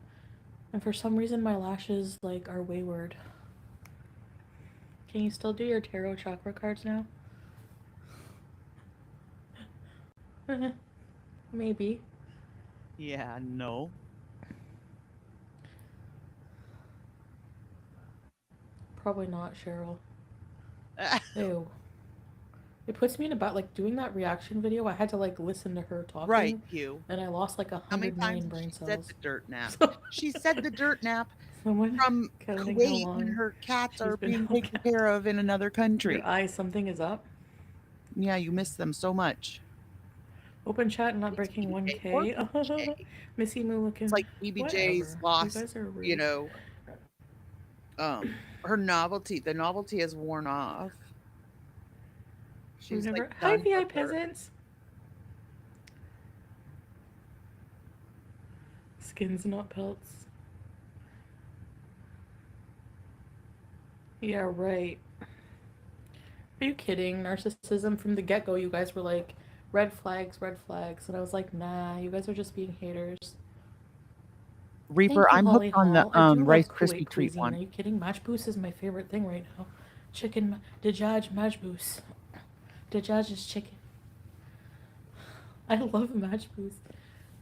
And for some reason my lashes are wayward. Can you still do your tarot chakra cards now? Maybe. Yeah, no. Probably not, Cheryl. Ew. It puts me in about doing that reaction video. I had to listen to her talking. Right, you. And I lost 100 million brain cells. Said the dirt nap. She said the dirt nap from Kuwait when her cats are being taken care of in another country. Your eyes, something is up. Yeah, you miss them so much. Open chat and not breaking 1K. Missy Moo looking. It's like BBJ's lost, her novelty. The novelty has worn off. She's never. Hi, VI peasants. Skins, not pelts. Yeah, right. Are you kidding? Narcissism from the get-go. You guys were like, red flags, and I was like, nah, you guys are just being haters. Reaper, I'm hooked on the Rice Krispie treat one. Are you kidding? Majboos is my favorite thing right now. Chicken, Dajaj Majboos. Dajaj is chicken. I love Majboos.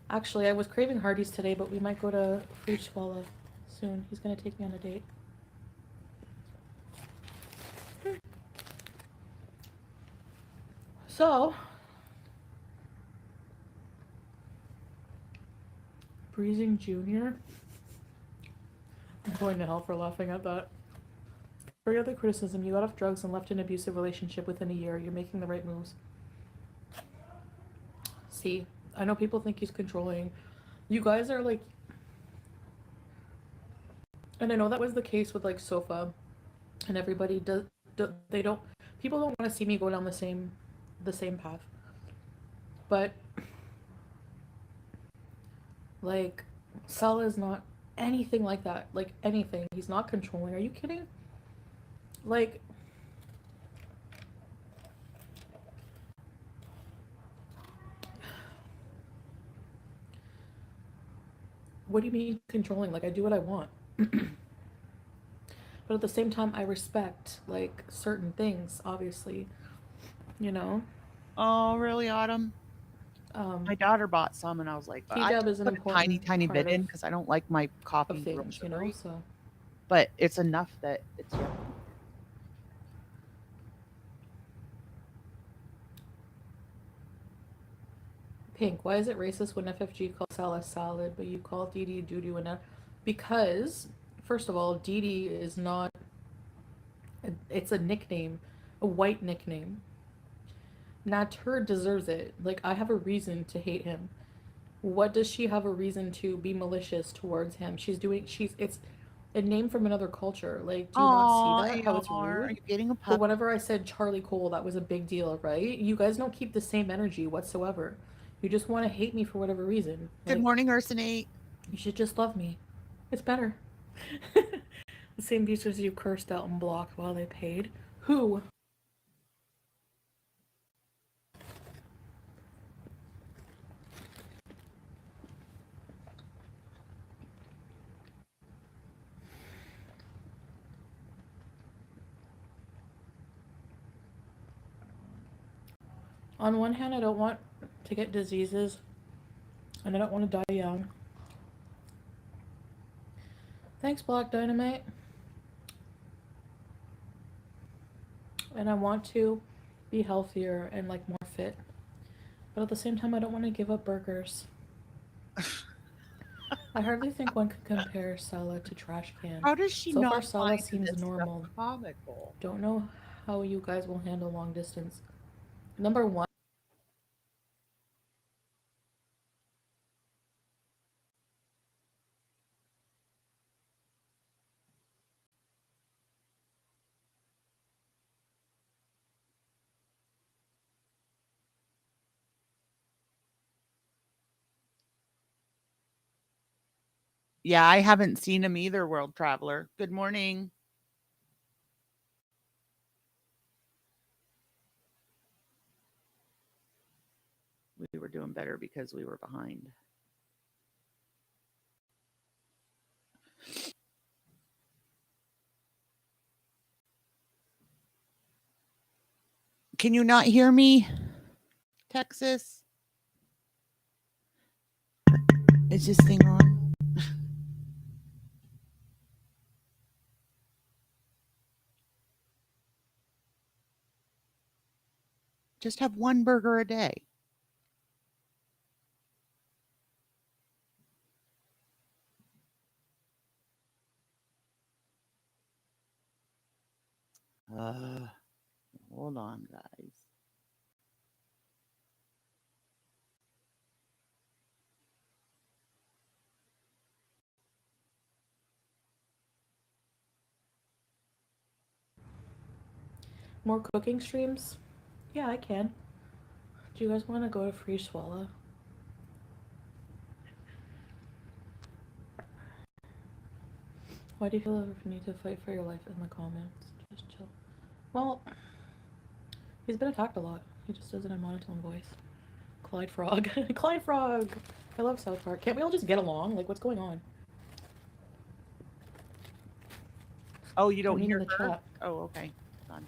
Actually, I was craving Hardee's today, but we might go to Fruit Swallow soon. He's gonna take me on a date. So, Breezing Jr. I'm going to hell for laughing at that. Forget the criticism. You got off drugs and left an abusive relationship within a year. You're making the right moves. See, I know people think he's controlling. You guys are like, and I know that was the case with like Sofa, and everybody they don't. People don't want to see me go down the same path. But like, Salah is not anything like that. Like anything. He's not controlling. Are you kidding? Like, what do you mean controlling? Like, I do what I want. But at the same time, I respect like certain things, obviously, you know. Oh, really, Autumn? My daughter bought some, and I was like, I Hijab just is an put a tiny, important tiny bit part in because I don't like my of coffee real things, you know. sugary. So But it's enough that it's yummy. Pink, why is it racist when FFG calls Salah salad, but you call Didi doo-doo and because first of all, Didi is not. It's a nickname, a white nickname. Natur deserves it. Like, I have a reason to hate him. What does she have a reason to be malicious towards him? It's a name from another culture. Like, do you not see Oh, that? How it's AR, are rude? you getting a But pup? whenever I said Charlie Cole, that was a big deal, right? You guys don't keep the same energy whatsoever. You just want to hate me for whatever reason. Good Like, morning, Ursinate. you should just love me. It's better. The same pieces you cursed out and blocked while they paid. Who? On one hand, I don't want to get diseases, and I don't want to die young. Thanks, Black Dynamite. And I want to be healthier and like more fit. But at the same time, I don't want to give up burgers. I hardly think one could compare Salah to Trash Can. How does she So far, not Salah find seems this stuff normal. comical? Don't know how you guys will handle long distance. Number one. Yeah, I haven't seen him either, World Traveler. Good morning. We were doing better because we were behind. Can you not hear me, Texas? Is this thing on? Just have one burger a day. Hold on, guys. More cooking streams? Yeah, I can. Do you guys want to go to Free Swallow? Why do you feel the need to fight for your life in the comments? Just chill. Well, he's been attacked a lot. He just does it in a monotone voice. Clyde Frog. Clyde Frog! I love South Park. Can't we all just get along? Like, what's going on? Oh, you don't I mean, hear in the her? chat. Oh, okay. Hold on.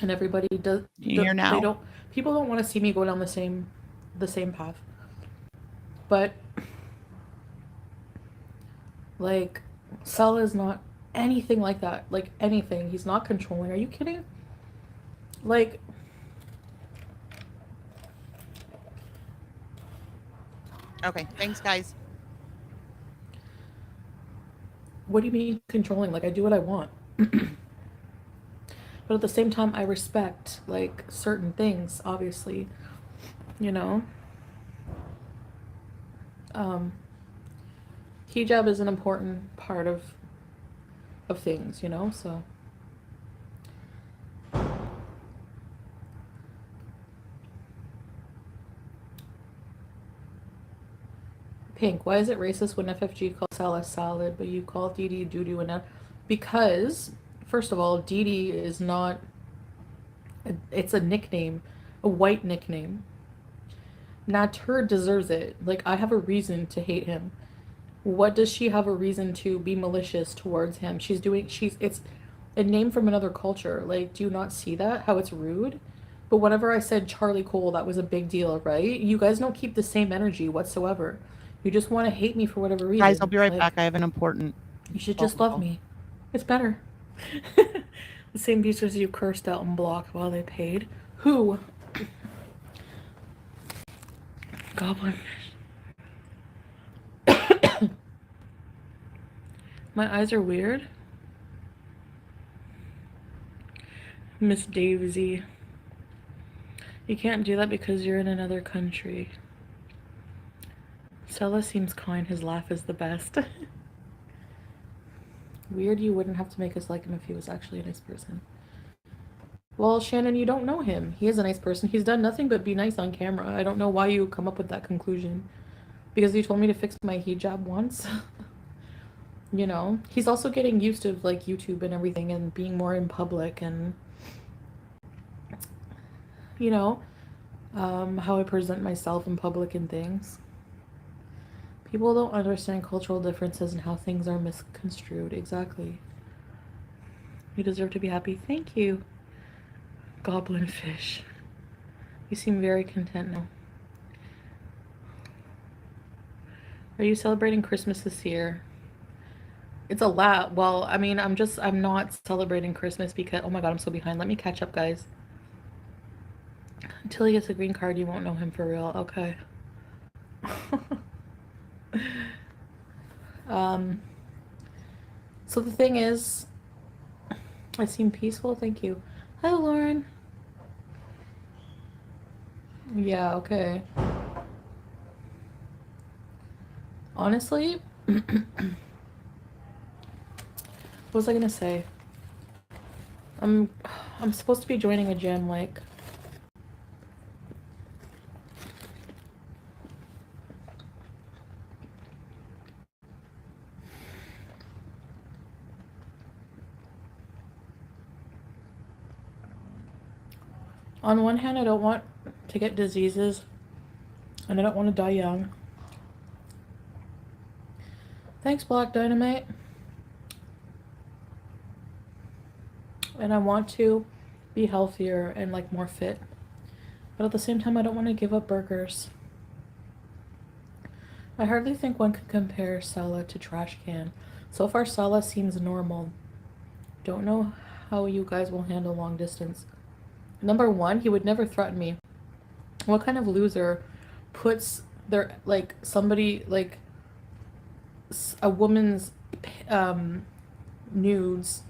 and everybody does. Here now. People don't want to see me go down the same path. But like, Salah is not anything like that. Like, anything. He's not controlling. Are you kidding? Like, Okay, thanks, guys. what do you mean controlling? Like, I do what I want. But at the same time, I respect, like, certain things, obviously. You know? Hijab is an important part of things, you know? So... Pink, why is it racist when FFG calls Salah salad, but you call Didi doo-doo and that? Because, first of all, Didi is not... It's a nickname. A white nickname. Natur deserves it. Like, I have a reason to hate him. What does she have a reason to be malicious towards him? It's a name from another culture. Like, do you not see that? How it's rude? But whenever I said Charlie Cole, that was a big deal, right? You guys don't keep the same energy whatsoever. You just want to hate me for whatever reason. Guys, I'll be right back. I have an important... You should just love me. It's better. The same users you cursed out and blocked while they paid. Who? Goblin. My eyes are weird. Miss Daisy. You can't do that because you're in another country. Salah seems kind. His laugh is the best. Weird you wouldn't have to make us like him if he was actually a nice person. Well, Shannon, you don't know him. He is a nice person. He's done nothing but be nice on camera. I don't know why you come up with that conclusion. Because you told me to fix my hijab once. You know? He's also getting used to, like, YouTube and everything and being more in public and... You know? How I present myself in public and things. People don't understand cultural differences and how things are misconstrued. Exactly. You deserve to be happy. Thank you. Goblin fish. You seem very content now. Are you celebrating Christmas this year? It's a lot. Well, I mean, I'm not celebrating Christmas because... Oh my god, I'm so behind. Let me catch up, guys. Until he gets a green card, you won't know him for real. Okay. So the thing is, I seem peaceful. Thank you. Hi, Lauren. Yeah, okay. Honestly, what was I gonna say? I'm supposed to be joining a gym, like... On one hand, I don't want to get diseases, and I don't want to die young. Thanks, Black Dynamite. And I want to be healthier and, like, more fit. But at the same time, I don't want to give up burgers. I hardly think one could compare Salah to Trash Can. So far, Salah seems normal. Don't know how you guys will handle long distance. Number one, he would never threaten me. What kind of loser puts their, like, somebody, like, a woman's nudes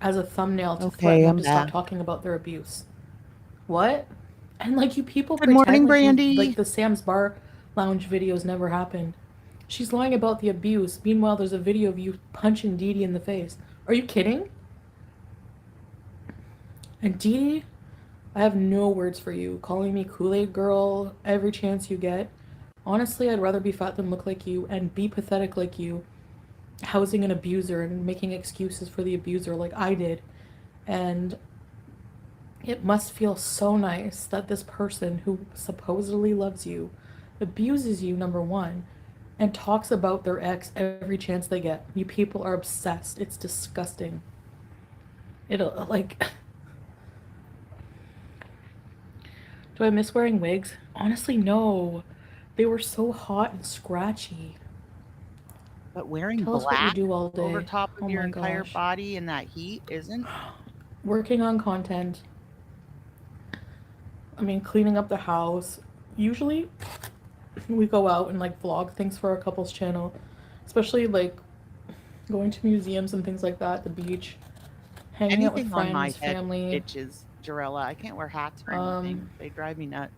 as a thumbnail to threaten them to stop talking about their abuse? What? And, like, you people Good morning, Brandy. Like, the Sam's Bar Lounge videos never happened. She's lying about the abuse. Meanwhile, there's a video of you punching Didi in the face. Are you kidding? And Didi, I have no words for you. Calling me Kool-Aid girl every chance you get. Honestly, I'd rather be fat than look like you and be pathetic like you, housing an abuser and making excuses for the abuser like I did. And it must feel so nice that this person who supposedly loves you abuses you, number one, and talks about their ex every chance they get. You people are obsessed. It's disgusting. It'll, like... Do I miss wearing wigs? Honestly, no. They were so hot and scratchy. But wearing Tell us what you black do all over day. top of Oh your my entire gosh. body in that heat isn't. Working on content. I mean, cleaning up the house. Usually, we go out and like vlog things for our couple's channel, especially like going to museums and things like that, the beach, hanging out with Anything on my friends, head family. itches, Jarella. I can't wear hats or anything. They drive me nuts.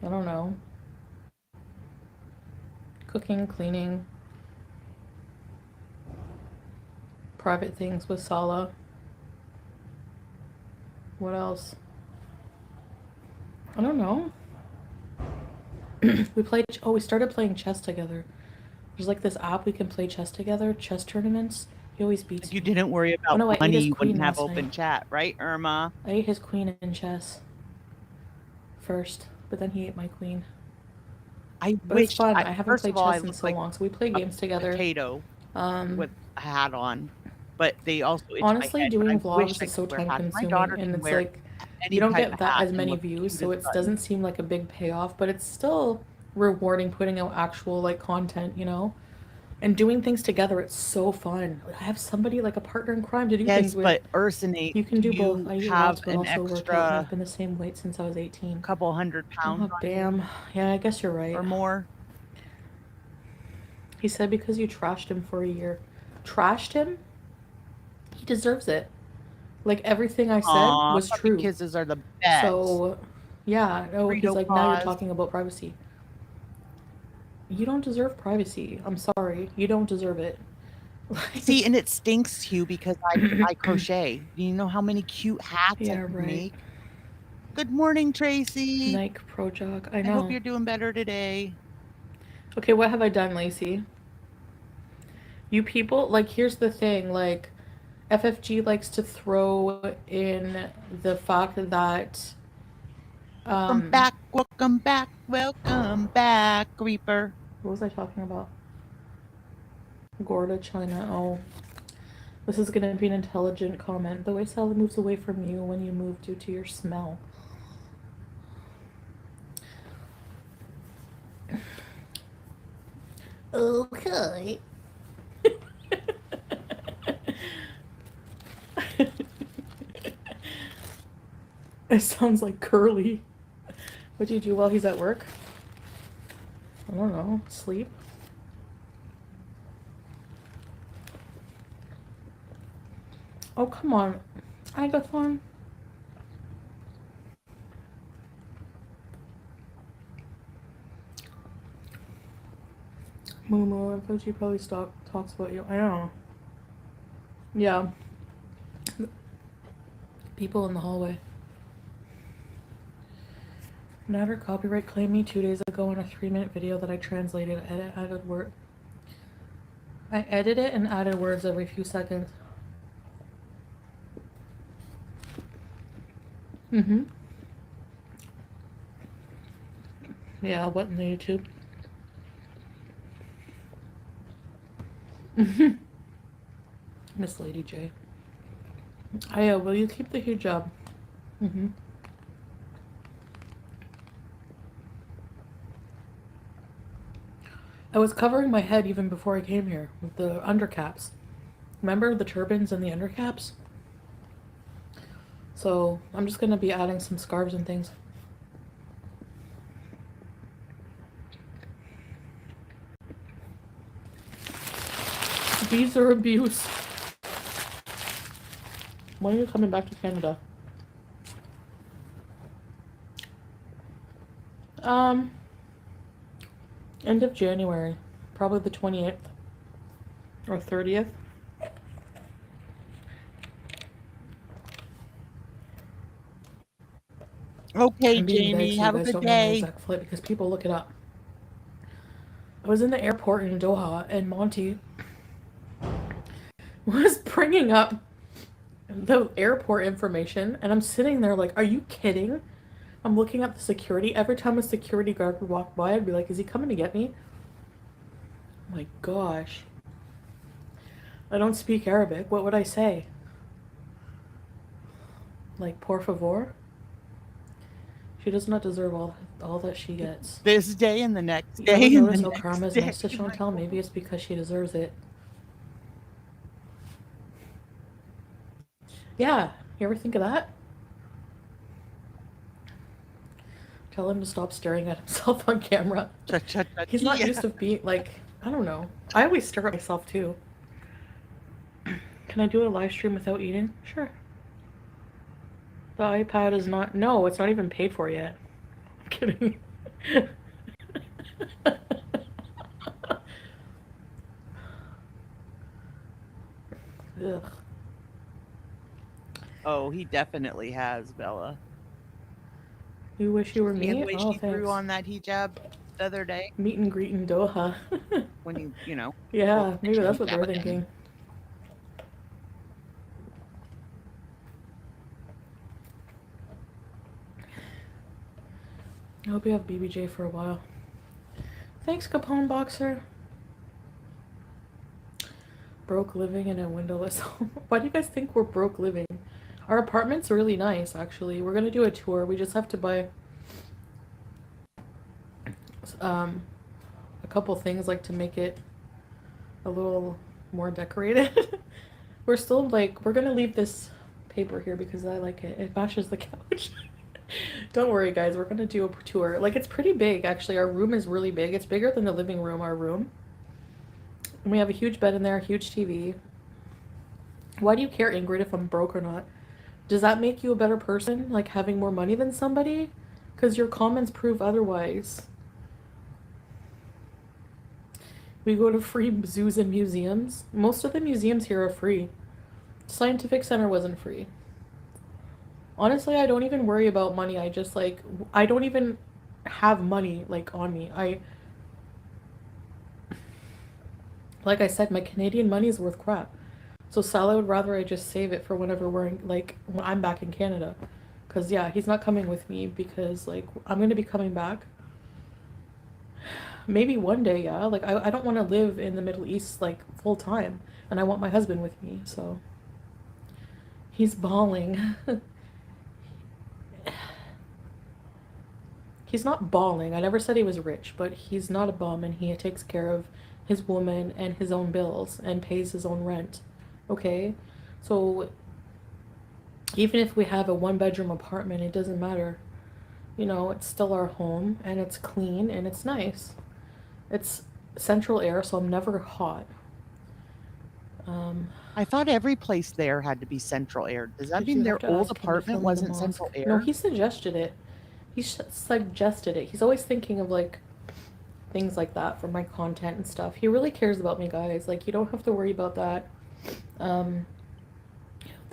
I don't know. Cooking, cleaning, private things with Salah. What else? I don't know. We started playing chess together. There's like this app we can play chess together, chess tournaments. He always beats If you me. didn't worry Oh about no, I ate money, his you queen wouldn't have last open night. chat, right, Irma? I ate his queen in chess first, but then he ate my queen. I But it's wish. fun. I haven't First played of all, I chess in look so like long, so we play a games together. potato with a hat on, but they also itch my Honestly, head. But I doing wish vlogs I is so could wear time hats. My consuming, daughter and can it's wear like you any don't type get of that hat as and many look views, cute so as it buttons. doesn't seem like a big payoff, but it's still rewarding putting out actual like content, you know? And doing things together, it's so fun. I have somebody like a partner in crime to do things Yes, with. but Ursinate, You can do do both. you I eat have lots, but an also work out, and I've extra been the same weight since I was 18. couple 100 pounds Oh, on you damn. Yeah, I guess you're right. or more? He said because you trashed him for a year. Trashed him? He deserves it. Like, everything I said Aw, was puppy true. kisses are the best. So, yeah. Oh, he's Burrito like, now you're paws. talking about privacy. You don't deserve privacy. I'm sorry. You don't deserve it. See, and it stinks, Hugh, because I crochet. Do you know how many cute hats I Yeah, could right. make? Good morning, Tracy. Nike Pro Jog. I I hope know. you're doing better today. Okay, what have I done, Lacey? You people, like, here's the thing, like, FFG likes to throw in the fact that, Welcome back, welcome back, welcome back, Reaper. what was I talking about? Gorda, China. Oh, this is gonna be an intelligent comment. The way Salah moves away from you when you move due to your smell. Okay. It sounds like Curly. What do you do while he's at work? I don't know. Sleep? Oh, come on. Agathon. Momo, I thought she probably talks about you. I don't know. Yeah. People in the hallway. Natter copyright claimed me 2 days ago on a 3-minute video that I translated, added word. I edit it and added words every few seconds. Mm-hmm. Yeah, what in the YouTube? Miss Lady J. Aya, will you keep the hijab? Mm-hmm. I was covering my head even before I came here with the undercaps. Remember the turbans and the undercaps? So I'm just gonna be adding some scarves and things. These are abuse. When are you coming back to Canada? End of January. Probably the 28th. Or 30th. Okay, I'm being vague Jamie, so you have a guys good don't know my day. exact flight because people look it up. I was in the airport in Doha and Monty was bringing up the airport information and I'm sitting there like, are you kidding? I'm looking at the security. Every time a security guard would walk by, I'd be like, is he coming to get me? Oh my gosh. I don't speak Arabic. What would I say? Like, por favor? She does not deserve all that she gets. This day and the next You day ever and the notice how next karma's day. nice to Chantal? Maybe it's because she deserves it. Yeah, you ever think of that? Tell him to stop staring at himself on camera. He's not used to being, like, I don't know. I always stare at myself too. Can I do a live stream without eating? Sure. The iPad is not, no, it's not even paid for yet. I'm kidding. Ugh. Oh, he definitely has, Bella. You wish you were And me? the way Oh, she thanks. threw on that hijab the other day Meet and greet in Doha. when you know. Yeah, maybe the that's what they're hijab again. thinking. I hope you have BBJ for a while. Thanks, Capone Boxer. Broke living in a windowless home. Why do you guys think we're broke living? Our apartment's really nice, actually. We're gonna do a tour. We just have to buy a couple things, like, to make it a little more decorated. We're still, like, we're gonna leave this paper here because I like it. It matches the couch. Don't worry, guys. We're gonna do a tour. Like, it's pretty big, actually. Our room is really big. It's bigger than the living room, our room. And we have a huge bed in there, a huge TV. Why do you care, Ingrid, if I'm broke or not? Does that make you a better person, like having more money than somebody? Because your comments prove otherwise. We go to free zoos and museums. Most of the museums here are free. Scientific Center wasn't free. Honestly, I don't even worry about money. I just, like, I don't even have money, like, on me. Like I said, my Canadian money is worth crap. So Salah would rather I just save it for whenever when I'm back in Canada. Because, yeah, he's not coming with me because, like, I'm going to be coming back. Maybe one day, yeah. Like, I don't want to live in the Middle East, like, full time. And I want my husband with me, so. He's bawling. He's not bawling. I never said he was rich, but he's not a bum, and he takes care of his woman and his own bills and pays his own rent. Okay? So even if we have a one-bedroom apartment, it doesn't matter. You know, it's still our home, and it's clean, and it's nice. It's central air, so I'm never hot. I thought every place there had to be central air. Does that Did mean you their have to old ask him to apartment film the wasn't mosque? central air? No, he suggested it. He suggested it. He's always thinking of, like, things like that for my content and stuff. He really cares about me, guys. Like, you don't have to worry about that. The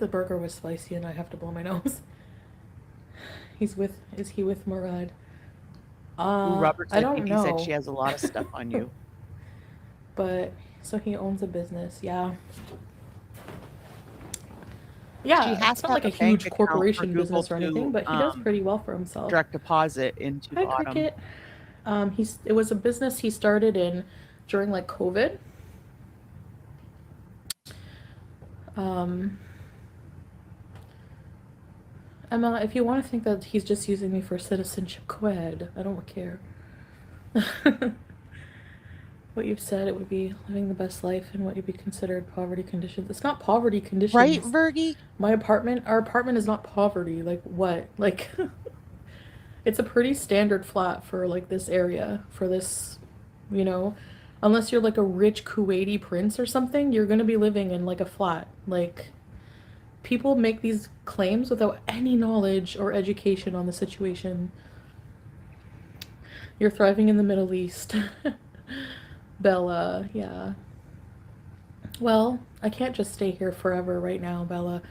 burger was spicy and I have to blow my nose. Is he with Murad? Robert I said, don't he know. said she has a lot of stuff on you. But, so he owns a business, yeah. Yeah, She has it's to not like a have a bank huge account for corporation Google business or anything, to, but he does pretty well for himself. Direct deposit into Hi, Autumn. Cricket. It was a business he started during, like, COVID. Emma, if you want to think that he's just using me for citizenship, go ahead. I don't care. What you've said, it would be living the best life in what would be considered poverty conditions. It's not poverty conditions. Right, Virgie? Our apartment is not poverty. Like, what? Like, it's a pretty standard flat for, like, this area, for this, you know, unless you're, like, a rich Kuwaiti prince or something, you're gonna be living in, like, a flat. Like, people make these claims without any knowledge or education on the situation. You're thriving in the Middle East. Bella, yeah. Well, I can't just stay here forever right now, Bella.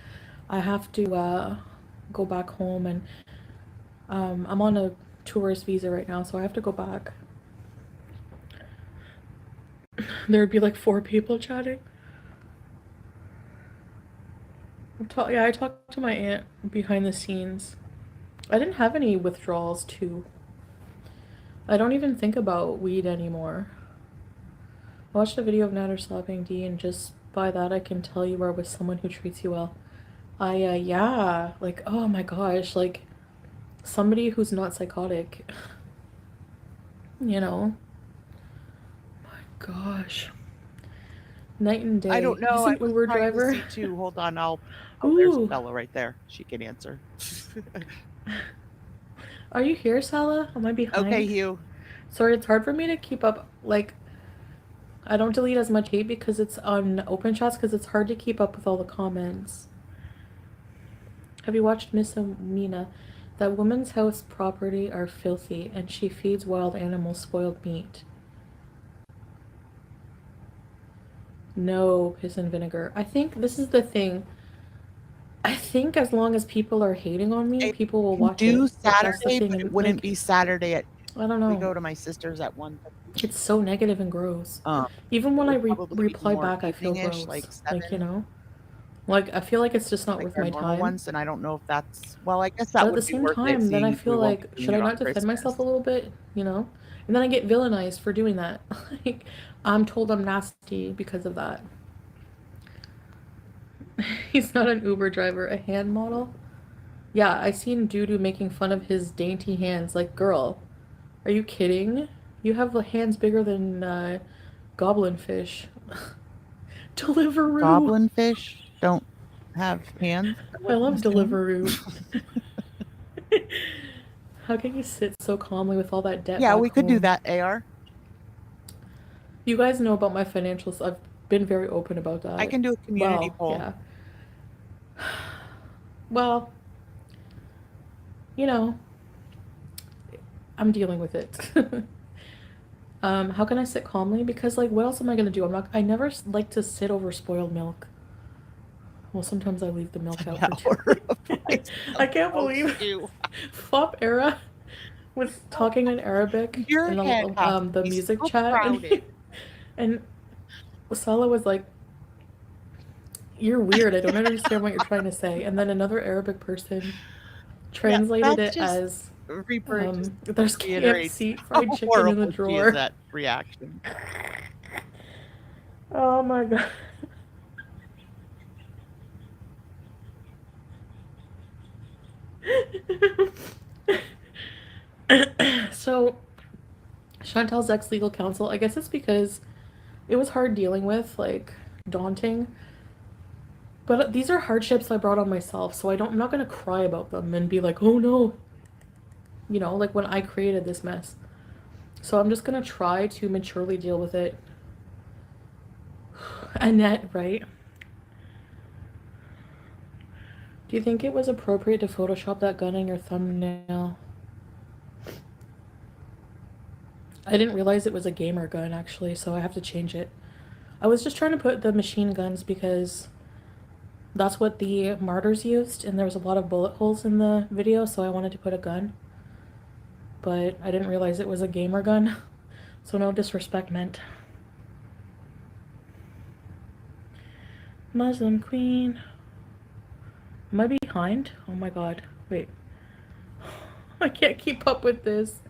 I have to go back home, and I'm on a tourist visa right now, so I have to go back. There would be like 4 people chatting. Yeah, I talked to my aunt behind the scenes. I didn't have any withdrawals too. I don't even think about weed anymore. I watched a video of Nader slapping D, and just by that I can tell you are with someone who treats you well. Yeah, like, oh my gosh, like, somebody who's not psychotic. You know? My gosh. Night and day. I don't know. He's I an was Uber trying driver. to see too. Hold on. Oh, there's Ooh. Bella right there. She can answer. Are you here, Salah? Am I behind? Okay, Hugh. Sorry, it's hard for me to keep up. Like, I don't delete as much hate because it's on open chats because it's hard to keep up with all the comments. Have you watched Miss Amina? That woman's house property are filthy and she feeds wild animals spoiled meat. No piss and vinegar. I think this is the thing. I think as long as people are hating on me, people will watch it. Do That's the Saturday, thing. but it And, wouldn't like, be Saturday at. I don't We know. go to my sister's at 1. It's so negative and gross. Even it when I would probably be reply more back, I feel evening-ish, gross. like Like, you 7, know? Like, I feel like it's just not like worth our my normal time. ones, and I don't know if that's. Well, I guess But that at the would be same worth it, time, then I seeing feel we won't be like, doing should it I on not defend myself a Christmas. little bit? You know? And then I get villainized for doing that. Like, I'm told I'm nasty because of that. He's not an Uber driver, a hand model. Yeah, I seen Dudu making fun of his dainty hands. Like, girl, are you kidding? You have hands bigger than goblin fish. Deliveroo. Goblin fish don't have hands. I love Deliveroo. How can you sit so calmly with all that debt? Yeah, back we could do home? that, AR. You guys know about my financials. I've been very open about that. I can do a community poll. Yeah. Well, you know, I'm dealing with it. How can I sit calmly? Because, like, what else am I gonna do? I never like to sit over spoiled milk. Well, sometimes I leave the milk out for 2 days. I can't believe Fop Era was talking in Arabic Your in head has to the be music so chat, and Salah was like, "You're weird. I don't understand what you're trying to say." And then another Arabic person translated it as, "There's KFC fried chicken in the drawer." That reaction. Oh my god. So, Chantal's ex-legal counsel, I guess it's because it was hard dealing with, like, daunting. But these are hardships I brought on myself, so I'm not going to cry about them and be like, oh no. You know, like when I created this mess. So I'm just going to try to maturely deal with it. Annette, right? Do you think it was appropriate to Photoshop that gun in your thumbnail? I didn't realize it was a gamer gun, actually, so I have to change it. I was just trying to put the machine guns because that's what the martyrs used, and there was a lot of bullet holes in the video, so I wanted to put a gun. But I didn't realize it was a gamer gun, so no disrespect meant. Muslim queen. Am I behind? Oh my god. Wait. I can't keep up with this.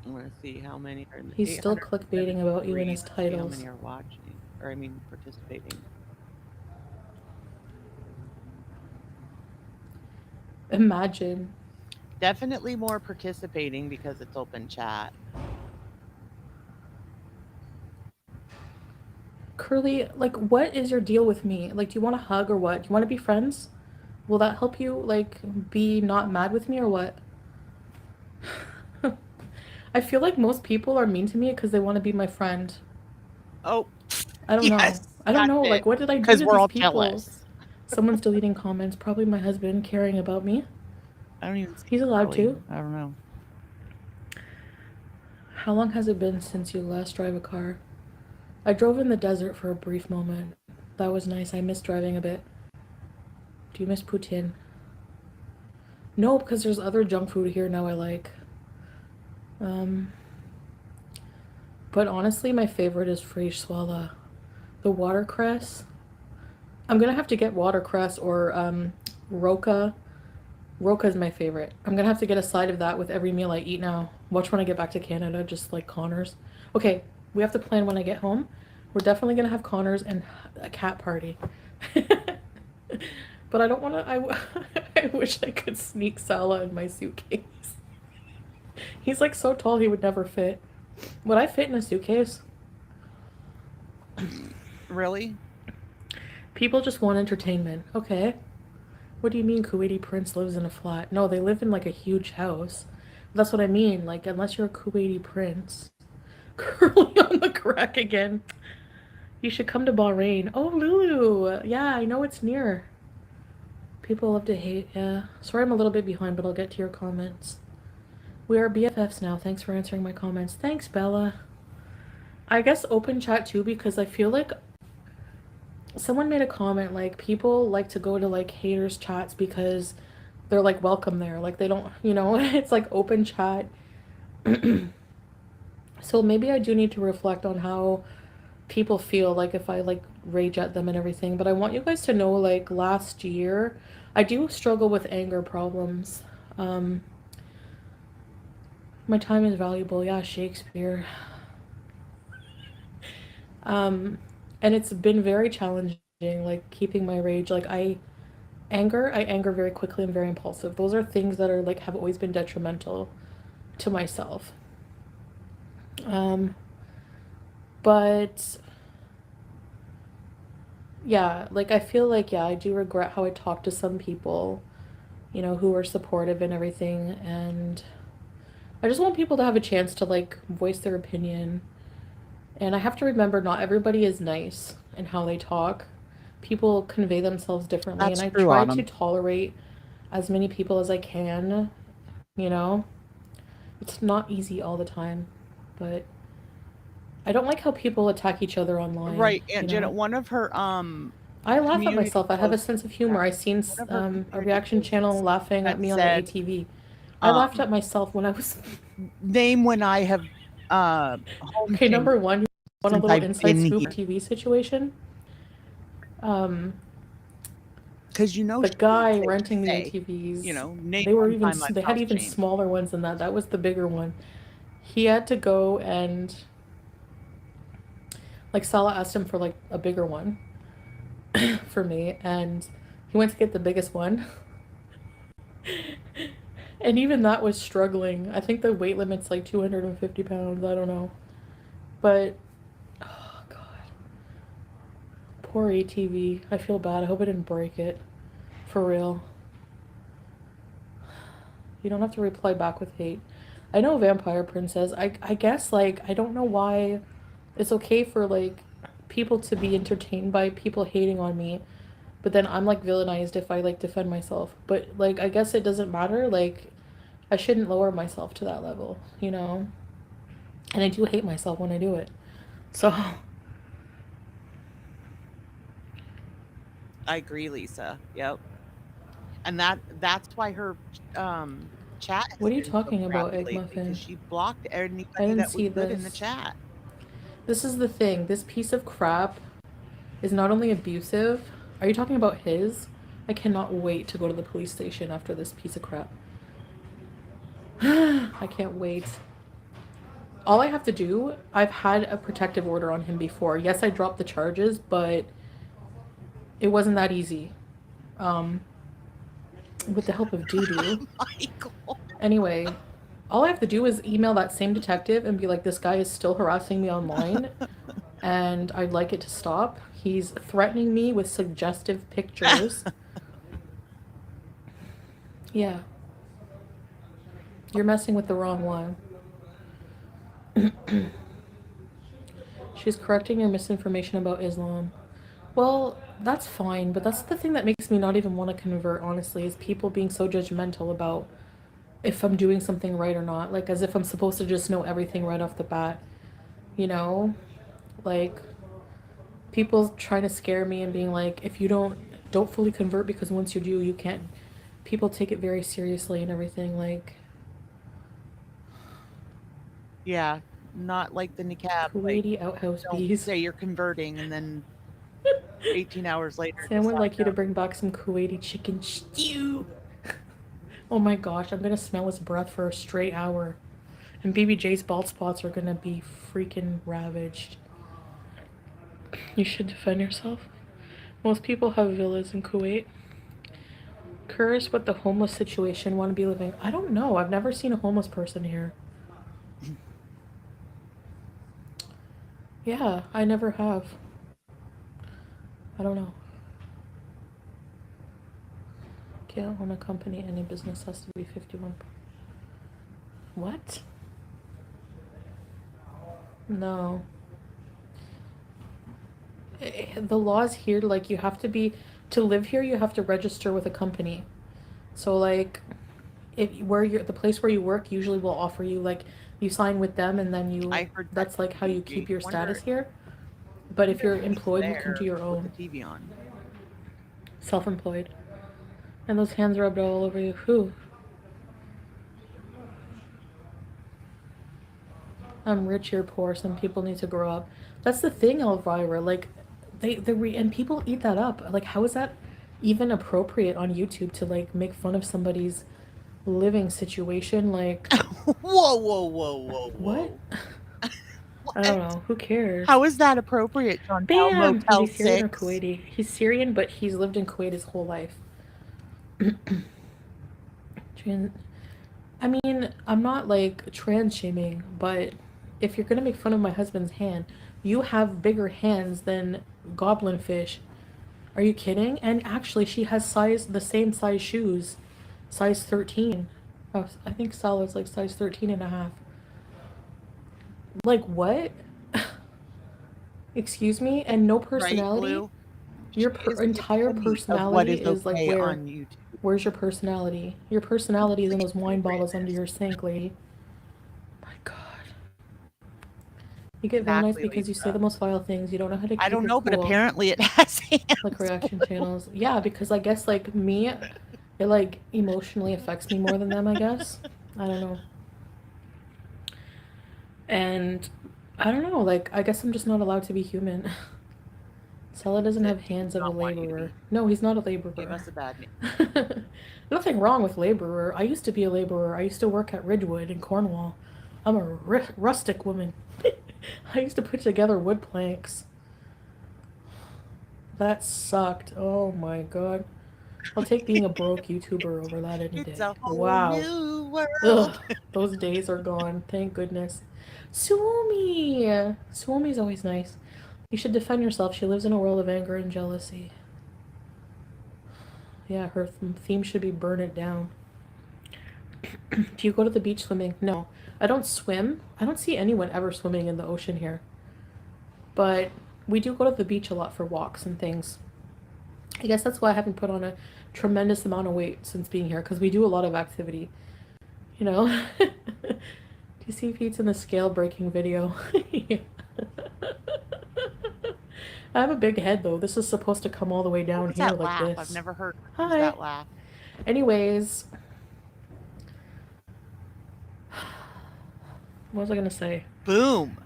I'm gonna see how many are in the. He's still clickbaiting about you in his titles. How many are watching, or I mean, participating? Imagine. Definitely more participating because it's open chat. Curly, like, what is your deal with me? Like, do you want a hug or what? Do you want to be friends? Will that help you, like, be not mad with me or what? I feel like most people are mean to me because they want to be my friend. Oh, I don't know. I don't know. Like, what did I do to these people? Jealous. Someone's deleting comments. Probably my husband caring about me. I don't even. He's allowed to. I don't know. How long has it been since you last drive a car? I drove in the desert for a brief moment. That was nice. I miss driving a bit. Do you miss poutine? No, because there's other junk food here now I like. But honestly, my favorite is fresh swala. The watercress. I'm gonna have to get watercress or roca. Roca is my favorite. I'm gonna have to get a side of that with every meal I eat now. Watch when I get back to Canada, just like Connors. Okay, we have to plan when I get home. We're definitely gonna have Connors and a cat party. But I don't want to. I wish I could sneak Salah in my suitcase. He's like so tall he would never fit. Would I fit in a suitcase? Really? People just want entertainment. Okay. What do you mean Kuwaiti prince lives in a flat? No, they live in like a huge house. That's what I mean. Like, unless you're a Kuwaiti prince. Curly on the crack again. You should come to Bahrain. Oh, Lulu. Yeah, I know it's near. People love to hate. Yeah. Sorry I'm a little bit behind, but I'll get to your comments. We are BFFs now. Thanks for answering my comments. Thanks, Bella. I guess open chat too, because I feel like someone made a comment like people like to go to like haters chats because they're like welcome there. Like they don't, you know, it's like open chat. So maybe I do need to reflect on how people feel like if I like rage at them and everything. But I want you guys to know, like last year, I do struggle with anger problems. My time is valuable. Yeah, Shakespeare. And it's been very challenging, like keeping my rage. Like I anger very quickly and very impulsive. Those are things that are like have always been detrimental to myself. But yeah, like I feel like, yeah, I do regret how I talked to some people, you know, who were supportive and everything, and I just want people to have a chance to like voice their opinion. And I have to remember not everybody is nice in how they talk. People convey themselves differently. That's And I true, try Autumn. to tolerate as many people as I can, you know? It's not easy all the time, but I don't like how people attack each other online. Right. You And Jenna, know? one of her I laugh at community myself. I have a posts, sense of humor. I seen one of her a community reaction channel posts laughing at that me on the said, ATV. I laughed at myself when I was name when I have home okay. changed Number one, you want a since little I've inside been scoop here. TV situation. Because you know The she didn't guy say, renting the say, ATVs, you know, name they were one even time I've they had house even changed. smaller ones than that. That was the bigger one. He had to go and like Salah asked him for like a bigger one for me, and he went to get the biggest one. And even that was struggling. I think the weight limit's like 250 pounds. I don't know. But, oh God. Poor ATV. I feel bad. I hope I didn't break it. For real. You don't have to reply back with hate. I know Vampire Princess. I guess, like, I don't know why it's okay for, like, people to be entertained by people hating on me. But then I'm, like, villainized if I, like, defend myself. But, like, I guess it doesn't matter. Like, I shouldn't lower myself to that level, you know? And I do hate myself when I do it. So, I agree, Lisa. Yep. And that's why her chat has what are you been so talking about, crappy Egg lately, because Muffin? she blocked I anybody didn't that was see good in the this. chat. This is the thing. This piece of crap is not only abusive. Are you talking about his? I cannot wait to go to the police station after this piece of crap. I can't wait. All I have to do, I've had a protective order on him before. Yes, I dropped the charges, but it wasn't that easy. With the help of Doo-Doo. Michael. Anyway, all I have to do is email that same detective and be like, this guy is still harassing me online and I'd like it to stop. He's threatening me with suggestive pictures. Yeah. You're messing with the wrong one. She's correcting your misinformation about Islam. Well, that's fine, but that's the thing that makes me not even want to convert, honestly, is people being so judgmental about if I'm doing something right or not. Like, as if I'm supposed to just know everything right off the bat. You know? Like, people trying to scare me and being like, if you don't fully convert because once you do, you can't. People take it very seriously and everything. Like, Yeah, not like the niqab. Like, Kuwaiti outhouse don't bees. say you're converting and then 18 hours later Sam would decide like you to no. bring back some Kuwaiti chicken stew. Oh my gosh, I'm gonna smell his breath for a straight hour. And BBJ's bald spots are gonna be freaking ravaged. You should defend yourself. Most people have villas in Kuwait. Curious what the homeless situation want to be living. I don't know. I've never seen a homeless person here. Yeah, I never have. I don't know. Can't own a company. Any business has to be 51. What? No. The laws here, like, you have to be, to live here, you have to register with a company. So, like, the place where you work usually will offer you, like, you sign with them and then you, I heard that's like how you TV. keep your Wonder- status here. But if you're who's employed, you can there do your with own. the TV on. Self-employed. And those hands rubbed all over you. Who? I'm rich, you're poor. Some people need to grow up. That's the thing, Elvira. Like, and people eat that up. Like, how is that even appropriate on YouTube to, like, make fun of somebody's living situation? Like, Whoa. what? I don't know. Who cares? How is that appropriate, Chantal? Bam! Is Motel he Syrian or 6? Kuwaiti? He's Syrian, but he's lived in Kuwait his whole life. I mean, I'm not, like, trans shaming, but if you're gonna make fun of my husband's hand, you have bigger hands than goblin fish. Are you kidding? And actually, she has the same size shoes, size 13. Oh, I think Salah's like size 13 and a half. Like, what? Excuse me? And no personality? Right, Your entire personality is like, on YouTube. Where's your personality? Your personality is in those wine bottles under your sink, lady. My God. You get villainized because you say the most vile things. You don't know how to keep I don't it know, but cool. apparently it has hands. Like reaction channels. Yeah, because I guess, like, me, it, like, emotionally affects me more than them, I guess. I don't know. And I don't know, like, I guess I'm just not allowed to be human. Salah doesn't have hands of a laborer. No, he's not a laborer. Give us a bad name. Nothing wrong with laborer. I used to be a laborer. I used to work at Ridgewood in Cornwall. I'm a rustic woman. I used to put together wood planks. That sucked. Oh my God. I'll take being a broke YouTuber over that any day. It's a whole Wow. new world. Ugh, those days are gone. Thank goodness. Suomi! Suomi's always nice. You should defend yourself. She lives in a world of anger and jealousy. Yeah, her theme should be burn it down. Do you go to the beach swimming? No. I don't swim. I don't see anyone ever swimming in the ocean here. But we do go to the beach a lot for walks and things. I guess that's why I haven't put on a tremendous amount of weight since being here, because we do a lot of activity. You know? Do you see Pete's in the scale breaking video? Yeah. I have a big head, though. This is supposed to come all the way down here that like laugh? this. I've never heard that laugh. Anyways, what was I gonna say? Boom.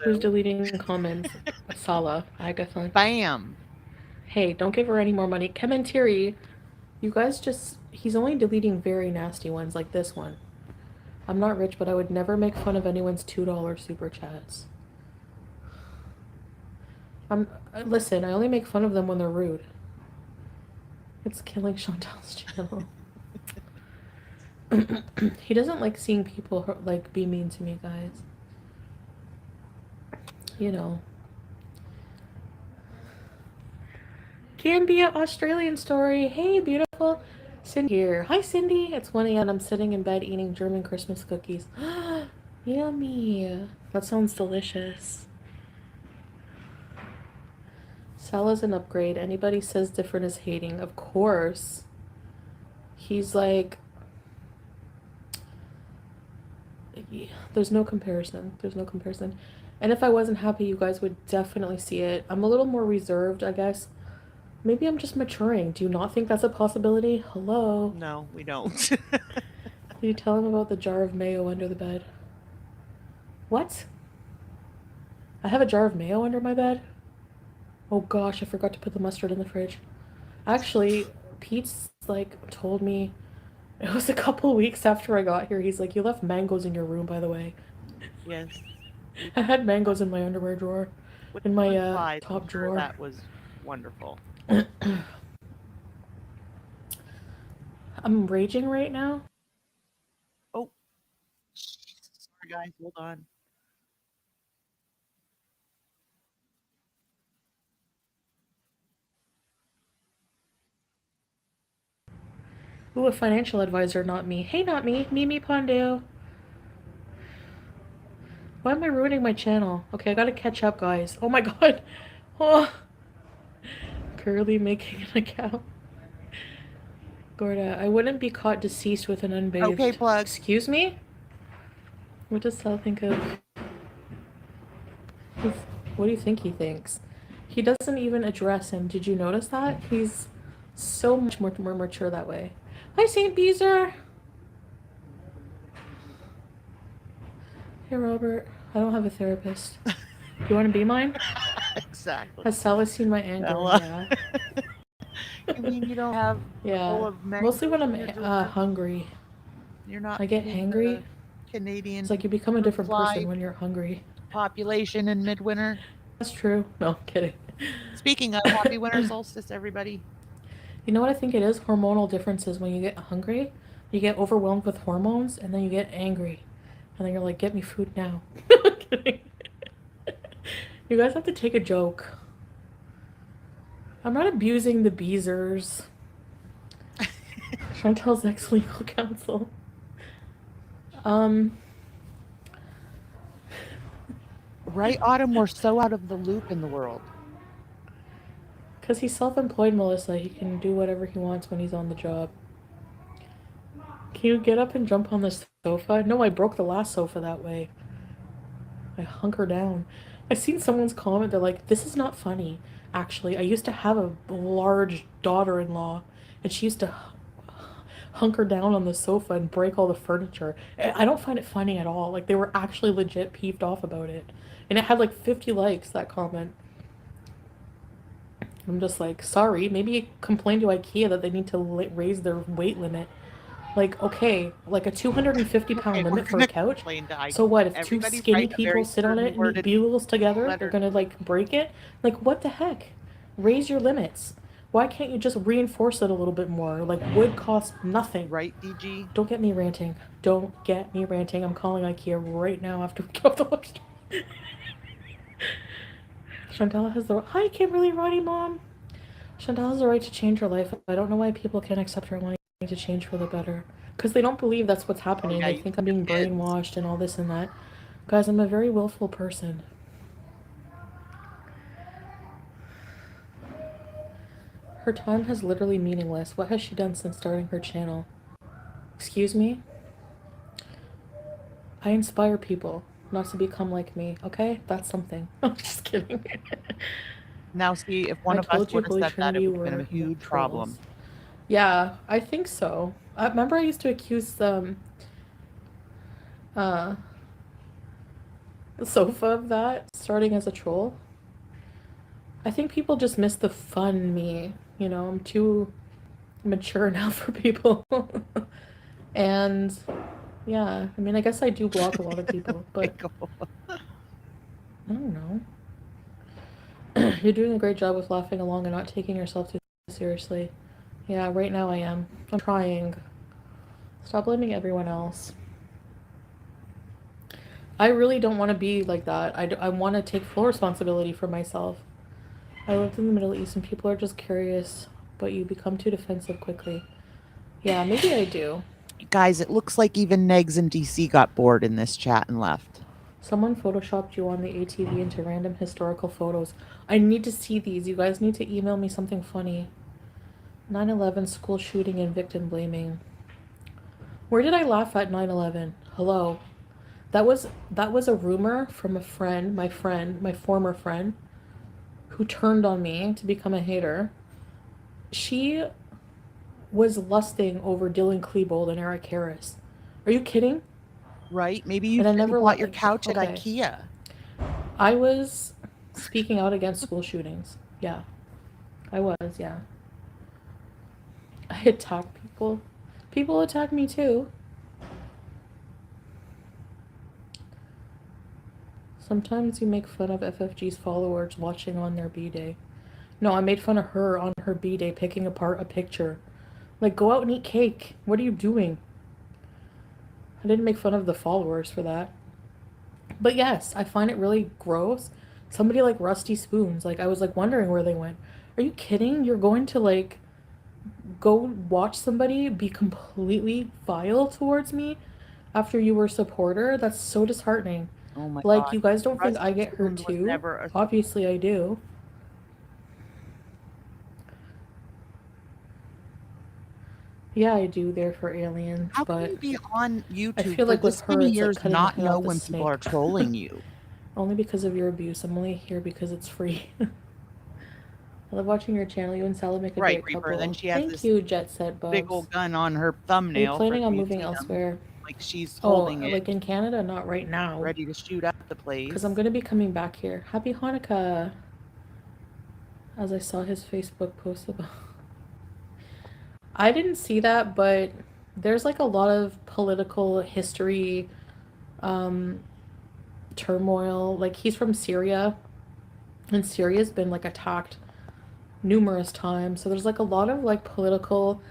Who's deleting comments? Salah, Agatha. Bam. Hey, don't give her any more money. Kementiri, you guys just... He's only deleting very nasty ones like this one. I'm not rich, but I would never make fun of anyone's $2 super chats. Listen, I only make fun of them when they're rude. It's killing Chantal's channel. He doesn't like seeing people, like, be mean to me, guys. You know. Gambia Australian story. Hey, beautiful. Cindy here. Hi, Cindy. It's 1 a.m. I'm sitting in bed eating German Christmas cookies. Yummy. That sounds delicious. Salah's an upgrade. Anybody says different is hating. Of course. He's like... There's no comparison. There's no comparison. And if I wasn't happy, you guys would definitely see it. I'm a little more reserved, I guess. Maybe I'm just maturing. Do you not think that's a possibility? Hello? No, we don't. Did you tell him about the jar of mayo under the bed? What? I have a jar of mayo under my bed? Oh gosh, I forgot to put the mustard in the fridge. Actually, Pete's, like, told me, it was a couple weeks after I got here, he's like, you left mangoes in your room, by the way. Yes. I had mangoes in my underwear drawer. In my top drawer. That was wonderful. I'm raging right now. Oh, sorry guys, hold on. Ooh, a financial advisor, not me. Hey, not me. Mimi Pondeo. Why am I ruining my channel? Okay, I gotta catch up, guys. Oh my god. Oh. Curly making an account. Gorda, I wouldn't be caught deceased with an unbathed. Okay, plug. Excuse me? What does Sal think of? What do you think he thinks? He doesn't even address him. Did you notice that? He's so much more mature that way. Hi, St. Beezer. Hey, Robert. I don't have a therapist. You want to be mine? Exactly. Has Salah seen my anger? Salah. Yeah. You mean you don't have Yeah. Mostly when I'm hungry. You're not. I get angry. Canadian. It's like you become a different person when you're hungry. Population in midwinter. That's true. No, I'm kidding. Speaking of, happy winter solstice, everybody. You know what I think it is? Hormonal differences. When you get hungry, you get overwhelmed with hormones, and then you get angry. And then you're like, get me food now. Kidding. You guys have to take a joke. I'm not abusing the Beezers. Chantal's ex-legal counsel. Right, Autumn? We're so out of the loop in the world. Because he's self-employed, Melissa. He can do whatever he wants when he's on the job. Can you get up and jump on this sofa? No, I broke the last sofa that way. I hunker down. I seen someone's comment, they're like, this is not funny. Actually, I used to have a large daughter-in-law, and she used to hunker down on the sofa and break all the furniture. I don't find it funny at all. Like, they were actually legit peeved off about it. And it had like 50 likes, that comment. I'm just like, sorry, maybe complain to IKEA that they need to raise their weight limit. Like, okay, like a 250-pound limit for a couch? So what, if two skinny people sit on it and eat bugles together, they're gonna, like, break it? Like, what the heck? Raise your limits. Why can't you just reinforce it a little bit more? Like, wood costs nothing. Right, DG? Don't get me ranting. Don't get me ranting. I'm calling IKEA right now after we get off the live stream. Chantal has the... Hi, Kimberly, Roddy, Mom. Chantal has the right to change her life. I don't know why people can't accept her wanting to change for the better. Because they don't believe that's what's happening. They think I'm being brainwashed and all this and that. Guys, I'm a very willful person. Her time has literally meaningless. What has she done since starting her channel? Excuse me? I inspire people not to become like me, okay? That's something. I'm just kidding. Now, see, if one of us would have said that, it would have been a huge problem. Yeah, I think so. I remember I used to accuse the sofa of that, starting as a troll. I think people just miss the fun me. You know, I'm too mature now for people. And yeah, I mean, I guess I do block a lot of people, but I don't know. You're doing a great job with laughing along and not taking yourself too seriously. Yeah, right now I am. I'm trying. Stop blaming everyone else. I really don't want to be like that. I want to take full responsibility for myself. I lived in the Middle East and people are just curious, but you become too defensive quickly. Yeah, maybe I do. Guys, it looks like even Negs in DC got bored in this chat and left. Someone photoshopped you on the ATV into random historical photos. I need to see these. You guys need to email me something funny. 9/11 school shooting and victim blaming. Where did I laugh at 9/11? Hello. That was a rumor from a friend, my former friend, who turned on me to become a hater. She was lusting over Dylan Klebold and Eric Harris. Are you kidding? Right? Maybe you never bought your couch at IKEA. I was speaking out against school shootings. Yeah. I was, yeah. I attack people. People attack me too. Sometimes you make fun of FFG's followers watching on their B-Day. No, I made fun of her on her B-Day picking apart a picture Like, go out and eat cake. What are you doing? I didn't make fun of the followers for that. But yes, I find it really gross. Somebody like Rusty Spoons, like I was like wondering where they went. Are you kidding? You're going to like go watch somebody be completely vile towards me after you were a supporter? That's so disheartening. Oh my Like, God. you guys don't think I Rusty get hurt Spoons was too? never a Obviously I do. Yeah, I do there for aliens, How can but you be on I YouTube feel for like with this her many it's like years cutting the not head know off the when people are snake. trolling you? Only because of your abuse. I'm only here because it's free. I love watching your channel. You and Salah make a Right, great Reaper. Then couple. she has Thank this you, Jet Set big Bubs. old gun on her Are you thumbnail for planning on moving museum, elsewhere? like she's Oh, holding it, like in Canada? Not right now. ready to shoot up the Because place. I'm going to be coming back here. Happy Hanukkah! As I saw his Facebook post about... I didn't see that, but there's like a lot of political history turmoil. Like, he's from Syria, and Syria's been like attacked numerous times. So there's like a lot of like political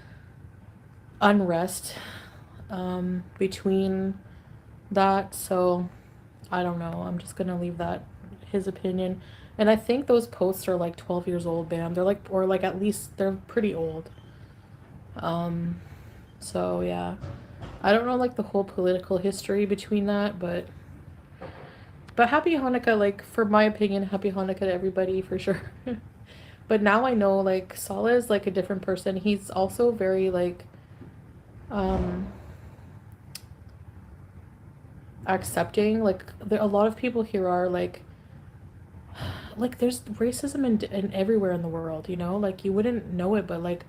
unrest between that. So I don't know. I'm just gonna leave that his opinion. And I think those posts are like 12 years old, Bam. They're like, or like at least they're pretty old. So yeah. I don't know like the whole political history between that, but happy Hanukkah, like for my opinion, happy Hanukkah to everybody for sure. But now I know like Salah is like a different person. He's also very like accepting. Like a lot of people here are like there's racism in everywhere in the world, you know? Like you wouldn't know it, but like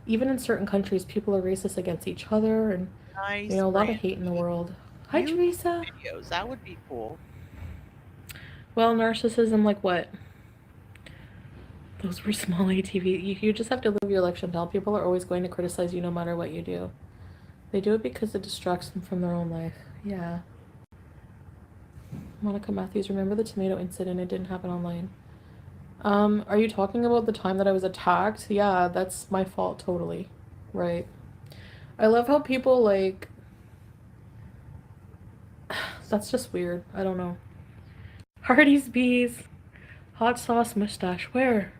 even in certain countries people are racist against each other, and you Nice, know, a lot of Brandy. hate in the world. Hi You Teresa. videos, that would be cool. Well, narcissism, like what? Those were small ATV. You just have to live your life, Chantal. People are always going to criticize you no matter what you do. They do it because it distracts them from their own life. Yeah. Monica Matthews, remember the tomato incident? It didn't happen online. Are you talking about the time that I was attacked? Yeah, that's my fault totally. Right. I love how people like... That's just weird. I don't know. Hardy's Bees. Hot sauce mustache. Where?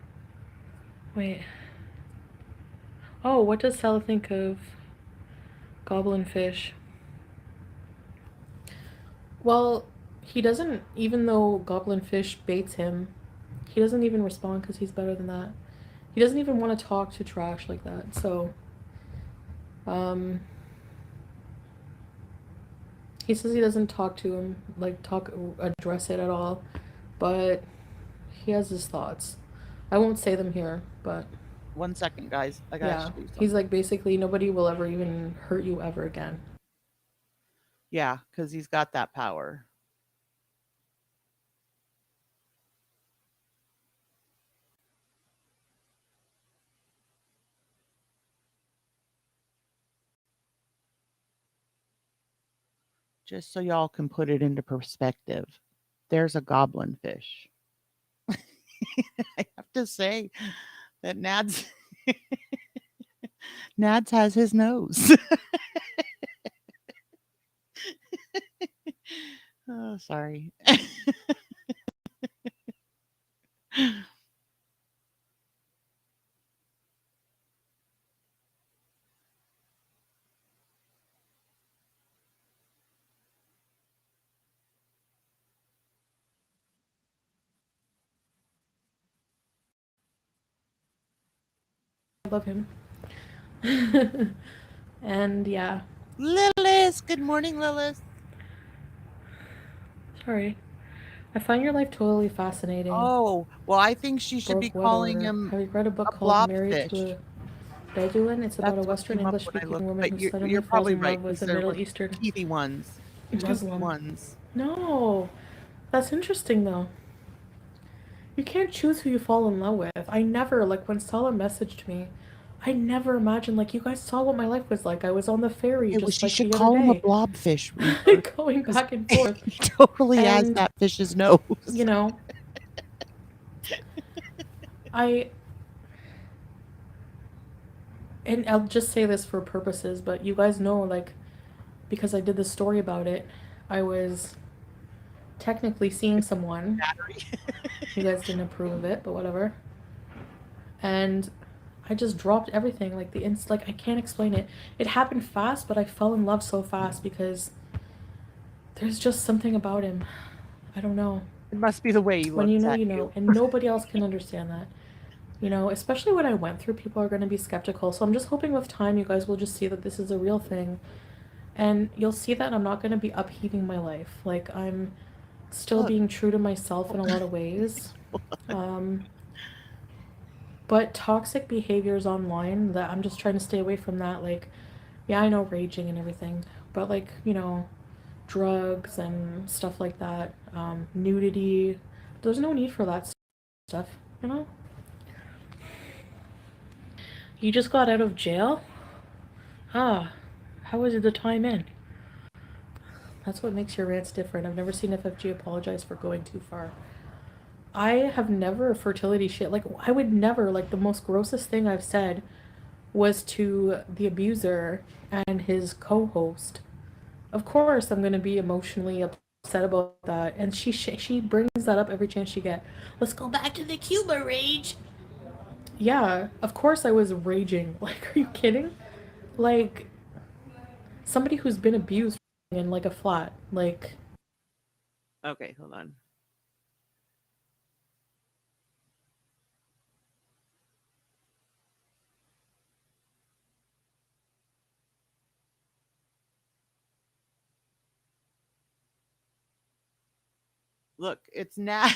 Wait. Oh, what does Salah think of goblin fish? Well, he doesn't, even though goblin fish baits him, he doesn't even respond because he's better than that. He doesn't even want to talk to trash like that. So, he says he doesn't talk to him, like address it at all, but he has his thoughts. I won't say them here, but 1 second, guys. I gotta yeah, show you something. he's like basically nobody will ever even hurt you ever again. Yeah, because he's got that power. Just so y'all can put it into perspective, there's a goblin fish. I have to say that Nads Nads has his nose. Oh, sorry. I love him. And yeah. Lilith, good morning, Lilith. Sorry. I find your life totally fascinating. Oh, well, I think she should be Broke what calling order? him Have you read a book a called Married blobfish. to a Bedouin? It's about That's a what Western came up English when I speaking looked, woman but who suddenly you're falls probably in right love with because a there Middle were Eastern teethy ones, toothy Muslim. ones. No, that's interesting though. You can't choose who you fall in love with. I never, like when Salah messaged me, I never imagined, like, you guys saw what my life was like. I was on the ferry Okay, well, just she like should the call other him a day. blobfish, Reaper. Going 'cause back and forth. he totally has And, that fish's nose. you know, I and I'll just say this for purposes, but you guys know, like, because I did the story about it, I was technically seeing someone. Battery. You guys didn't approve of it, but whatever. And I just dropped everything, like like I can't explain it. It happened fast, but I fell in love so fast because there's just something about him. I don't know. It must be the way he When looks you know, at you know, and nobody else can understand that. You know, especially what I went through, people are going to be skeptical. So I'm just hoping with time you guys will just see that this is a real thing. And you'll see that I'm not going to be upheaving my life. Like, I'm still being true to myself in a lot of ways. But toxic behaviors online, that I'm just trying to stay away from that. Like, yeah, I know raging and everything, but like, you know, drugs and stuff like that, nudity, there's no need for that stuff, you know? You just got out of jail? Ah, how was the time in? That's what makes your rants different. I've never seen FFG apologize for going too far. I have never fertility shit. Like, I would never, like, the most grossest thing I've said was to the abuser and his co-host. Of course, I'm gonna be emotionally upset about that, and she brings that up every chance she get. Let's go back to the Cuba rage. Yeah, of course I was raging. Like, are you kidding? Like, somebody who's been abused in like a flat. Like, Okay, hold on. Look, it's Nad.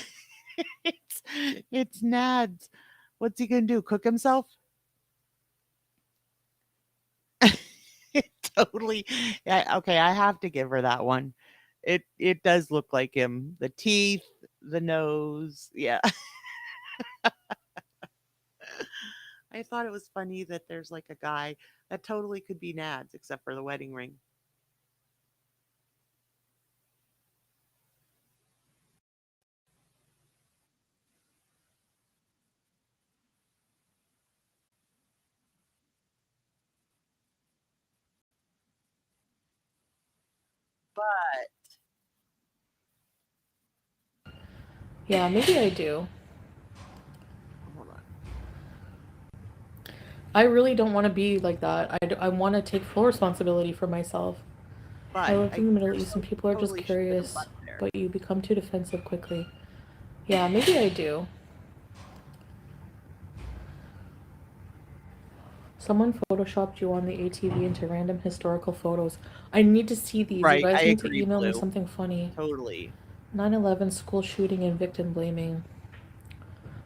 it's Nads. What's he gonna do? Cook himself? Totally. Yeah, okay, I have to give her that one. It does look like him. The teeth, the nose. Yeah. I thought it was funny that there's like a guy that totally could be Nads except for the wedding ring. But yeah, maybe I do. hold on. I really don't want to be like that. I want to take full responsibility for myself. I But lived in the Middle East and people are just totally should have curious, left there. but you become too defensive quickly. Yeah, maybe I do. Someone photoshopped you on the ATV into random historical photos. I need to see these. Right, You guys I need to agree, email me Blue. something funny. Totally. 9/11 school shooting and victim blaming.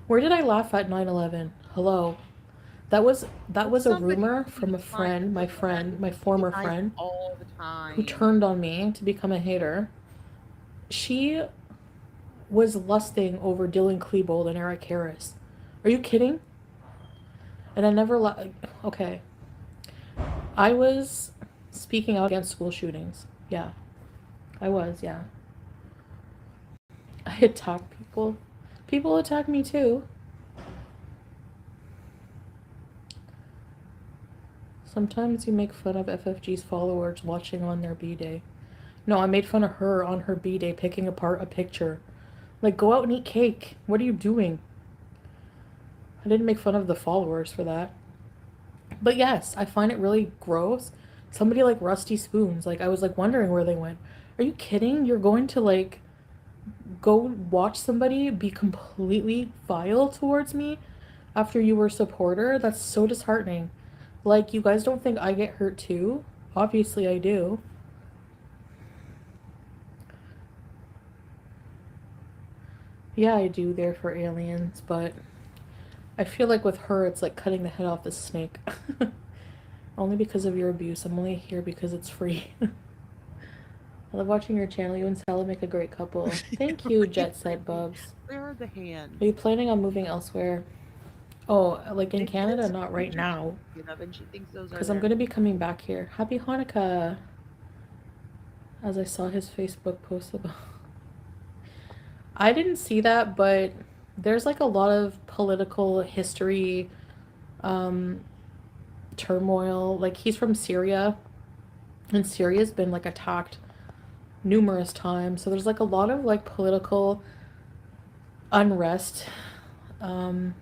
Where did I laugh at 9/11? Hello. That was a Somebody rumor who's from a trying friend, to my former deny friend, all the who time. turned on me to become a hater. She was lusting over Dylan Klebold and Eric Harris. Are you kidding? And I never okay. I was speaking out against school shootings. Yeah. I was, yeah. I attack people. People attack me too. Sometimes you make fun of FFG's followers watching on their B-Day. No, I made fun of her on her B-Day picking apart a picture. Like, go out and eat cake. What are you doing? I didn't make fun of the followers for that. But yes, I find it really gross. Somebody like Rusty Spoons, like, I was like wondering where they went. Are you kidding? You're going to like go watch somebody be completely vile towards me after you were a supporter? That's so disheartening. Like, you guys don't think I get hurt too? Obviously I do. Yeah, I do there for aliens, but I feel like with her it's like cutting the head off the snake. Only because of your abuse. I'm only here because it's free. I love watching your channel. You and Salah make a great couple. Thank you, Jet Set Bubs. Where are the hands? Are you planning on moving elsewhere? Oh, like in Canada? Not right now. And she thinks those are Because I'm going to be coming back here. Happy Hanukkah! As I saw his Facebook post about... I didn't see that, but there's like a lot of political history turmoil. Like, he's from Syria, and Syria's been like attacked numerous times. So there's like a lot of like political unrest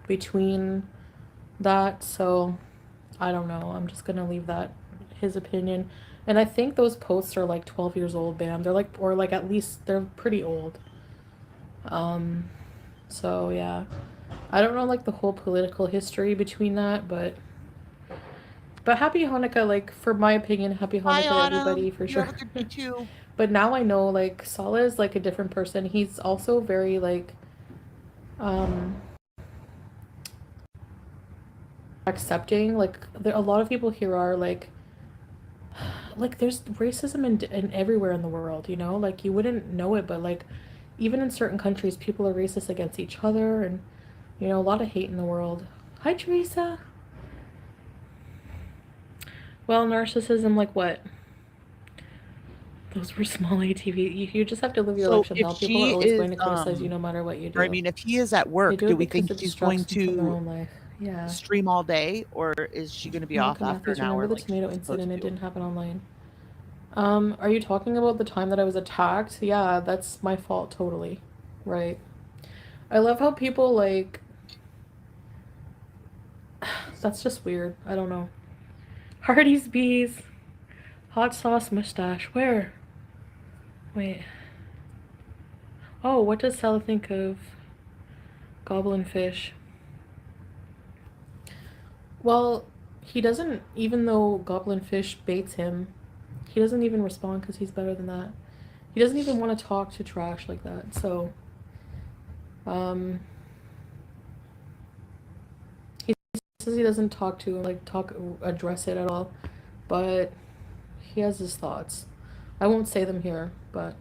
between that. So I don't know. I'm just gonna leave that his opinion. And I think those posts are like 12 years old, bam. They're like, or like at least they're pretty old. So yeah. I don't know like the whole political history between that, but happy Hanukkah, like, for my opinion, happy Hanukkah to everybody, for sure. Too. But now I know, like, Salah is like a different person. He's also very like accepting. Like, a lot of people here are like there's racism in everywhere in the world, you know? Like, you wouldn't know it, but like even in certain countries people are racist against each other, and you know, a lot of hate in the world. Hi, Teresa. Well, narcissism, like what? Those were small ATV. You just have to live your life, Chantal. People are always going to criticize you no matter what you do. I mean, if he is at work, do we think she's going to stream all day, or is she going to be off after an hour? Remember the tomato incident? It didn't happen online. Are you talking about the time that I was attacked? Yeah, that's my fault, totally. Right. I love how people, like... That's just weird. I don't know. Hardy's Bees. Hot sauce mustache. Where? Wait. Oh, what does Salah think of goblin fish? Well, he doesn't, even though goblin fish baits him, he doesn't even respond because he's better than that. He doesn't even want to talk to trash like that. So, he says he doesn't address it at all, but he has his thoughts. I won't say them here, but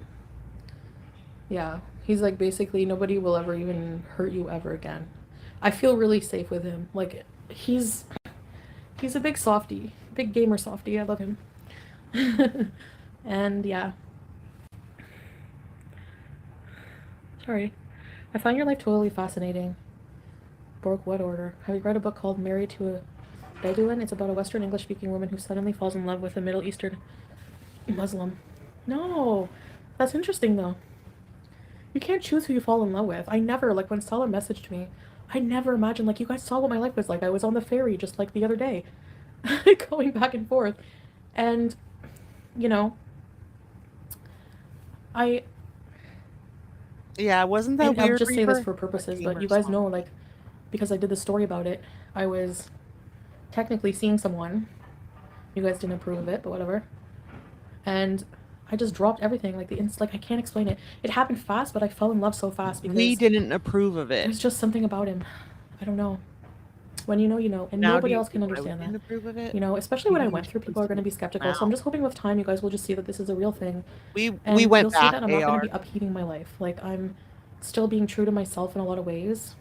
yeah, he's like, basically nobody will ever even hurt you ever again. I feel really safe with him. Like, he's a big softie, big gamer softie. I love him. And yeah. Sorry. I find your life totally fascinating. Broke what order? Have you read a book called Married to a Bedouin? It's about a Western English-speaking woman who suddenly falls in love with a Middle Eastern Muslim. No, that's interesting though. You can't choose who you fall in love with. I never, like, when Salah messaged me, I never imagined, like, you guys saw what my life was like. I was on the ferry just like the other day, going back and forth, and you know, yeah, wasn't that weird? I'll just say this for purposes, but you guys know, like, because I did the story about it, I was technically seeing someone. You guys didn't approve of it, but whatever. And I just dropped everything, like, like, I can't explain it. It happened fast, but I fell in love so fast because we didn't approve of it. There's just something about him. I don't know. When you know, you know, and now nobody else can understand that. Approve of it? You know, especially what I went through, people are going to be skeptical. So I'm just hoping with time, you guys will just see that this is a real thing. We went you'll back. See that I'm not going to be upheaving my life. Like, I'm still being true to myself in a lot of ways.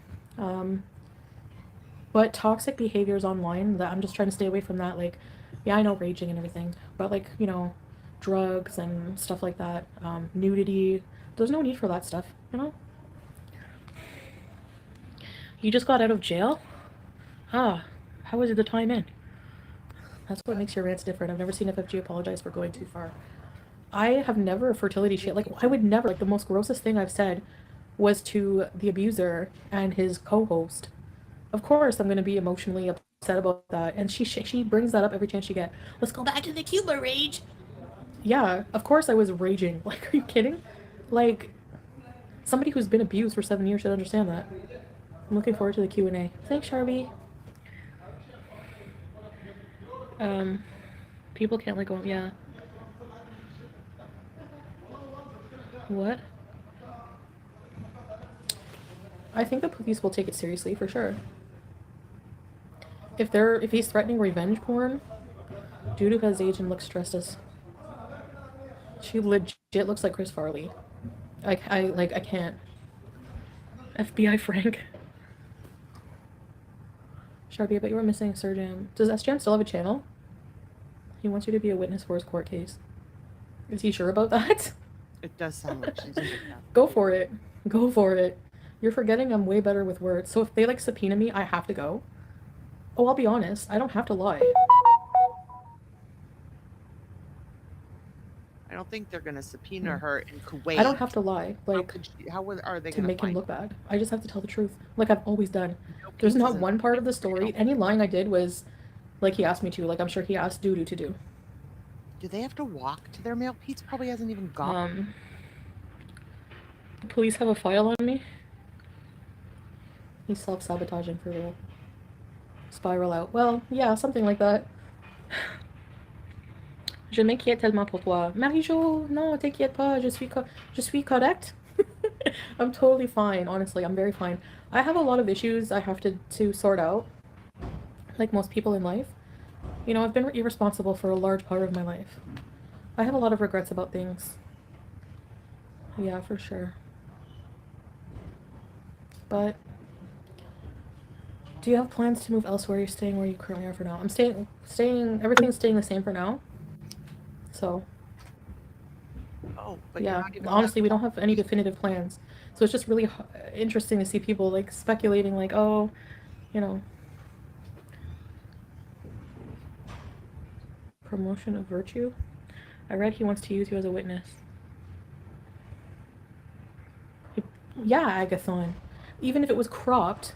But toxic behaviors online, that I'm just trying to stay away from that. Like, yeah, I know raging and everything, but, like, you know, drugs and stuff like that, nudity, there's no need for that stuff, you know? You just got out of jail? Ah, how was the time in? That's what makes your rants different. I've never seen FFG apologize for going too far. I have never fertility shit. Like, I would never, like, the most grossest thing I've said was to the abuser and his co-host. Of course, I'm going to be emotionally upset about that. And she brings that up every chance she gets. Let's go back to the Cuba rage. Yeah, of course I was raging. Like, are you kidding? Like, somebody who's been abused for 7 years should understand that. I'm looking forward to the Q&A. Thanks, Sharby. People can't let go. Yeah. What? I think the police will take it seriously for sure. If he's threatening revenge porn, due to his age and looks stressed as. She legit looks like Chris Farley. I can't. FBI Frank. Sharpie, I bet you were missing Sir Jam. Does SJam still have a channel? He wants you to be a witness for his court case. Is he sure about that? It does sound like she's doing that. Go for it. Go for it. You're forgetting I'm way better with words. So if they, like, subpoena me, I have to go. Oh, I'll be honest. I don't have to lie. don't think they're gonna subpoena her in Kuwait. I don't have to lie. Like, are they to gonna make him find look bad? I just have to tell the truth, like I've always done. no There's pizzas not in- one part of the story. Any lying I did was like he asked me to. Like I'm sure he asked Dudu to do. Do they have to walk to their mail? Pete's probably hasn't even gone. The police have a file on me. He's self-sabotaging for real. Spiral out. Well, yeah, something like that. Je m'inquiète tellement pour toi. Marie-Jo, non, t'inquiète pas, je suis correct. I'm totally fine, honestly, I'm very fine. I have a lot of issues I have to sort out, like most people in life. You know, I've been irresponsible for a large part of my life. I have a lot of regrets about things. Yeah, for sure. But do you have plans to move elsewhere? You're staying where you currently are for now. I'm staying, everything's staying the same for now. So, But yeah, honestly, we don't have any definitive plans. So it's just really interesting to see people like speculating, like, oh, you know, promotion of virtue. I read he wants to use you as a witness. Yeah, Agathon. Even if it was cropped.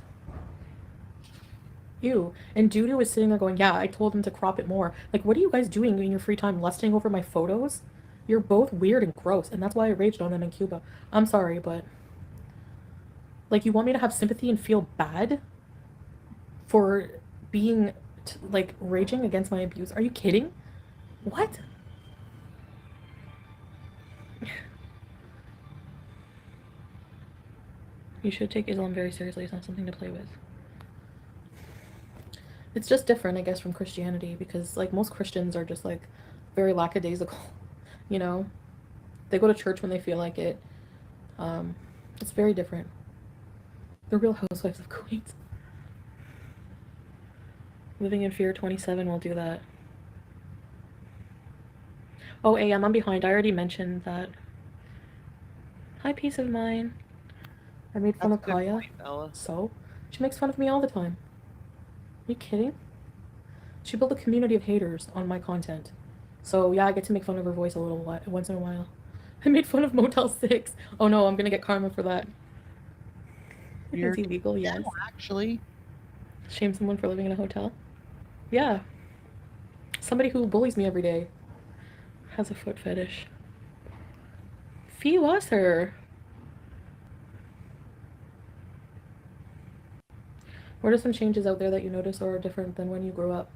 Ew. And Dudu was sitting there going, yeah, I told him to crop it more. Like, what are you guys doing in your free time? Lusting over my photos? You're both weird and gross, and that's why I raged on them in Cuba. I'm sorry, but... Like, you want me to have sympathy and feel bad for being, like, raging against my abuse? Are you kidding? What? You should take Islam very seriously. It's not something to play with. It's just different, I guess, from Christianity, because, like, most Christians are just, like, very lackadaisical, you know? They go to church when they feel like it. It's very different. The Real Housewives of Kuwait. Living in Fear 27 will do that. Oh, AM, I'm behind. I already mentioned that. Hi, peace of mind. I made fun of Kaya, so she makes fun of me all the time. Are you kidding? She built a community of haters on my content. So yeah, I get to make fun of her voice a little once in a while. I made fun of Motel 6. Oh no, I'm gonna get karma for that. It's illegal, yes. No, actually. Shame someone for living in a hotel? Yeah. Somebody who bullies me every day has a foot fetish. Fee was her. What are some changes out there that you notice or are different than when you grew up?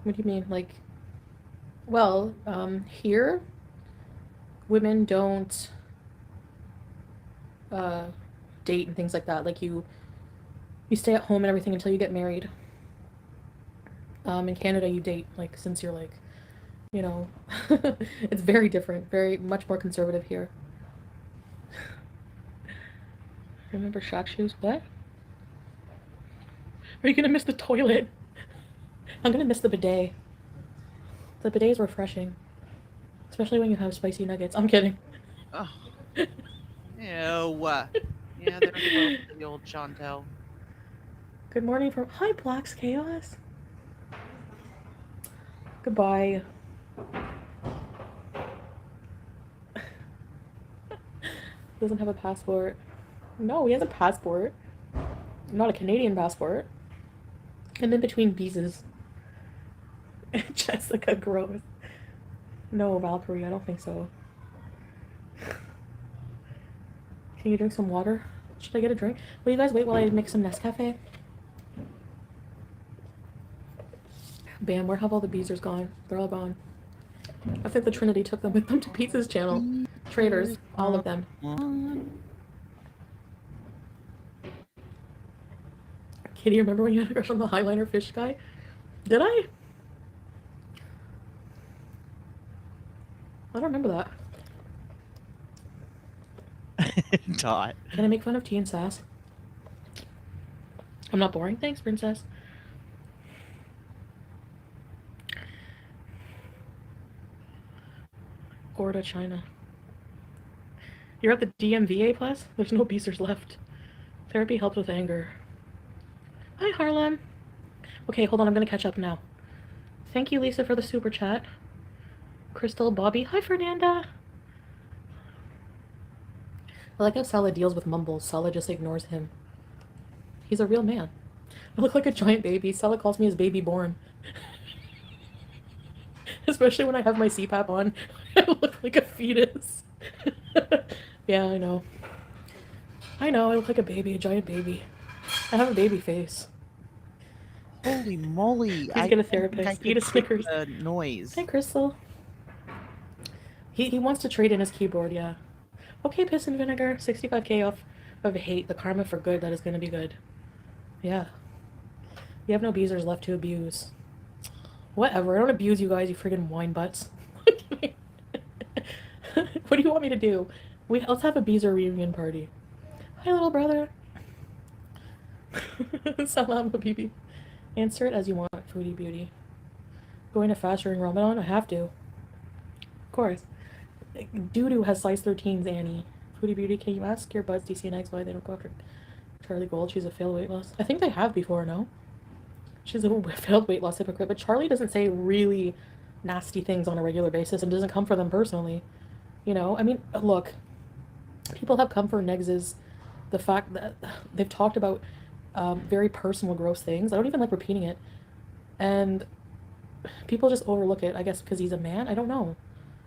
What do you mean? Like, well, here, women don't date and things like that. Like, you stay at home and everything until you get married. In Canada, you date, like, since you're, like, you know, it's very different, very much more conservative here. Remember shock shoes? What? Are you gonna miss the toilet? I'm gonna miss the bidet. The bidet is refreshing. Especially when you have spicy nuggets. I'm kidding. Oh. Ew. Yeah, there's the old Chantal. Good morning from... Hi, Black's Chaos. Goodbye. Doesn't have a passport. No, he has a passport. Not a Canadian passport. I'm in between visas. Jessica Gross. No, Valkyrie, I don't think so. Can you drink some water? Should I get a drink? Will you guys wait while I make some Nescafe? Bam, where have all the beezers gone? They're all gone. I think the Trinity took them with them to Pizza's channel. Traitors, all of them. Kitty, remember when you had a crush on the highliner fish guy? Did I? I don't remember that. Dot. Can I make fun of tea and sass? I'm not boring? Thanks, princess. Gorda, China. You're at the DMVA plus? There's no beasters left. Therapy helps with anger. Hi, Harlem. Okay, hold on. I'm gonna catch up now. Thank you, Lisa, for the super chat. Crystal, Bobby. Hi, Fernanda. I like how Salah deals with mumbles. Salah just ignores him. He's a real man. I look like a giant baby. Salah calls me his baby born. Especially when I have my CPAP on. I look like a fetus. Yeah, I know. I know, I look like a baby, a giant baby. I have a baby face. Holy moly. Please get a therapist. Eat a Snickers. Noise. Hey, Crystal. He wants to trade in his keyboard, yeah. Okay, Piss and Vinegar. 65k off of hate. The karma for good. That is going to be good. Yeah. You have no abusers left to abuse. Whatever. I don't abuse you guys, you friggin' wine butts. What do you want me to do? Let's have a abuser reunion party. Hi, little brother. Salam, Habibi. Answer it as you want, Foodie Beauty. Going to fast during Ramadan? I have to. Of course. Doo-doo has size 13s, Annie. Foodie Beauty, can you ask your buds DC and X why they don't go after Charlie Gold? She's a failed weight loss. I think they have before, no? She's a failed weight loss hypocrite, but Charlie doesn't say really nasty things on a regular basis and doesn't come for them personally. You know, I mean, look, people have come for Negs's the fact that they've talked about very personal, gross things. I don't even like repeating it. And people just overlook it, I guess, because he's a man. I don't know.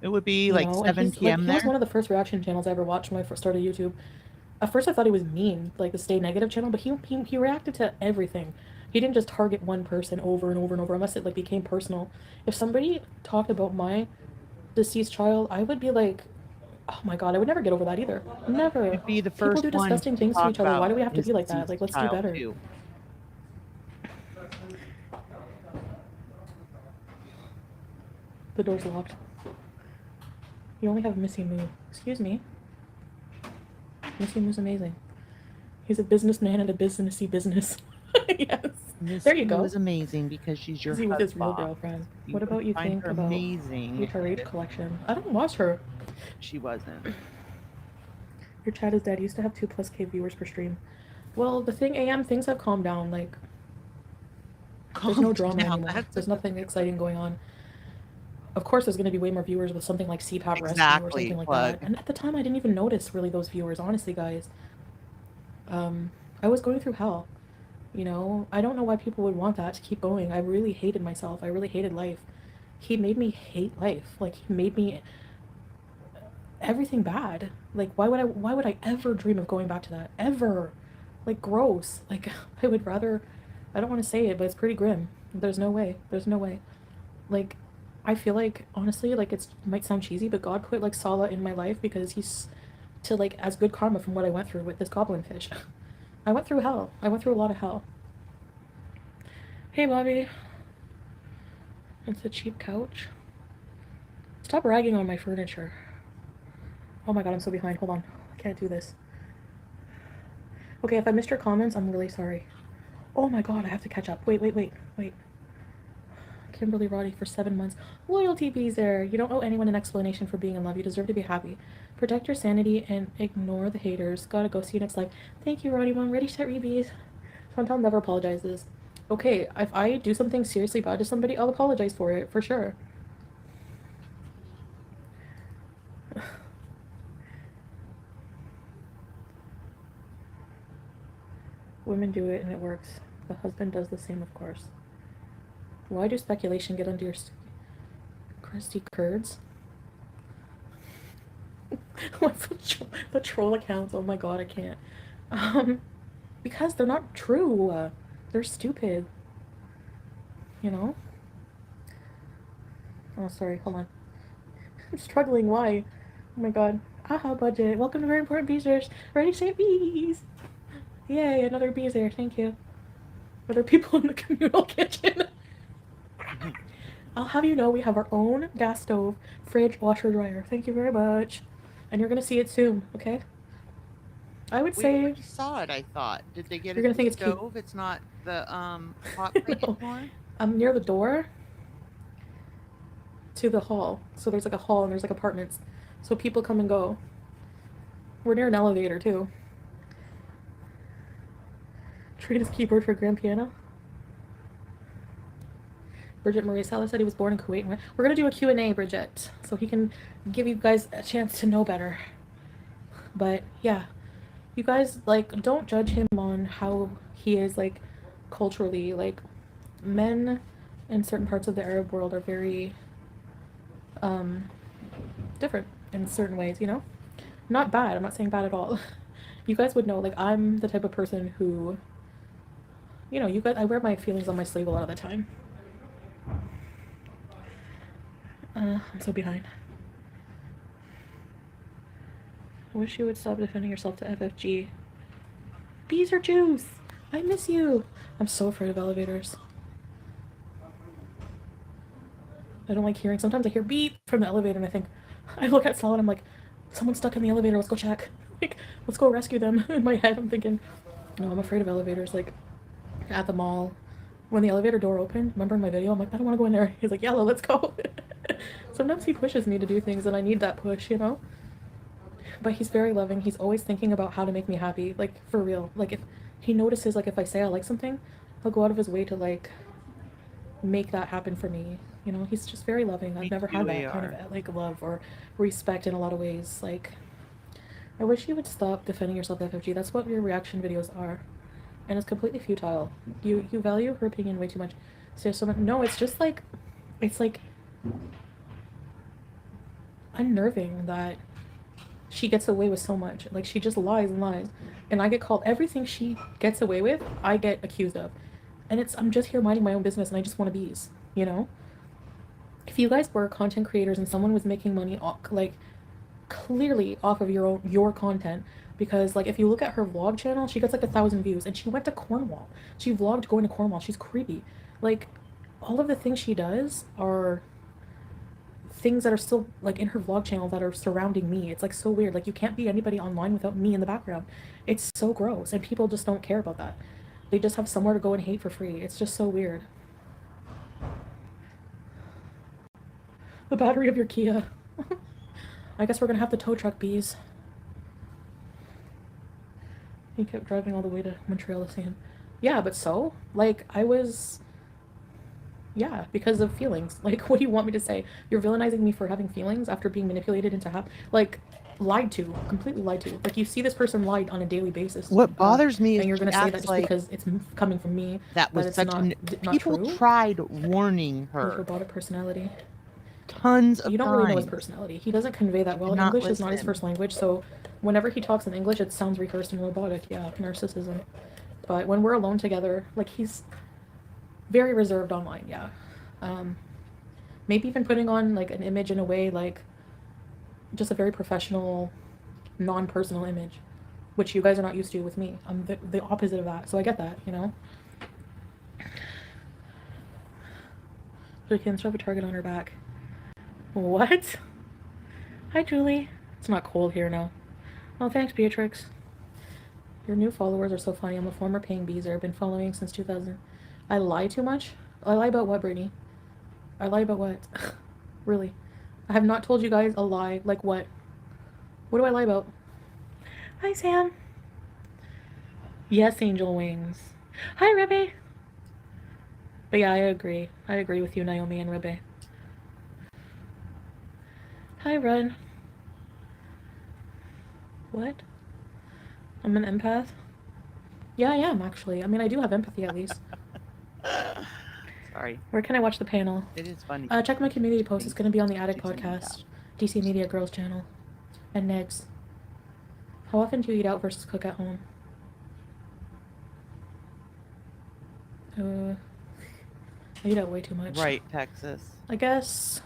It would be like 7 p.m. He was one of the first reaction channels I ever watched when I first started YouTube. At first I thought he was mean, like the Stay Negative channel, but he reacted to everything. He didn't just target one person over and over and over unless it like became personal. If somebody talked about my deceased child, I would be like, oh my god, I would never get over that either. Never. It'd be the first People do disgusting things to each other. Why do we have to be like that? Like, let's do better. Too. The door's locked. You only have Missy Moo. Excuse me. Missy Moo's amazing. He's a businessman and a businessy business. Yes. Miss There you go. Is amazing because she's your Is he with his real husband. girlfriend? You What about you find think her about amazing. HRH collection? I don't watch her. She wasn't. Your chat is dead. Used to have 2+ K viewers per stream. Well, the thing, AM, things have calmed down. Like, there's no drama anymore. There's nothing exciting going on. Of course, there's going to be way more viewers with something like CPAP Rescue or something like that. And at the time, I didn't even notice really those viewers. Honestly, guys, I was going through hell. You know, I don't know why people would want that to keep going. I really hated myself. I really hated life. He made me hate life. Like, he made me everything bad. Like, why would I ever dream of going back to that? Ever. Like, gross. Like, I would rather, I don't want to say it, but it's pretty grim. There's no way. There's no way. Like, I feel like, honestly, like, it might sound cheesy, but God put, like, Salah in my life because he's to, like, as good karma from what I went through with this goblin fish. I went through hell. I went through a lot of hell. Hey, Bobby. It's a cheap couch. Stop ragging on my furniture. Oh my god, I'm so behind. Hold on. I can't do this. Okay, if I missed your comments, I'm really sorry. Oh my god, I have to catch up. Wait. Kimberly Roddy for 7 months. Loyalty bees there. You don't owe anyone an explanation for being in love. You deserve to be happy. Protect your sanity and ignore the haters. Gotta go. See you next live. Thank you, Roddy Mom. Ready, set, rebees. Chantal never apologizes. Okay, if I do something seriously bad to somebody, I'll apologize for it, for sure. Women do it and it works. The husband does the same, of course. Why do speculation get under your crusty curds? What's the troll accounts? Oh my god, I can't. Because they're not true. They're stupid. You know? Oh, sorry, hold on. I'm struggling, why? Oh my god. Aha, budget. Welcome to Very Important Beezers. Ready, set, bees! Yay, another bees there, thank you. Other people in the communal kitchen. I'll have you know we have our own gas stove, fridge, washer, dryer. Thank you very much. And you're gonna see it soon, okay? I would say... We already saw it, I thought. Did they get You're gonna think it's it's stove? It's not the hot plate anymore? I'm near the door to the hall. So there's like a hall and there's like apartments. So people come and go. We're near an elevator too. Trade his keyboard for grand piano. Bridget Marie Salah said he was born in Kuwait. We're gonna do a Q&A, Bridget, so he can give you guys a chance to know better. But yeah, you guys, like, don't judge him on how he is, like, culturally. Like, men in certain parts of the Arab world are very different in certain ways, you know? Not bad, I'm not saying bad at all. You guys would know, like, I'm the type of person who, you know, you guys, I wear my feelings on my sleeve a lot of the time. I'm so behind. I wish you would stop defending yourself to FFG. Bees or juice? I miss you. I'm so afraid of elevators. I don't like hearing. Sometimes I hear beep from the elevator and I look at Salah and I'm like, someone's stuck in the elevator, let's go check. Like, let's go rescue them. In my head, I'm thinking, no, I'm afraid of elevators. Like, at the mall, when the elevator door opened, remember in my video, I'm like, I don't want to go in there. He's like, Yellow, let's go. Sometimes he pushes me to do things and I need that push, you know? But he's very loving. He's always thinking about how to make me happy, like, for real. Like, if he notices, like, if I say I like something, he'll go out of his way to, like, make that happen for me. You know, he's just very loving. I've never had that kind of, like, love or respect in a lot of ways. Like, I wish you would stop defending yourself, FFG. That's what your reaction videos are. And it's completely futile. You value her opinion way too much. So no, it's just, like, it's, like, unnerving that she gets away with so much. Like, she just lies and lies. And I get called, everything she gets away with, I get accused of. And I'm just here minding my own business and I just want to bees, you know? If you guys were content creators and someone was making money, like, clearly off of your content, because, like, if you look at her vlog channel, she gets, like, 1,000 views, and she went to Cornwall. She vlogged going to Cornwall. She's creepy. Like, all of the things she does are things that are still, like, in her vlog channel that are surrounding me. It's, like, so weird. Like, you can't be anybody online without me in the background. It's so gross, and people just don't care about that. They just have somewhere to go and hate for free. It's just so weird. The battery of your Kia. I guess we're gonna have to tow truck bees. He kept driving all the way to Montreal to see him. Yeah, but so? Like, I was... Yeah, because of feelings. Like, what do you want me to say? You're villainizing me for having feelings after being manipulated into like, lied to. Completely lied to. Like, you see this person lied on a daily basis. What bothers me is and you're gonna say that just like because it's coming from me. That was it's such not people true. tried warning her. Robotic personality. Tons of You don't really know his personality. He doesn't convey that well. English is not his first language, so whenever he talks in English, it sounds rehearsed and robotic. Yeah, narcissism. But when we're alone together, like, he's very reserved online. Yeah. Maybe even putting on, like, an image in a way, like, just a very professional, non-personal image, which you guys are not used to with me. I'm the opposite of that, so I get that, you know? So she can shove a target on her back. What? Hi, Julie. It's not cold here now. Oh, thanks, Beatrix. Your new followers are so funny. I'm a former paying beezer. I've been following since 2000. I lie too much? I lie about what, Brittany? I lie about what? Really? I have not told you guys a lie. Like what? What do I lie about? Hi, Sam. Yes, Angel Wings. Hi, Refae. But yeah, I agree. I agree with you, Naomi and Refae. Hi, Run. What? I'm an empath? Yeah, I am, actually. I mean, I do have empathy, at least. Sorry. Where can I watch the panel? It is funny. Check my community post. It's going to be on the Attic Podcast, DC Media Girls channel, and Negs. How often do you eat out versus cook at home? I eat out way too much. Right, Texas. I guess...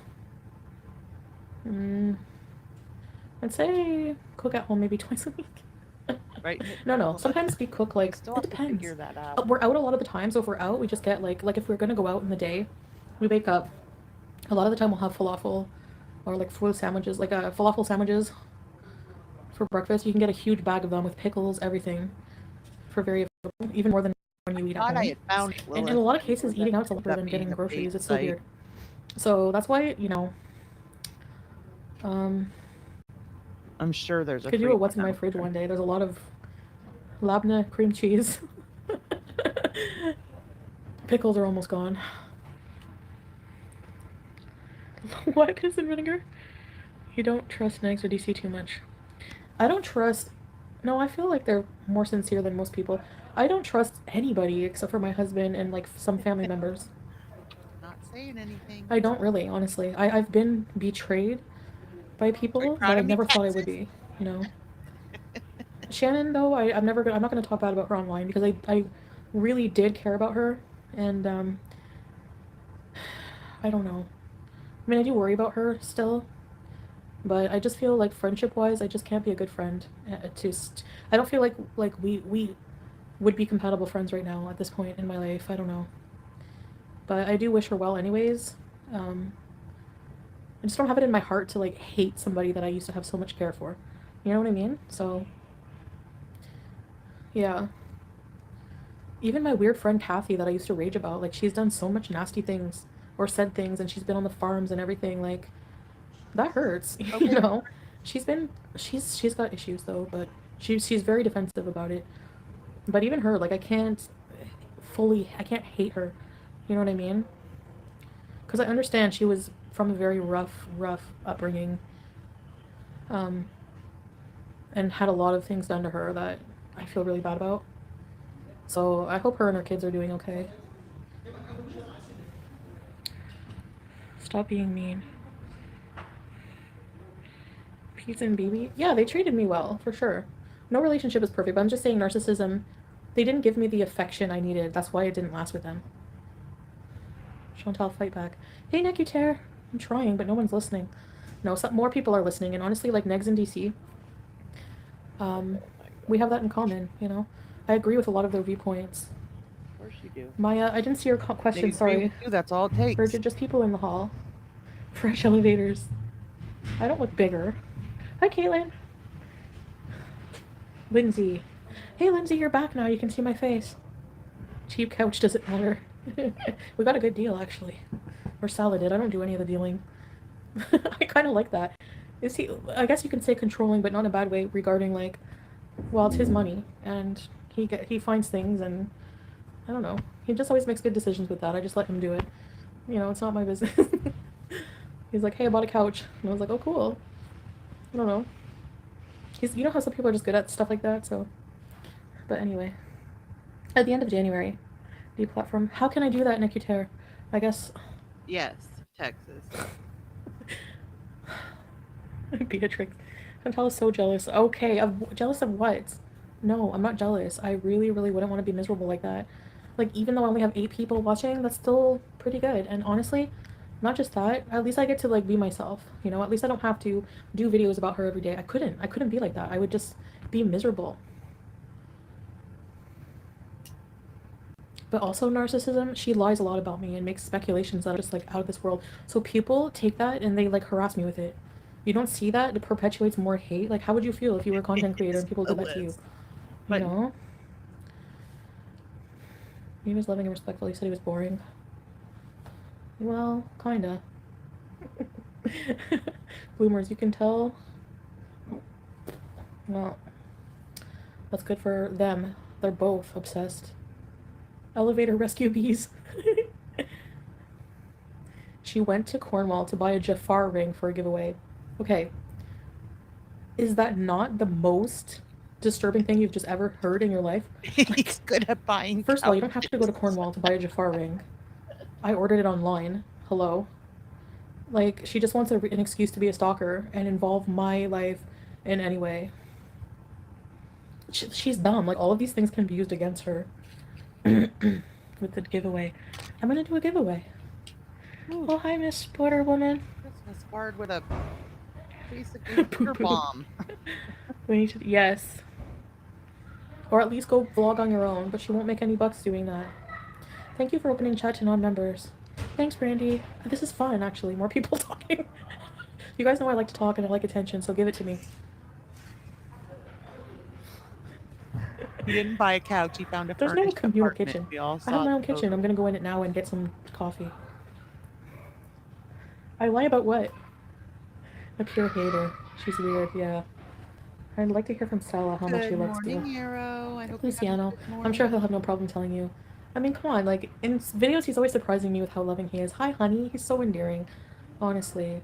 I'd say cook at home maybe twice a week. Right. No. Sometimes we cook, like, Still it have to depends. figure that out. We're out a lot of the time, so if we're out, we just get, like if we're gonna go out in the day, we wake up. A lot of the time we'll have falafel or, like, food sandwiches, like, falafel sandwiches for breakfast. You can get a huge bag of them with pickles, everything, for very affordable, even more than when you eat at home. I had found And in a lot of cases, eating out is cheaper than getting groceries. It's so weird. So that's why, you know, I'm sure there's a could do a what's in my fridge one day. There's a lot of labna cream cheese. Pickles are almost gone. What, piss and vinegar? You don't trust Negs or DC too much. I don't trust... No, I feel like they're more sincere than most people. I don't trust anybody except for my husband and, like, some family members. Not saying anything. I don't really, honestly. I've been betrayed by people that I never thought I would be, you know? Shannon, though, I'm not going to talk bad about her online because I really did care about her, and, I don't know. I mean, I do worry about her still, but I just feel like friendship-wise, I just can't be a good friend. I don't feel like we would be compatible friends right now at this point in my life. I don't know. But I do wish her well anyways. I just don't have it in my heart to, like, hate somebody that I used to have so much care for. You know what I mean? So, yeah. Even my weird friend Kathy that I used to rage about, like, she's done so much nasty things or said things, and she's been on the farms and everything, like, that hurts, you know? She's got issues, though, but she's very defensive about it. But even her, like, I can't hate her, you know what I mean? Because I understand she was from a very rough upbringing, and had a lot of things done to her that I feel really bad about. So I hope her and her kids are doing okay. Stop being mean. Pizza and BB? Yeah, they treated me well, for sure. No relationship is perfect, but I'm just saying narcissism, they didn't give me the affection I needed. That's why it didn't last with them. Chantal, fight back. Hey, Necutaire. I'm trying, but no one's listening. No, more people are listening, and honestly, like Negs in DC, we have that in common, you know? I agree with a lot of their viewpoints. Of course you do. Maya, I didn't see your question, sorry. That's all it takes. Or just people in the hall. Fresh elevators. I don't look bigger. Hi, Caitlin. Lindsay. Hey, Lindsay, you're back now. You can see my face. Cheap couch doesn't matter. We got a good deal, actually. Or Salah did. I don't do any of the dealing. I kind of like that. Is he? I guess you can say controlling, but not in a bad way regarding, like, well, it's his money, and he finds things, and I don't know. He just always makes good decisions with that. I just let him do it. You know, it's not my business. He's like, hey, I bought a couch. And I was like, oh, cool. I don't know. You know how some people are just good at stuff like that, so. But anyway. At the end of January, deplatform. How can I do that, Necutaire? I guess. Yes, Texas. Beatrix. Chantal is so jealous. Okay, jealous of what? No, I'm not jealous. I really, really wouldn't want to be miserable like that. Like, even though I only have 8 people watching, that's still pretty good. And honestly, not just that, at least I get to, like, be myself. You know, at least I don't have to do videos about her every day. I couldn't be like that. I would just be miserable. But also narcissism, she lies a lot about me and makes speculations that are just, like, out of this world. So people take that and they, like, harass me with it. You don't see that? It perpetuates more hate. Like, how would you feel if you were a content creator and people did that to you? You know? He was loving and respectful. He said he was boring. Well, kinda. Bloomers, you can tell. Well, that's good for them. They're both obsessed. Elevator rescue bees. She went to Cornwall to buy a Jafar ring for a giveaway. Okay. Is that not the most disturbing thing you've just ever heard in your life? He's good at buying. First of all, you don't have to go to Cornwall to buy a Jafar ring. I ordered it online. Hello. Like, she just wants an excuse to be a stalker and involve my life in any way. She's dumb. Like, all of these things can be used against her. With the giveaway. I'm gonna do a giveaway. Ooh. Oh, hi, Miss Porter Woman. Christmas card with a basically bomb. We need to, yes. Or at least go vlog on your own, but she won't make any bucks doing that. Thank you for opening chat to non-members. Thanks, Brandy. This is fun, actually. More people talking. You guys know I like to talk and I like attention, so give it to me. He didn't buy a couch. He found a There's no communal kitchen. I have my own kitchen. I'm gonna go in it now and get some coffee. I lie about what? A pure hater. She's weird, yeah. I'd like to hear from Salah how much he likes you. Luciano. I'm sure he'll have no problem telling you. I mean, come on, like, in videos he's always surprising me with how loving he is. Hi, honey. He's so endearing. Honestly.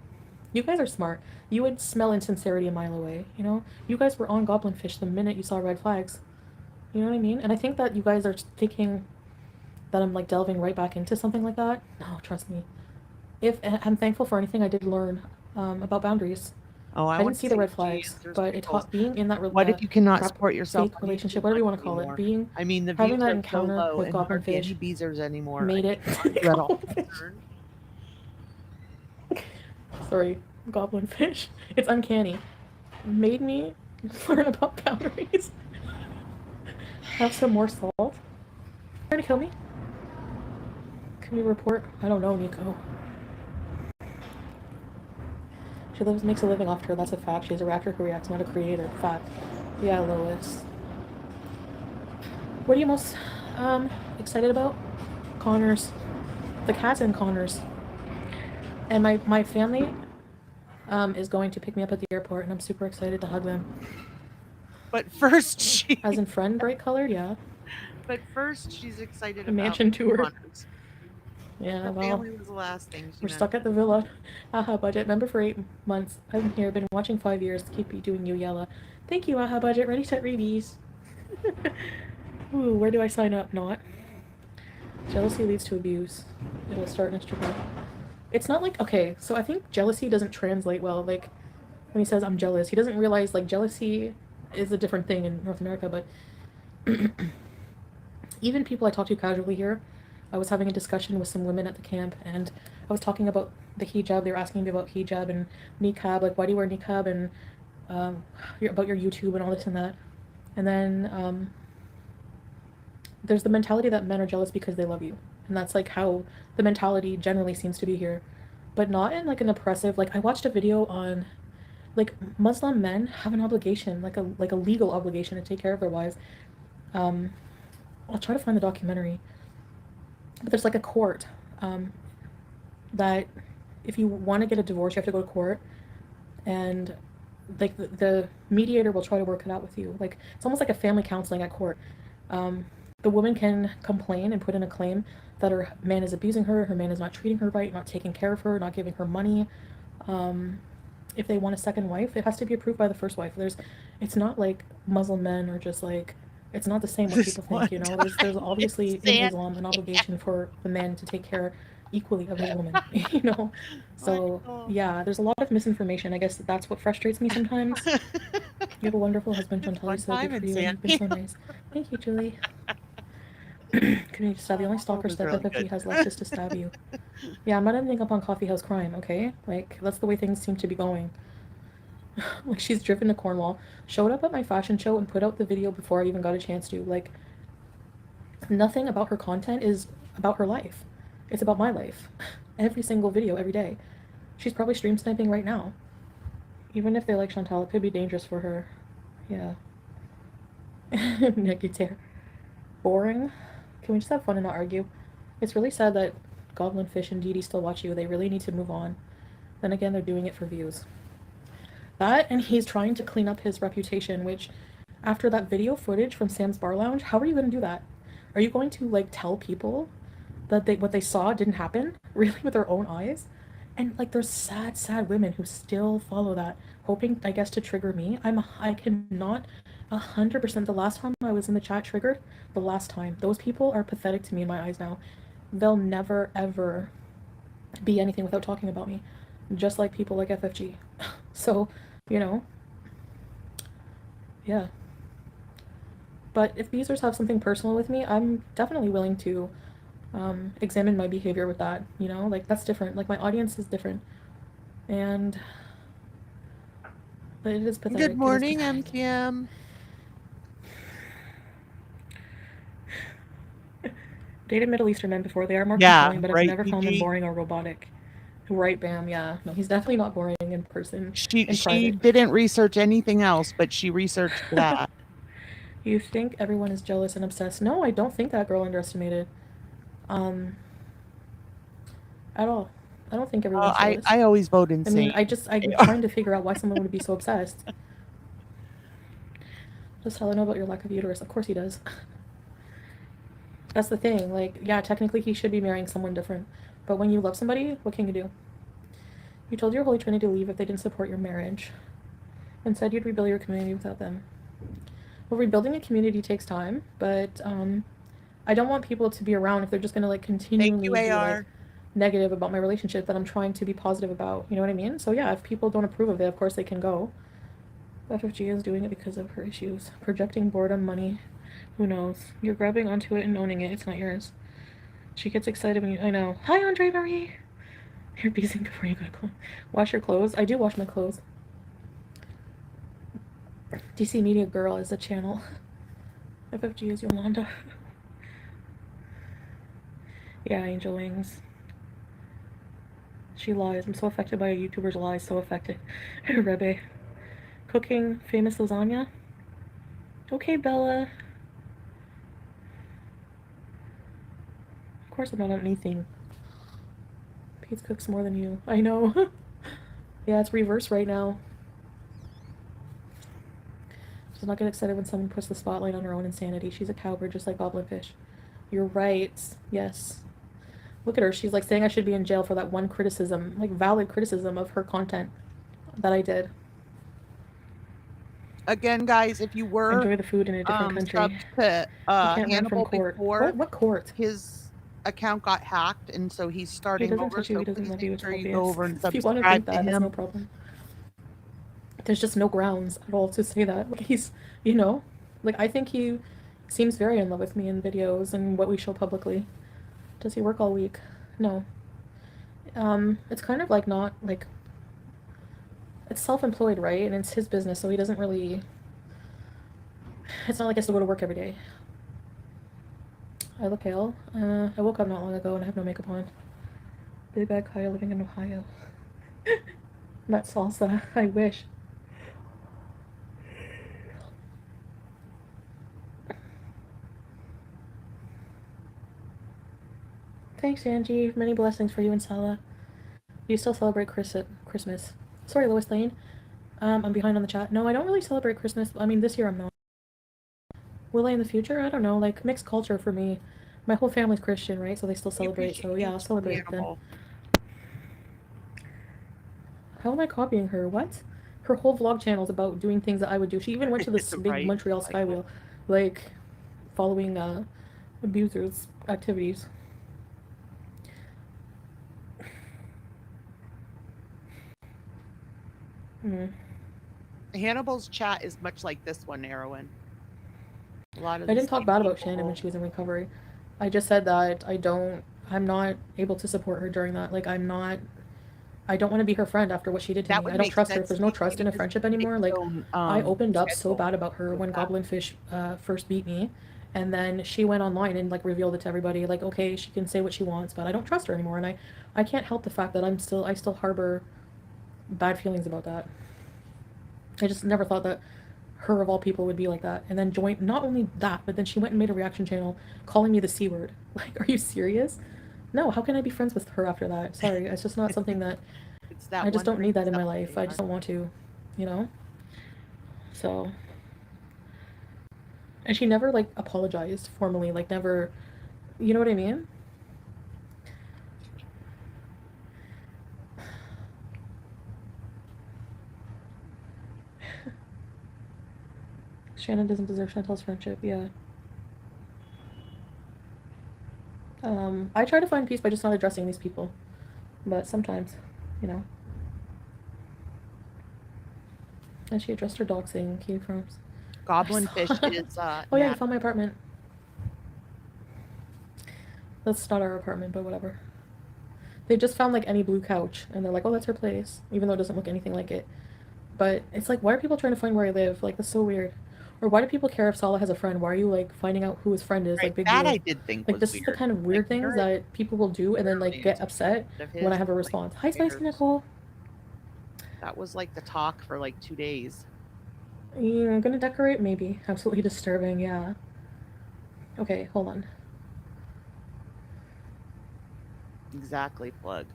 You guys are smart. You would smell insincerity a mile away, you know? You guys were on Goblin Fish the minute you saw red flags. You know what I mean? And I think that you guys are thinking that I'm like delving right back into something like that. No, trust me. If I'm thankful for anything I did learn about boundaries. Oh, I I want didn't to see the see red if she flags, answers but it people's. taught being in that What if you cannot crap support yourself fake on relationship, YouTube whatever you much want to call it. anymore? Being I mean, the having views that are so encounter low with and Goblin hardly any Fish beezers anymore. made I it. mean, aren't you at all Goblin Fish. concerned? Sorry, Goblin Fish. It's uncanny. Made me learn about boundaries. Have some more salt. Trying to kill me? Can we report? I don't know, Nico. She makes a living off her. That's a fact. She's a raptor who reacts, not a creator. Fact. Yeah, Lois. What are you most excited about? Connors. The cat's in Connors. And my family is going to pick me up at the airport, and I'm super excited to hug them. But first, As in friend, bright colored, yeah. But first, she's excited A about mansion tour. Connors. Yeah, Her well, family was the last thing she we're stuck at the villa. Aha Budget. Member for 8 months. I've been here, been watching 5 years. Keep you doing you, Yella. Thank you, Aha Budget. Ready, set, readies. Ooh, where do I sign up? Not. Jealousy leads to abuse. It will start in Instagram. It's not like, okay, so I think jealousy doesn't translate well. Like, when he says I'm jealous, he doesn't realize, like, jealousy is a different thing in North America, but even people I talk to casually here, I was having a discussion with some women at the camp, and I was talking about the hijab. They were asking me about hijab and niqab, like, why do you wear niqab, and about your YouTube and all this and that. And then there's the mentality that men are jealous because they love you. And that's, like, how the mentality generally seems to be here. But not in, like, an oppressive, like, I watched a video on, like, Muslim men have an obligation, like a legal obligation to take care of their wives. I'll try to find the documentary. But there's, like, a court that if you want to get a divorce, you have to go to court, and, like, the mediator will try to work it out with you. Like, it's almost like a family counseling at court. The woman can complain and put in a claim that her man is abusing her, her man is not treating her right, not taking care of her, not giving her money. If they want a second wife, it has to be approved by the first wife. It's not like Muslim men are just like, it's not the same what people think, you know. There's obviously in Islam an obligation for the man to take care equally of his woman, you know. So yeah, there's a lot of misinformation. I guess that's what frustrates me sometimes. You have a wonderful husband, Chantal. So good for you, and you've been so nice. Thank you, Julie. Community stab. The only stalker step FFG has left is to stab you. Yeah, I'm not ending up on Coffee House Crime, okay? Like, that's the way things seem to be going. Like, she's driven to Cornwall, showed up at my fashion show, and put out the video before I even got a chance to. Like, nothing about her content is about her life. It's about my life. Every single video, every day. She's probably stream sniping right now. Even if they like Chantal, it could be dangerous for her. Yeah. Negative. Boring. Can we just have fun and not argue? It's really sad that Goblin Fish and Dee still watch you. They really need to move on. Then again, they're doing it for views. That, and he's trying to clean up his reputation, which, after that video footage from Sam's Bar Lounge, how are you going to do that? Are you going to, like, tell people that what they saw didn't happen? Really, with their own eyes? And, like, there's sad, sad women who still follow that, hoping, I guess, to trigger me. I cannot 100%. The last time I was in the chat triggered, the last time. Those people are pathetic to me in my eyes now. They'll never, ever be anything without talking about me. Just like people like FFG. So, you know. Yeah. But if users have something personal with me, I'm definitely willing to examine my behavior with that, you know? Like, that's different. Like, my audience is different. And... but it is pathetic. Good morning, MKM. Dated Middle Eastern men before. They are more compelling, but I've never found them boring or robotic. Right, Bam, yeah. No, he's definitely not boring in person. She didn't research anything else, but she researched that. You think everyone is jealous and obsessed? No, I don't think that girl underestimated. At all. I don't think everyone's jealous. I always vote insane. I mean, I'm trying to figure out why someone would be so obsessed. Does Salah know about your lack of uterus? Of course he does. That's the thing. Like, yeah, technically he should be marrying someone different. But when you love somebody, what can you do? You told your Holy Trinity to leave if they didn't support your marriage, and said you'd rebuild your community without them. Well, rebuilding a community takes time, but I don't want people to be around if they're just gonna like continually be like negative about my relationship that I'm trying to be positive about. You know what I mean? So yeah, if people don't approve of it, of course they can go. FFG is doing it because of her issues. Projecting boredom, money. Who knows? You're grabbing onto it and owning it. It's not yours. She gets excited when you. I know. Hi, Andre Marie. You're busy before you go to clothes. Wash your clothes. I do wash my clothes. DC Media Girl is the channel. FFG is Yolanda. Yeah, Angel Wings. She lies. I'm so affected by a YouTuber's lies. So affected. Refae. Cooking famous lasagna. Okay, Bella. Of course I'm not on anything. Pete cooks more than you. I know. Yeah, it's reverse right now. She's not get excited when someone puts the spotlight on her own insanity. She's a cowbird just like Goblinfish. You're right. Yes. Look at her. She's like saying I should be in jail for that one criticism, like valid criticism of her content that I did. Again, guys, if you were enjoy the food in a different country, subbed to Hannibal from court. before, What court? His account got hacked, and so he's starting He doesn't over. touch you. So he doesn't please love you. make It's sure you obvious. go over and If you want to subscribe think to that, that's him. no problem. There's just no grounds at all to say that. Like he's, you know, like I think he seems very in love with me in videos and what we show publicly. Does he work all week? No. It's kind of like not like it's self-employed, right? And it's his business, so he doesn't really. It's not like I have to go to work every day. I look pale. I woke up not long ago and I have no makeup on. Big bag Kyle living in Ohio. Not salsa. I wish. Thanks, Angie. Many blessings for you and Salah. Do you still celebrate Christmas? Sorry, Lois Lane. I'm behind on the chat. No, I don't really celebrate Christmas. I mean, this year I'm not. Will I in the future? I don't know. Like, mixed culture for me. My whole family's Christian, right? So they still celebrate. So yeah, I'll celebrate then. How am I copying her? What? Her whole vlog channel is about doing things that I would do. She even went to this big Montreal Skywheel, like following abusers' activities. Hannibal's chat is much like this one, Erwin. I didn't talk bad about Shannon when she was in recovery. I just said that I'm not able to support her during that. Like, I don't want to be her friend after what she did to me. I don't trust her. If there's no trust in a friendship anymore, like, I opened up so bad about her when Goblinfish first beat me. And then she went online and, like, revealed it to everybody. Like, okay, she can say what she wants, but I don't trust her anymore. And I can't help the fact that I still harbor bad feelings about that. I just never thought that her of all people would be like that, and then join. Not only that, but then she went and made a reaction channel calling me the C word. Like, are you serious? No, how can I be friends with her after that? Sorry, it's just not something that I just don't need that in my life. I just don't want to, you know. So, and she never like apologized formally, like never, you know what I mean? Shannon doesn't deserve Chantal's friendship, yeah. I try to find peace by just not addressing these people. But sometimes, you know. And she addressed her doxing, Crumbs. Goblinfish is oh yeah, I found my apartment. That's not our apartment, but whatever. They just found like any blue couch and they're like, oh, that's her place, even though it doesn't look anything like it. But it's like, why are people trying to find where I live? Like, that's so weird. Or why do people care if Salah has a friend? Why are you like finding out who his friend is? Like, big deal. I did think like, this is the kind of weird things that people will do and then like get upset when I have a response. Hi, Spicy Nicole. That was like the talk for like 2 days. Yeah, I'm gonna decorate, maybe. Absolutely disturbing, yeah. Okay, hold on. Exactly, plug.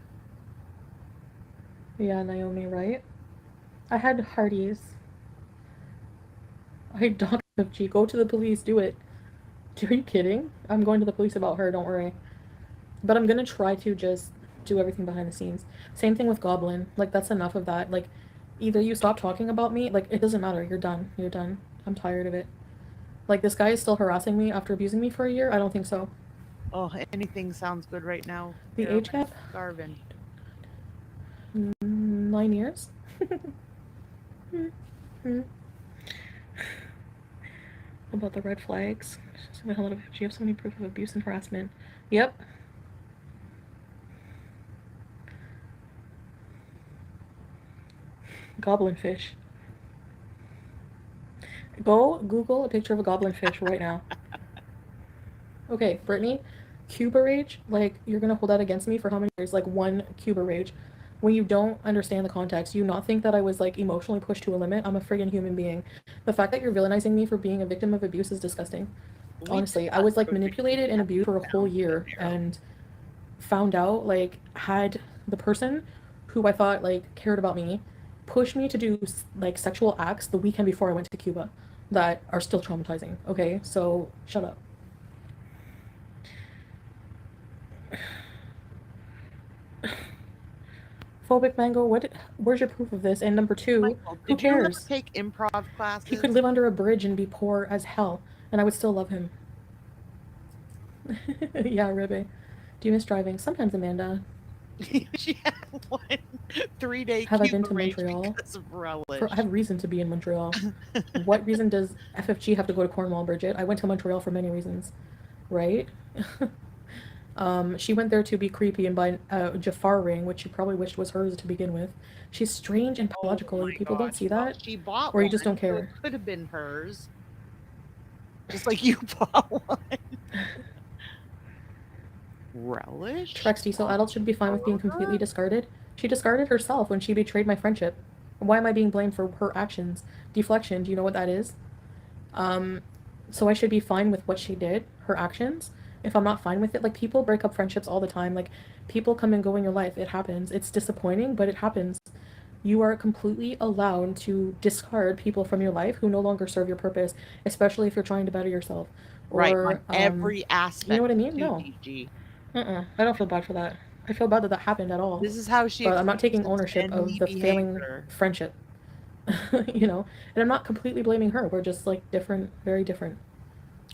Yeah, Naomi, right? I had Hardee's. I doxed FG. Go to the police. Do it. Are you kidding? I'm going to the police about her. Don't worry. But I'm gonna try to just do everything behind the scenes. Same thing with Goblin. Like, that's enough of that. Like, either you stop talking about me, like, it doesn't matter. You're done. You're done. I'm tired of it. Like, this guy is still harassing me after abusing me for a year? I don't think so. Oh, anything sounds good right now. The age gap? Garvin. 9 years? About the red flags. Do you have so many proof of abuse and harassment? Yep. Goblin fish. Go Google a picture of a goblin fish right now. Okay, Brittany, Cuba rage, like, you're gonna hold that against me for how many years? Like, 1 Cuba rage. When you don't understand the context, you not think that I was, like, emotionally pushed to a limit. I'm a friggin' human being. The fact that you're villainizing me for being a victim of abuse is disgusting. Honestly, I was, like, manipulated and abused for a whole year, and found out, like, had the person who I thought, like, cared about me push me to do, like, sexual acts the weekend before I went to Cuba that are still traumatizing. Okay, so shut up. Phobic Mango, where's your proof of this? And number 2, Michael, who did you ever cares? take improv classes? He could live under a bridge and be poor as hell, and I would still love him. Yeah, Refae. Do you miss driving? Sometimes, Amanda. She had 1 3-day Have I been Cuba to rage Montreal? because of relish. I have reason to be in Montreal. What reason does FFG have to go to Cornwall, Bridget? I went to Montreal for many reasons, right? She went there to be creepy and buy a Jafar ring, which she probably wished was hers to begin with. She's strange and pathological. Oh People don't see that, well, she bought or you just one, don't care. so it could have been hers. Just like you bought one. Relish? Trexty, so adults should be fine with being completely discarded. She discarded herself when she betrayed my friendship. Why am I being blamed for her actions? Deflection, do you know what that is? So I should be fine with what she did, her actions. If I'm not fine with it, like, people break up friendships all the time. Like, people come and go in your life. It happens. It's disappointing, but it happens. You are completely allowed to discard people from your life who no longer serve your purpose, especially if you're trying to better yourself. Or, Right, on every aspect. You know what I mean? Too, No. DG. I don't feel bad for that. I feel bad that that happened at all. This is how she. But I'm not taking expresses ownership of any the failing behavior. friendship. You know? And I'm not completely blaming her. We're just, like, different, very different.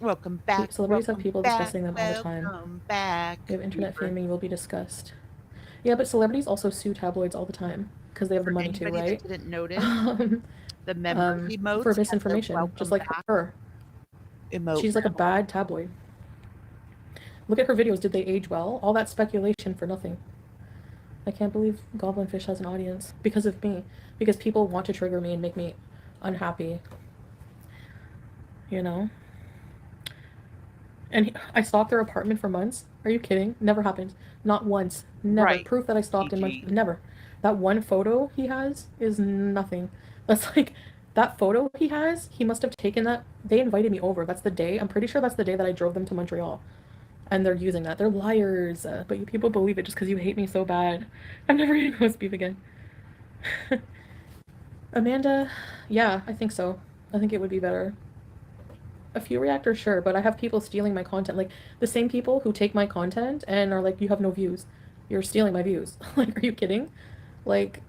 Welcome back. Celebrities have people discussing them all the Welcome time. back. You have internet fame and you will be discussed. Yeah, but celebrities also sue tabloids all the time because they have the For money to, anybody right? that didn't notice, the member emotes For have the misinformation, welcome just like back her. emote She's like a now. bad tabloid. Look at her videos. Did they age well? All that speculation for nothing. I can't believe Goblinfish has an audience because of me. Because people want to trigger me and make me unhappy. You know? And I stalked their apartment for months. Are you kidding? Never happened. Not once. Never. Right. Proof that I stalked him. GG. Never. That one photo he has is nothing. That's like, that photo he has, he must have taken that. They invited me over. That's the day. I'm pretty sure that's the day that I drove them to Montreal. And they're using that. They're liars. But you people believe it just because you hate me so bad. I'm never eating roast beef again. Amanda, yeah, I think so. I think it would be better. A few reactors, sure, but I have people stealing my content. Like, the same people who take my content and are like, you have no views. You're stealing my views. Like, are you kidding? Like...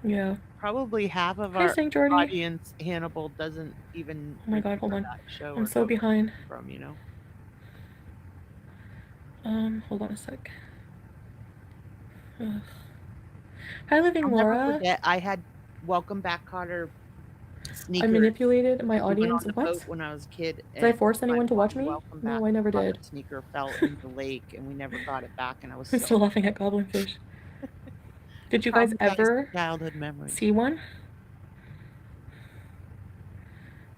Yeah. Probably half of Hi, our Sanctuary. audience, Hannibal, doesn't even. Oh my god, hold on. That show I'm so behind. From, you know. Hold on a sec. Ugh. Hi, Living I'll Laura. never forget, I had Welcome Back Cotter sneakers. I manipulated my We went audience. on the What? boat when I was a kid. Did I force anyone to watch me? Welcome No, Back I never Cotter did. Sneaker fell in the lake, and we never got it back. And I was I'm so still laughing at Goblinfish. Did you guys ever childhood memories. see one?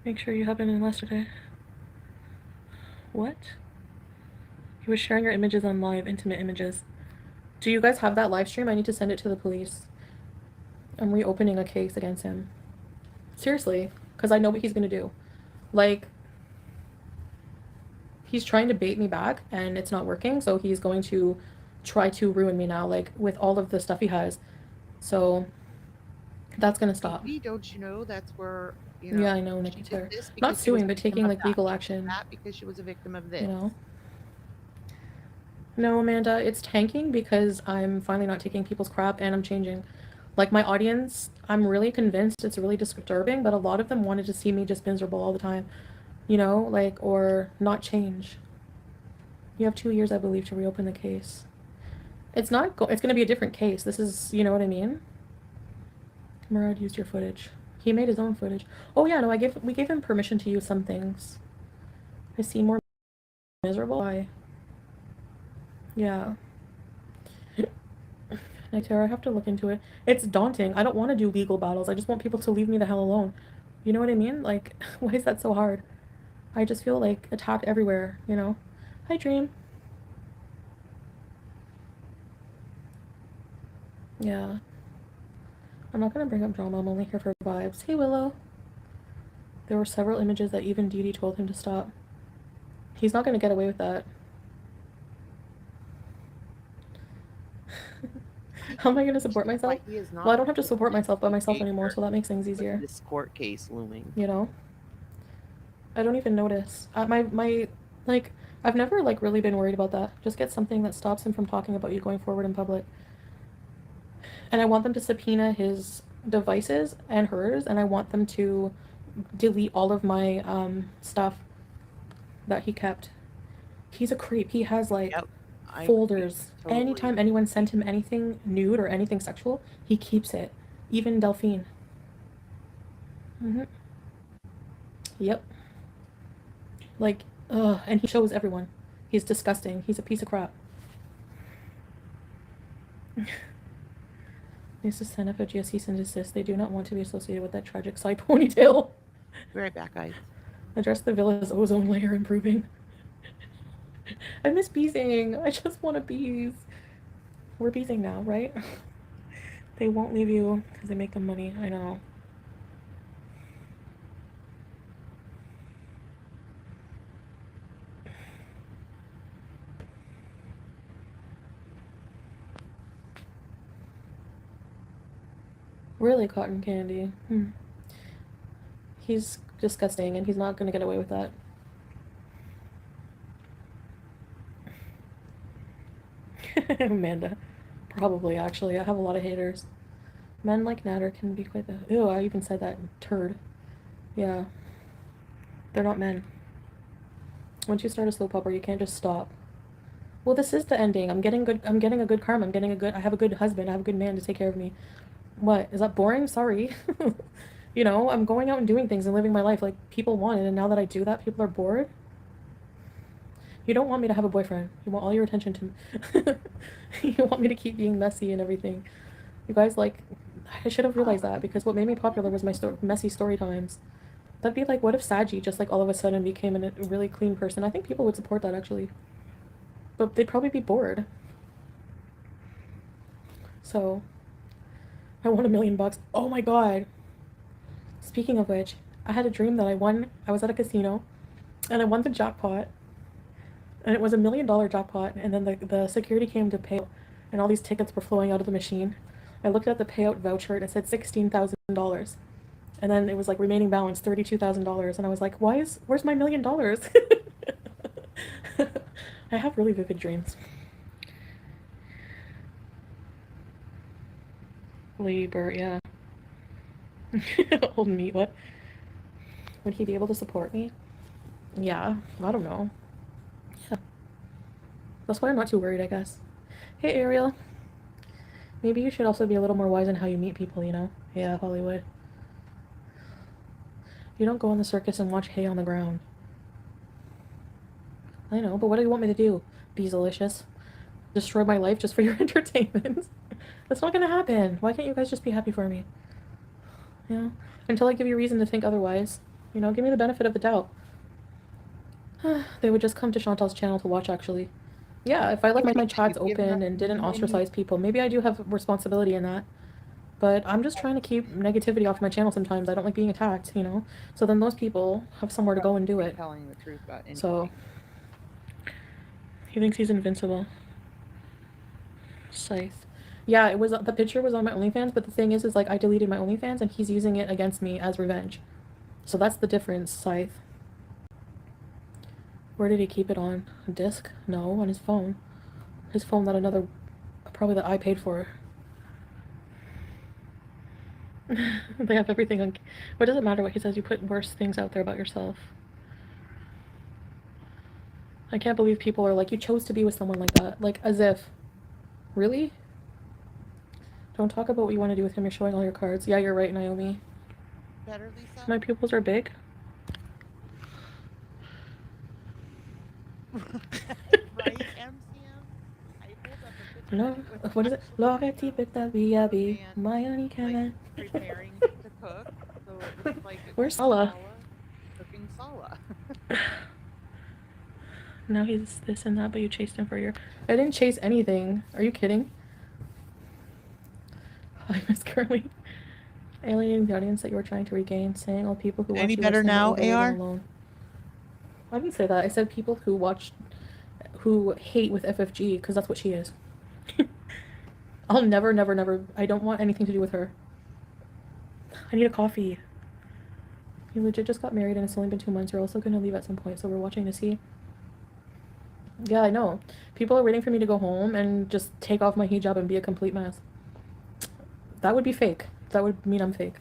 Make sure you have it in yesterday. What? He was sharing your images on live, intimate images. Do you guys have that live stream? I need to send it to the police. I'm reopening a case against him. Seriously, because I know what he's gonna do. Like, he's trying to bait me back, and it's not working, so he's going to try to ruin me now, like, with all of the stuff he has. So, that's gonna stop. Don't you know that's where You know, Yeah, I know, she Nikki did Claire. this Not because she was suing, a but victim taking of like that. legal She did action. that because she was a victim of this. You know? No, Amanda, it's tanking because I'm finally not taking people's crap and I'm changing. Like my audience, I'm really convinced it's really disturbing, but a lot of them wanted to see me just miserable all the time. You know, like, or not change. You have 2 years, I believe, to reopen the case. It's not it's going to be a different case. This is, you know what I mean? Murad used your footage. He made his own footage. Oh yeah, no, we gave him permission to use some things. I see more miserable. Why? Yeah. Nectar, I have to look into it. It's daunting. I don't want to do legal battles. I just want people to leave me the hell alone. You know what I mean? Like, why is that so hard? I just feel like attacked everywhere, you know? Hi, Dream. Yeah. I'm not gonna bring up drama. I'm only here for vibes. Hey, Willow. There were several images that even Dee Dee told him to stop. He's not gonna get away with that. How am I gonna support myself? Like, he is not Well, I don't have to support myself by myself anymore, danger so that makes things with easier. this court case looming. You know? I don't even notice. Like, I've never, like, really been worried about that. Just get something that stops him from talking about you going forward in public. And I want them to subpoena his devices and hers, and I want them to delete all of my, stuff that he kept. He's a creep. He has, like, Yep. folders. Totally. Anytime anyone sent him anything nude or anything sexual, he keeps it. Even Delphine. Yep. Like, ugh, and he shows everyone. He's disgusting. He's a piece of crap. Needs to send up a cease and desist. They do not want to be associated with that tragic side ponytail. Be right back, guys. Address the villa's ozone layer improving. I miss beezing. I just want to beeze. We're beezing now, right? They won't leave you because they make them money. I know. Really, cotton candy. He's disgusting, and he's not gonna get away with that. Amanda. Probably, actually. I have a lot of haters. Men like Natter can be quite the... Ew, I even said that. Turd. Yeah. They're not men. Once you start a soap opera, you can't just stop. Well, this is the ending. I'm getting a good karma. I have a good husband. I have a good man to take care of me. What? Is that boring? Sorry. You know, I'm going out and doing things and living my life like people wanted, and now that I do that, people are bored. You don't want me to have a boyfriend. You want all your attention to... You want me to keep being messy and everything. You guys, like... I should have realized that, because what made me popular was my messy story times. That'd be like, what if Saji just, like, all of a sudden became a really clean person? I think people would support that, actually. But they'd probably be bored. So... I won $1 million. Oh my god. Speaking of which, I had a dream that I was at a casino, and I won the jackpot. And it was $1 million jackpot, and then the security came to pay, and all these tickets were flowing out of the machine. I looked at the payout voucher, and it said $16,000. And then it was like remaining balance $32,000, and I was like, where's my $1 million? I have really vivid dreams. Lady Burt, yeah. Old meat, what? Would he be able to support me? Yeah, I don't know. Yeah. That's why I'm not too worried, I guess. Hey, Ariel. Maybe you should also be a little more wise in how you meet people, you know? Yeah, Hollywood. You don't go in the circus and watch hay on the ground. I know, but what do you want me to do? Be delicious? Destroy my life just for your entertainment? That's not gonna happen. Why can't you guys just be happy for me? You know? Until I give you reason to think otherwise. You know, give me the benefit of the doubt. They would just come to Chantal's channel to watch, actually. Yeah, if I left my chats open and didn't ostracize people, maybe I do have responsibility in that. But I'm just trying to keep negativity off my channel sometimes. I don't like being attacked, you know? So then those people have somewhere to go and do it. Telling the truth about anything. So... He thinks he's invincible. Scythe. Yeah, it was, the picture was on my OnlyFans, but the thing is like, I deleted my OnlyFans, and he's using it against me as revenge. So that's the difference, Scythe. Where did he keep it on? A disc? No, on his phone. His phone probably that I paid for. They have everything on. What does it matter what he says? You put worse things out there about yourself. I can't believe people are like, you chose to be with someone like that. Like, as if. Really? Don't talk about what you want to do with him. You're showing all your cards. Yeah, you're right, Naomi. Better, Lisa? My pupils are big. Right, MCM? I pulled up a picture. No, with what is it? actually Loreti bitabiabi, and, Mayani Kevin. like, preparing to cook. So it looks like it's Where's Salah? Cooking Salah. Now he's this and that, but you chased him for your. I didn't chase anything. Are you kidding? Hi, Miss Curly. Alienating the audience that you were trying to regain, saying all people who watch Any you better listen now, over and AR? alone. I didn't say that. I said people who hate with FFG, because that's what she is. I'll never, never, never. I don't want anything to do with her. I need a coffee. You legit just got married and it's only been 2 months. You're also going to leave at some point, so we're watching to see. Yeah, I know. People are waiting for me to go home and just take off my hijab and be a complete mess. That would be fake. That would mean I'm fake.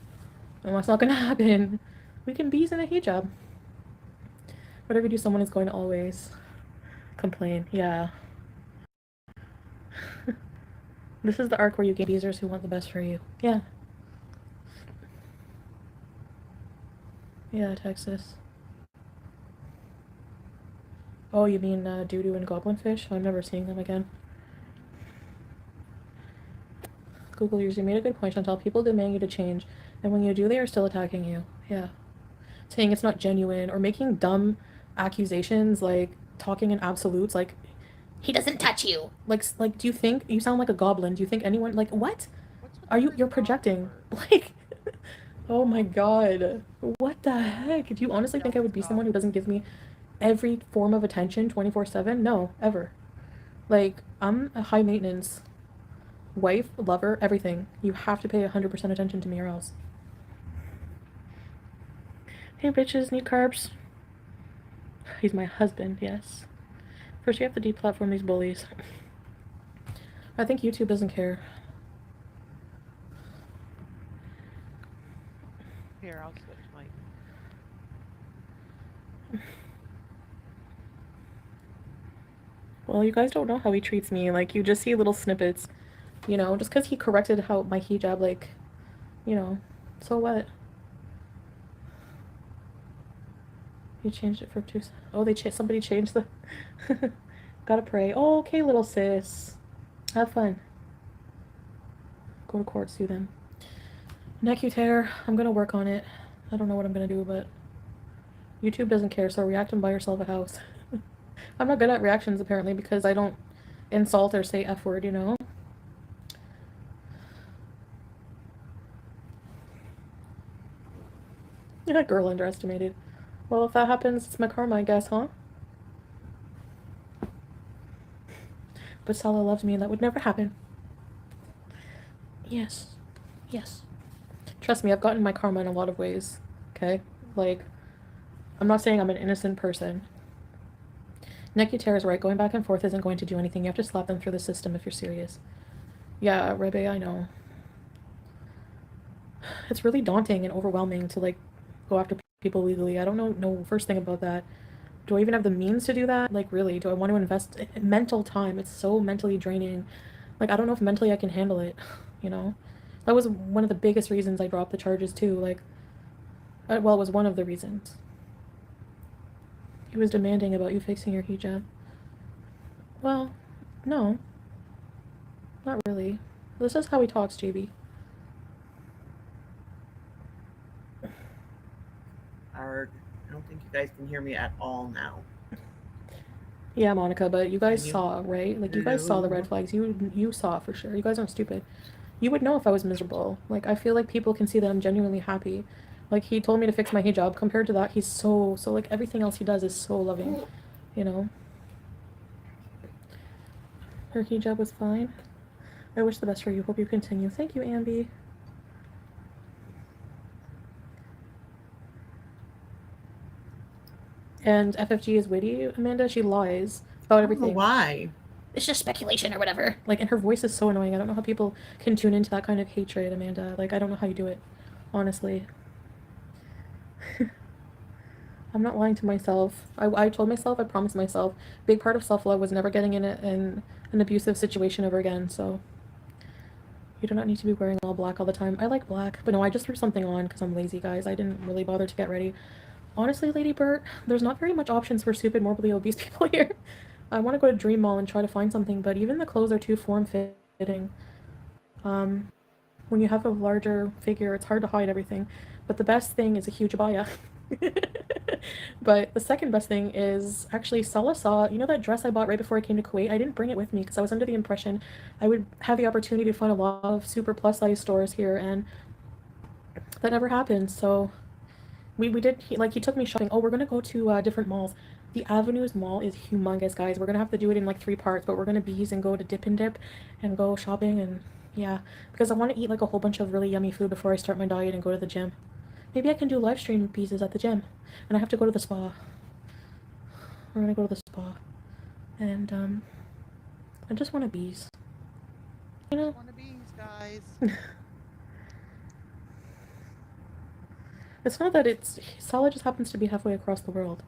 And that's not going to happen. We can be in a hijab. Whatever you do, someone is going to always complain. Yeah. This is the arc where you get users who want the best for you. Yeah. Yeah, Texas. Oh, you mean doo-doo and goblinfish? I'm never seeing them again. Google user made a good point, Chantal. People demand you to change, and when you do, they are still attacking you. Yeah. Saying it's not genuine, or making dumb accusations, like talking in absolutes, like, he doesn't touch you. Like, do you think, you sound like a goblin. Do you think anyone, like, what? Are you're projecting. Like, oh my god. What the heck? Do you honestly think I would be someone who doesn't give me every form of attention 24/7? No, ever. Like, I'm a high maintenance wife, lover, everything. You have to pay 100% attention to me or else. Hey bitches, need carbs? He's my husband, yes. First you have to deplatform these bullies. I think YouTube doesn't care. Here, I'll switch mic. Well, you guys don't know how he treats me. Like, you just see little snippets. You know, just because he corrected how my hijab, like, you know, so what? You changed it for 2. Oh, somebody changed the. Gotta pray. Oh, okay, little sis. Have fun. Go to court, sue them. Neck you tear. I'm gonna work on it. I don't know what I'm gonna do, but YouTube doesn't care, so react and buy yourself a house. I'm not good at reactions, apparently, because I don't insult or say F word, you know? Yeah, girl underestimated. Well, if that happens, it's my karma, I guess, huh? But Salah loves me, and that would never happen. Yes. Yes. Trust me, I've gotten my karma in a lot of ways, okay? Like, I'm not saying I'm an innocent person. Nekutera is right. Going back and forth isn't going to do anything. You have to slap them through the system if you're serious. Yeah, Refae, I know. It's really daunting and overwhelming to, like, go after people legally. I don't know first thing about that. Do I even have the means to do that? Like, really, do I want to invest mental time? It's so mentally draining. Like, I don't know if mentally I can handle it, you know? That was one of the biggest reasons I dropped the charges, too. Like, well, it was one of the reasons. He was demanding about you fixing your hijab. Well, no. Not really. This is how he talks, JB. I don't think you guys can hear me at all now. Yeah, Monica, but you guys saw, right? Like, you guys saw the red flags. You saw for sure. You guys aren't stupid. You would know if I was miserable. Like, I feel like people can see that I'm genuinely happy. Like, he told me to fix my hijab. Compared to that, he's so, like, everything else he does is so loving, you know? Her hijab was fine. I wish the best for you. Hope you continue. Thank you, Ambi. And FFG is witty, Amanda. She lies about everything. Why? It's just speculation or whatever. Like, and her voice is so annoying. I don't know how people can tune into that kind of hatred, Amanda. Like, I don't know how you do it, honestly. I'm not lying to myself. I told myself, I promised myself, big part of self-love was never getting in an abusive situation ever again, so you do not need to be wearing all black all the time. I like black, but no, I just threw something on because I'm lazy, guys. I didn't really bother to get ready. Honestly, Lady Bert, there's not very much options for stupid, morbidly obese people here. I want to go to Dream Mall and try to find something, but even the clothes are too form-fitting. When you have a larger figure, it's hard to hide everything. But the best thing is a huge abaya. But the second best thing is actually Salah saw, you know that dress I bought right before I came to Kuwait? I didn't bring it with me because I was under the impression I would have the opportunity to find a lot of super plus-size stores here, and that never happened. So we did, he took me shopping. Oh, we're gonna go to different malls. The Avenues Mall is humongous, guys. We're gonna have to do it in like 3 parts, but we're gonna bees and go to Dip and Dip and go shopping, and yeah, because I want to eat like a whole bunch of really yummy food before I start my diet and go to the gym. Maybe I can do live stream pieces at the gym, and I have to go to the spa. We're gonna go to the spa, and I just want to bees. You know. Want to bees, guys. It's not that it's Salah just happens to be halfway across the world.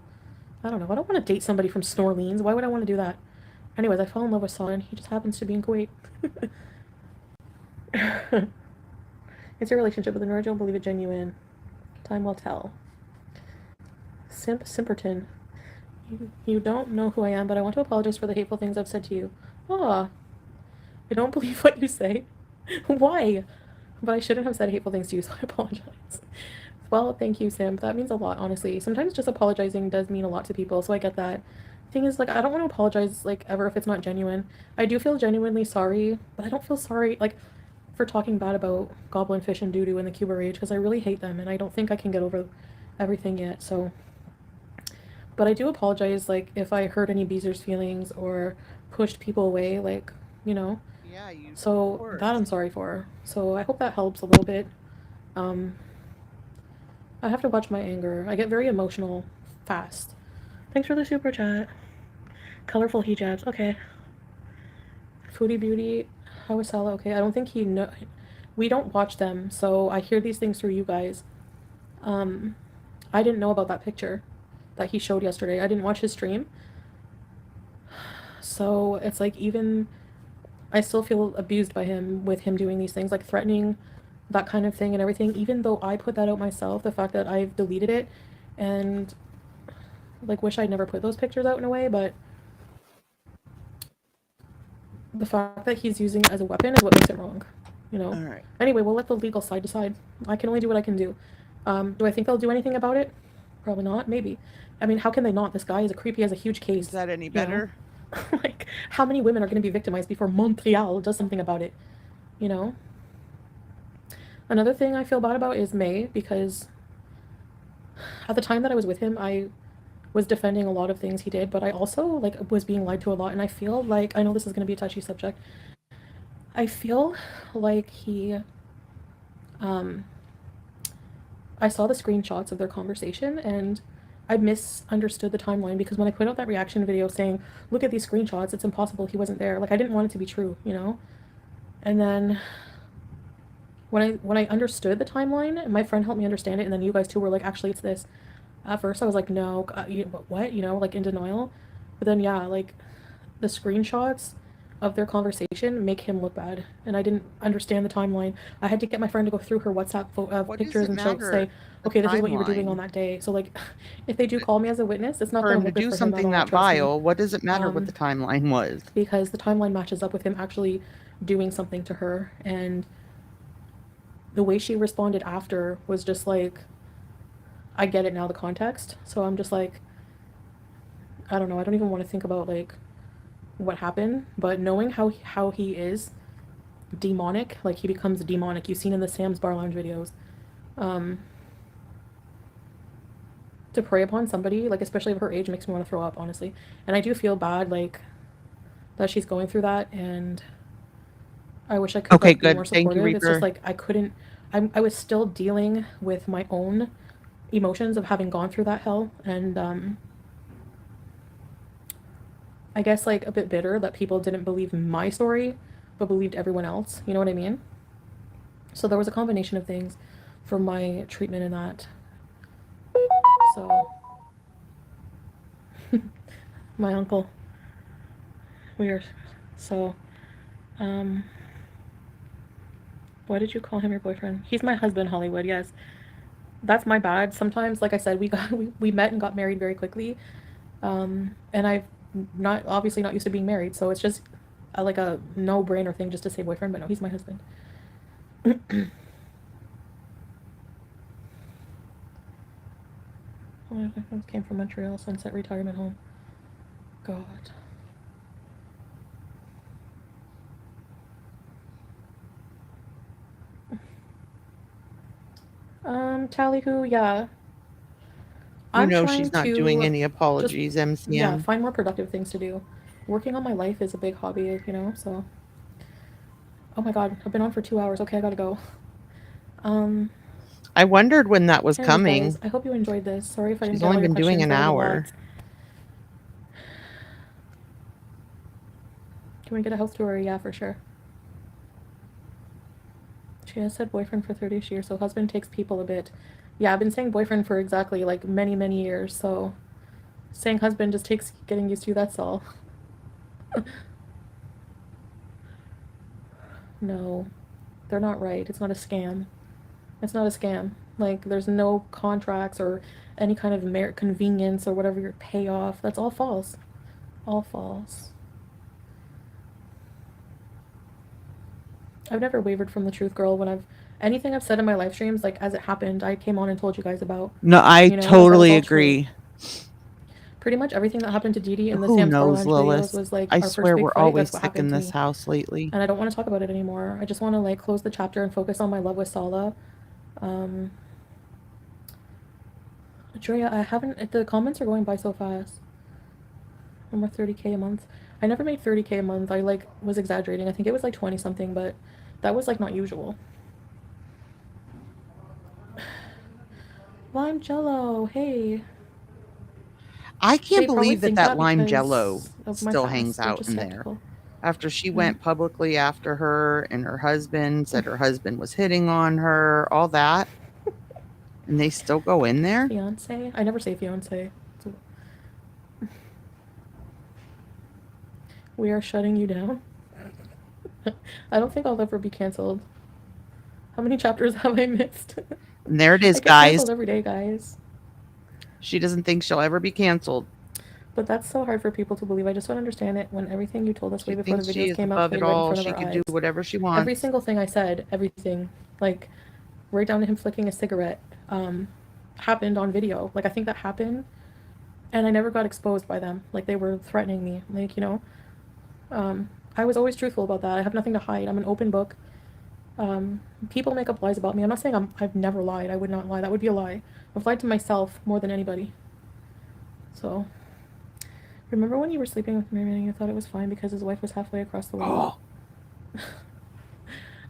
I don't know. I don't want to date somebody from Snorleans. Why would I want to do that? Anyways, I fell in love with Salah, and he just happens to be in Kuwait. It's your relationship with an original, believe it genuine. Time will tell. Simperton. You don't know who I am, but I want to apologize for the hateful things I've said to you. Ah. I don't believe what you say. Why? But I shouldn't have said hateful things to you, so I apologize. Well, thank you, Sim. That means a lot, honestly. Sometimes just apologizing does mean a lot to people, so I get that. Thing is, like, I don't want to apologize, like, ever if it's not genuine. I do feel genuinely sorry, but I don't feel sorry, like, for talking bad about Goblin Fish and Doodoo and the Cuba Rage, because I really hate them, and I don't think I can get over everything yet, so. But I do apologize, like, if I hurt any Beezer's feelings or pushed people away, like, you know. Yeah, you. So that I'm sorry for. So I hope that helps a little bit. I have to watch my anger. I get very emotional fast. Thanks for the super chat. Colorful hijabs. Okay. Foodie Beauty. How is Salah? Okay. I don't think he know. We don't watch them, so I hear these things through you guys. I didn't know about that picture that he showed yesterday. I didn't watch his stream. So it's like, even I still feel abused by him with him doing these things, like threatening, that kind of thing and everything, even though I put that out myself. The fact that I've deleted it and like wish I'd never put those pictures out in a way, but the fact that he's using it as a weapon is what makes it wrong, you know. All right. Anyway, we'll let the legal side decide. I can only do what I can do. Do I think they'll do anything about it? Probably not. Maybe. I mean, how can they not? This guy is a creepy, has a huge case. Is that any better? Like, how many women are going to be victimized before Montreal does something about it? You know? Another thing I feel bad about is May, because at the time that I was with him, I was defending a lot of things he did, but I also, like, was being lied to a lot, and I feel like, I know this is going to be a touchy subject, I feel like he, I saw the screenshots of their conversation, and I misunderstood the timeline, because when I put out that reaction video saying, look at these screenshots, it's impossible he wasn't there, like, I didn't want it to be true, you know? And then when I understood the timeline, my friend helped me understand it, and then you guys too were like, actually, it's this. At first, I was like, no, what? You know, like, in denial. But then, yeah, like, the screenshots of their conversation make him look bad, and I didn't understand the timeline. I had to get my friend to go through her WhatsApp pictures and say, okay, this is what you were doing on that day. So, like, if they do call me as a witness, it's not for going him to do something that vile. What does it matter what the timeline was? Because the timeline matches up with him actually doing something to her, and the way she responded after was just like, I get it now, the context. So I'm just like, I don't know. I don't even want to think about, like, what happened. But knowing how he is demonic, like, he becomes demonic. You've seen in the Sam's Bar Lounge videos. To prey upon somebody, like, especially of her age, makes me want to throw up, honestly. And I do feel bad, like, that she's going through that, and I wish I could be more supportive. It's just like I couldn't. I was still dealing with my own emotions of having gone through that hell, and I guess, like, a bit bitter that people didn't believe my story, but believed everyone else. You know what I mean? So there was a combination of things for my treatment in that. So, my uncle. Weird. So, um, why did you call him your boyfriend? He's my husband, Hollywood, yes. That's my bad. Sometimes, like I said, we met and got married very quickly. And I've obviously not used to being married, so it's just like a no-brainer thing just to say boyfriend, but no, he's my husband. Oh, I came from Montreal, Sunset Retirement Home. God. Tallyhoo, yeah. You I'm know trying she's not to doing any just, apologies, yeah, MCM. find more productive things to do. Working on my life is a big hobby, you know, so. Oh my God, I've been on for 2 hours. Okay, I gotta go. I wondered when that was Anyways, coming. guys, I hope you enjoyed this. Sorry if I didn't She's get all only your been doing questions. an That was a lot. hour. Can we get a house tour? Yeah, for sure. She has said boyfriend for 30 years, so husband takes people a bit. Yeah, I've been saying boyfriend for exactly like many, many years, so saying husband just takes getting used to, that's all. No, they're not right. It's not a scam. It's not a scam. Like, there's no contracts or any kind of convenience or whatever your payoff. That's all false. All false. I've never wavered from the truth, girl. When anything I've said in my live streams, like, as it happened, I came on and told you guys about. No, I you know, totally like, agree. True. Pretty much everything that happened to Dee Dee in the Who Sam's knows, Orange videos Lilith? was, like, I our first swear big we're fight. always That's what sick in happened to this me. house lately. And I don't want to talk about it anymore. I just want to, like, close the chapter and focus on my love with Salah. Drea, I haven't... The comments are going by so fast. I'm worth 30K a month. I never made 30K a month. I, like, was exaggerating. I think it was, like, 20-something, but that was, like, not usual. Lime Jello, hey. I can't They probably believe that think that that lime jello because of my still past. hangs They're out just in there. skeptical. After she Yeah. went publicly after her and her husband said her husband was hitting on her, all that. And they still go in there? Fiance? I never say fiance. We are shutting you down. I don't think I'll ever be canceled. How many chapters have I missed? And there it is, I get guys. canceled every day, guys. She doesn't think she'll ever be canceled. But that's so hard for people to believe. I just don't understand it when everything you told us way before the videos came out played right in front of our eyes. She can do whatever she wants. Every single thing I said, everything, like, right down to him flicking a cigarette, happened on video. Like, I think that happened, and I never got exposed by them. Like, they were threatening me. Like, you know, I was always truthful about that. I have nothing to hide. I'm an open book. People make up lies about me. I'm not saying I've never lied. I would not lie. That would be a lie. I've lied to myself more than anybody. So, remember when you were sleeping with Mary and you thought it was fine because his wife was halfway across the world? Oh.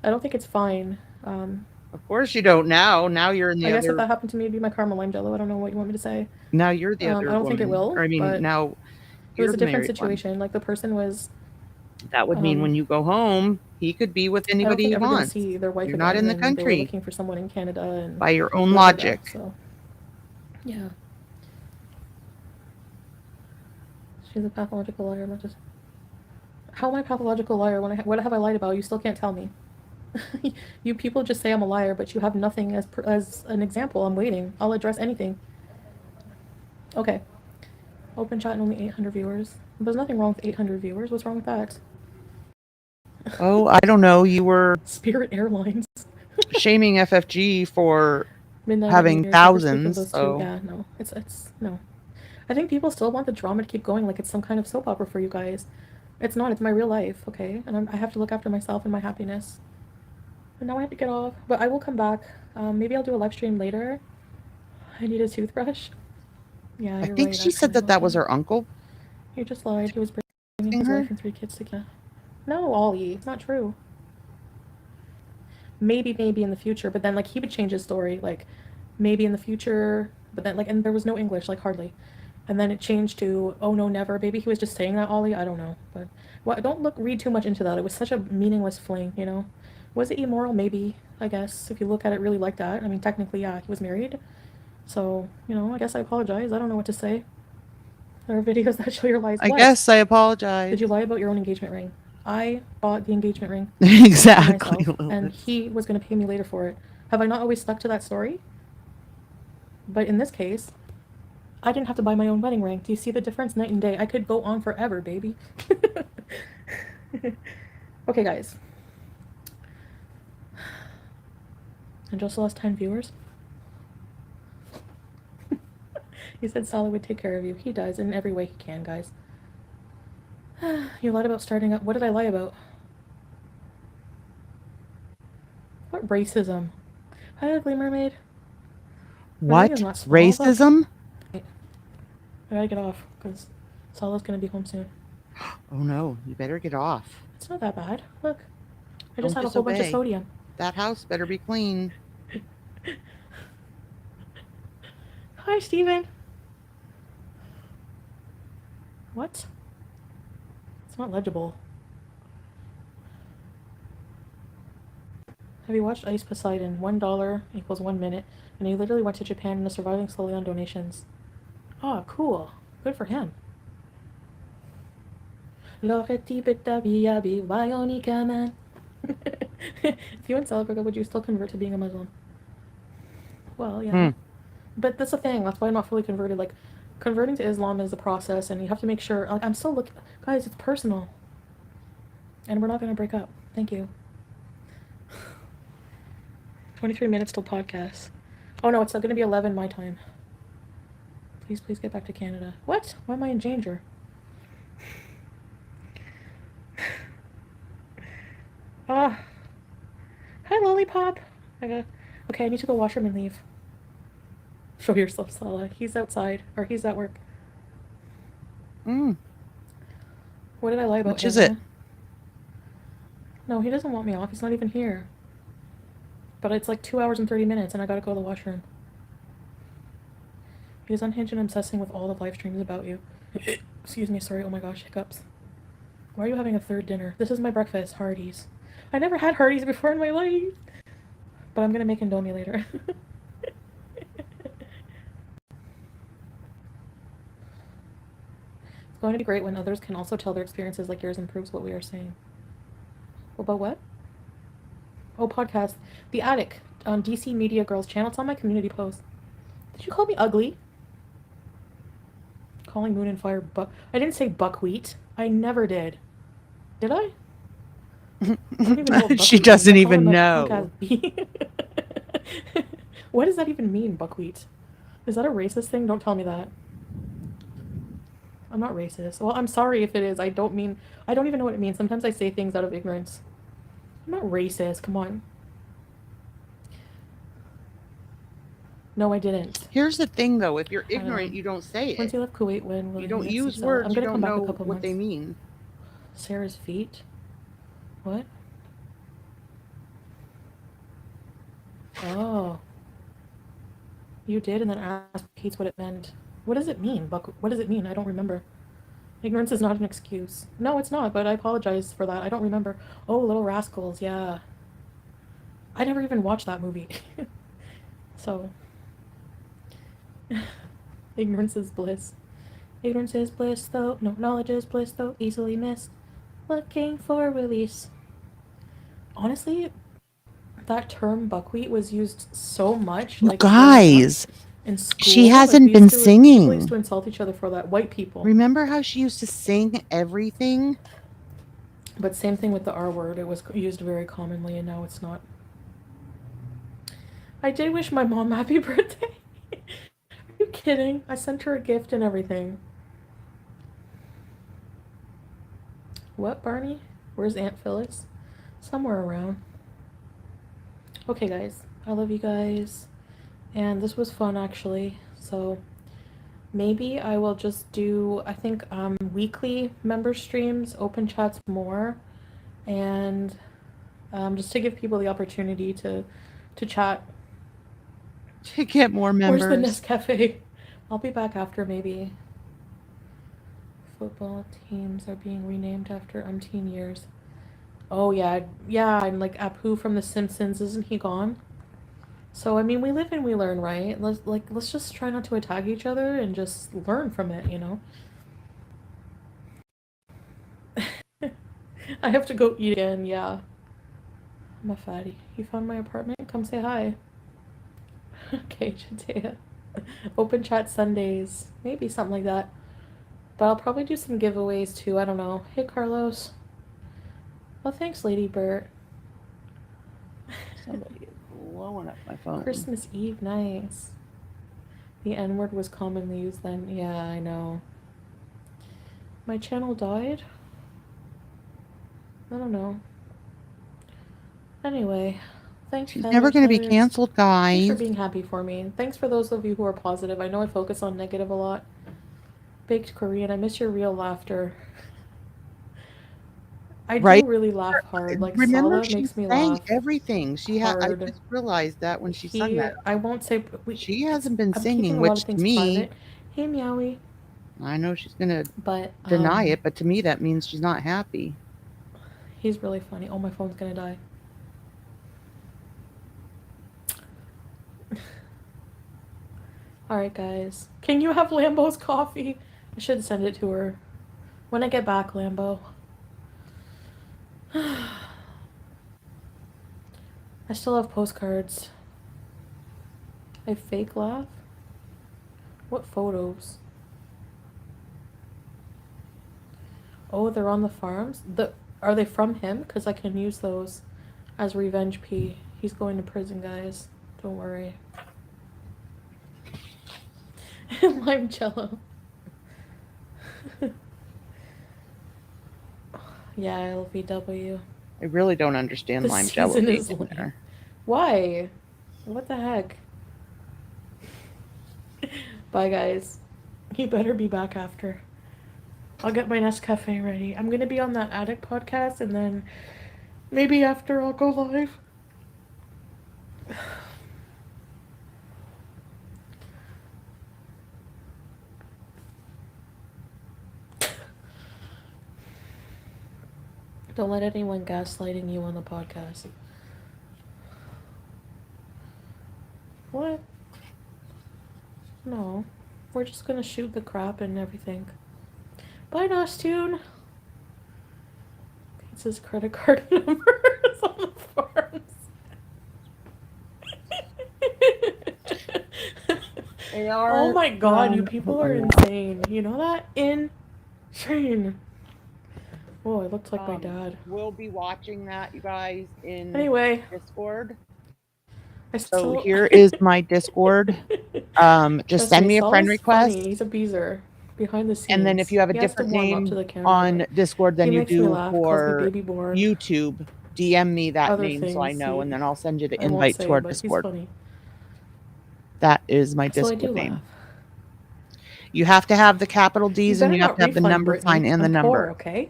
I don't think it's fine. Of course you don't now. Now you're in the I guess if that happened to me, it'd be my caramel lime jello. I don't know what you want me to say. Now you're the other I don't think it will. Or, I mean, but now it was a different situation. Like, the person was... That would mean when you go home, he could be with anybody he wants. See their wife You're not in the country. They were looking for someone in Canada. And by your own logic. So, yeah. She's a pathological liar. I'm not just... How am I a pathological liar? What have I lied about? You still can't tell me. You people just say I'm a liar, but you have nothing as an example. I'm waiting. I'll address anything. Okay. Open chat and only 800 viewers. There's nothing wrong with 800 viewers. What's wrong with that? Oh, I don't know. You were Spirit Airlines shaming FFG for having thousands. So yeah, no, it's no. I think people still want the drama to keep going, like it's some kind of soap opera for you guys. It's not. It's my real life, okay? And I have to look after myself and my happiness. And now I have to get off, but I will come back. Maybe I'll do a live stream later. I need a toothbrush. Yeah, I think she said that was her uncle. You just lied. He was bringing his wife and 3 kids together. No, Ollie, it's not true. Maybe in the future, but then, like, he would change his story, like, maybe in the future, but then, like, and there was no English, like, hardly. And then it changed to, oh no, never. Maybe he was just saying that, Ollie. I don't know. But don't read too much into that. It was such a meaningless fling, you know? Was it immoral? Maybe, I guess, if you look at it really like that. I mean, technically, yeah, he was married. So, you know, I guess I apologize. I don't know what to say. There are videos that show your lies. I What? guess I apologize. Did you lie about your own engagement ring? I bought the engagement ring Exactly. for myself, and he was going to pay me later for it. Have I not always stuck to that story? But in this case, I didn't have to buy my own wedding ring. Do you see the difference? Night and day. I could go on forever, baby. Okay, guys. And just lost 10 viewers. He said Salah would take care of you. He does in every way he can, guys. You lied about starting up. What did I lie about? What racism? Hi, ugly mermaid. What? Is not small, but- Racism? I gotta get off because Salah's gonna be home soon. Oh no, you better get off. It's not that bad. Look, I just Don't had a whole bunch of disobey. sodium. That house better be clean. Hi, Steven. What? It's not legible. Have you watched Ice Poseidon? $1 equals 1 minute. And he literally went to Japan and is surviving slowly on donations. Oh, cool. Good for him. If you in South Africa, would you still convert to being a Muslim? Well, yeah. But that's the thing. That's why I'm not fully converted. Like, converting to Islam is a process, and you have to make sure. Like, I'm still looking. Guys, it's personal. And we're not going to break up. Thank you. 23 minutes till podcast. Oh, no, it's going to be 11 my time. Please get back to Canada. What? Why am I in danger? Ah. Hi, Lollipop. Okay, I need to go washroom and leave. Show yourself, Salah. He's outside. Or he's at work. What did I lie about? Which is it? No, he doesn't want me off. He's not even here. But it's like 2 hours and 30 minutes, and I gotta go to the washroom. He's unhinged and obsessing with all the live streams about you. Excuse me, sorry. Oh my gosh, hiccups. Why are you having a third dinner? This is my breakfast, Hardee's. I never had Hardee's before in my life. But I'm gonna make Indomie later. It's going to be great when others can also tell their experiences like yours and proves what we are saying. About what? Oh, podcast. The Attic on DC Media Girls channel. It's on my community post. Did you call me ugly? Calling Moon and Fire I didn't say buckwheat. I never did. Did I? I don't even know what She buckwheat doesn't means. I call even him a know. punk-ass bee. What does that even mean, buckwheat? Is that a racist thing? Don't tell me that. I'm not racist. Well, I'm sorry if it is. I don't even know what it means. Sometimes I say things out of ignorance. I'm not racist. Come on. No, I didn't. Here's the thing, though. If you're ignorant, you don't say Once it. you left Kuwait, when will You don't next use see Salah? words I'm you gonna don't come back know a couple what months. they mean. Sarah's feet. What? Oh. You did, and then asked Kate's what it meant. What does it mean, Buck? What does it mean? I don't remember. Ignorance is not an excuse. No, it's not, but I apologize for that. I don't remember. Oh, Little Rascals, yeah. I never even watched that movie. So. Ignorance is bliss. Ignorance is bliss, though. No, knowledge is bliss, though. Easily missed. Looking for release. Honestly, that term buckwheat was used so much. Like, Guys, in school, she hasn't we been used to- People singing. used to insult each other for that. White people. Remember how she used to sing everything? But same thing with the R word. It was used very commonly, and now it's not. I did wish my mom happy birthday. Are you kidding? I sent her a gift and everything. What, Barney? Where's Aunt Phyllis? Somewhere around. Okay, guys. I love you guys. And this was fun, actually. So maybe I will just do, I think, weekly member streams, open chats more. And just to give people the opportunity to chat. To get more members. Where's the Nescafe? I'll be back after, maybe. football teams are being renamed after umpteen years. Oh yeah, and like Apu from The Simpsons, isn't he gone? So I mean, we live and we learn, right? Let's just try not to attack each other and just learn from it, you know. I have to go eat again. Yeah, I'm a fatty. You found my apartment? Come say hi. Okay, Chantal. Open chat Sundays, maybe something like that. But I'll probably do some giveaways too. I don't know. Hey, Carlos. Well, thanks, Lady Bert. Somebody is blowing up my phone. Christmas Eve, nice. The N-word was commonly used then. Yeah, I know. My channel died? I don't know. Anyway, thanks. She's never going to be canceled, Thanks for guys. being happy for me. Thanks for those of you who are positive. I know I focus on negative a lot. Baked Korean, I miss your real laughter. I Right? do really laugh hard. Like Remember, Salah she makes me sang laugh. everything. I Hard. just realized that when she sung that. I won't say. She hasn't been I'm singing, keeping a lot which of to things me, private. Hey, Meowie. I know she's going to But deny it, but to me that means she's not happy. He's really funny. Oh, my phone's gonna die. Alright, guys. Can you have Lambo's coffee? I should send it to her. When I get back, Lambo. I still have postcards. I fake laugh? What photos? Oh, they're on the farms? Are they from him? Because I can use those as revenge P. He's going to prison, guys. Don't worry. Lime jello. Yeah, LVW. I really don't understand The lime jello. season is lame. Why? What the heck? Bye, guys. You better be back after. I'll get my Nescafe ready. I'm gonna be on that Addict podcast, and then maybe after I'll go live. Don't let anyone gaslighting you on the podcast. What? No. We're just gonna shoot the crap and everything. Bye, Nostune. Pizza's credit card number is on the forms. Oh my god, you people are insane. You know that? Insane. Oh, I looked like my dad. We'll be watching that, you guys, in Discord. So here is my Discord. Just send me a friend request. Funny. He's a beezer behind the scenes. And then if you have a different name on Discord than you do for YouTube, DM me that name so I know, and then I'll send you the invite to our Discord. That is my Discord name. You have to have the capital D's and you have to have the number sign and the number. Okay.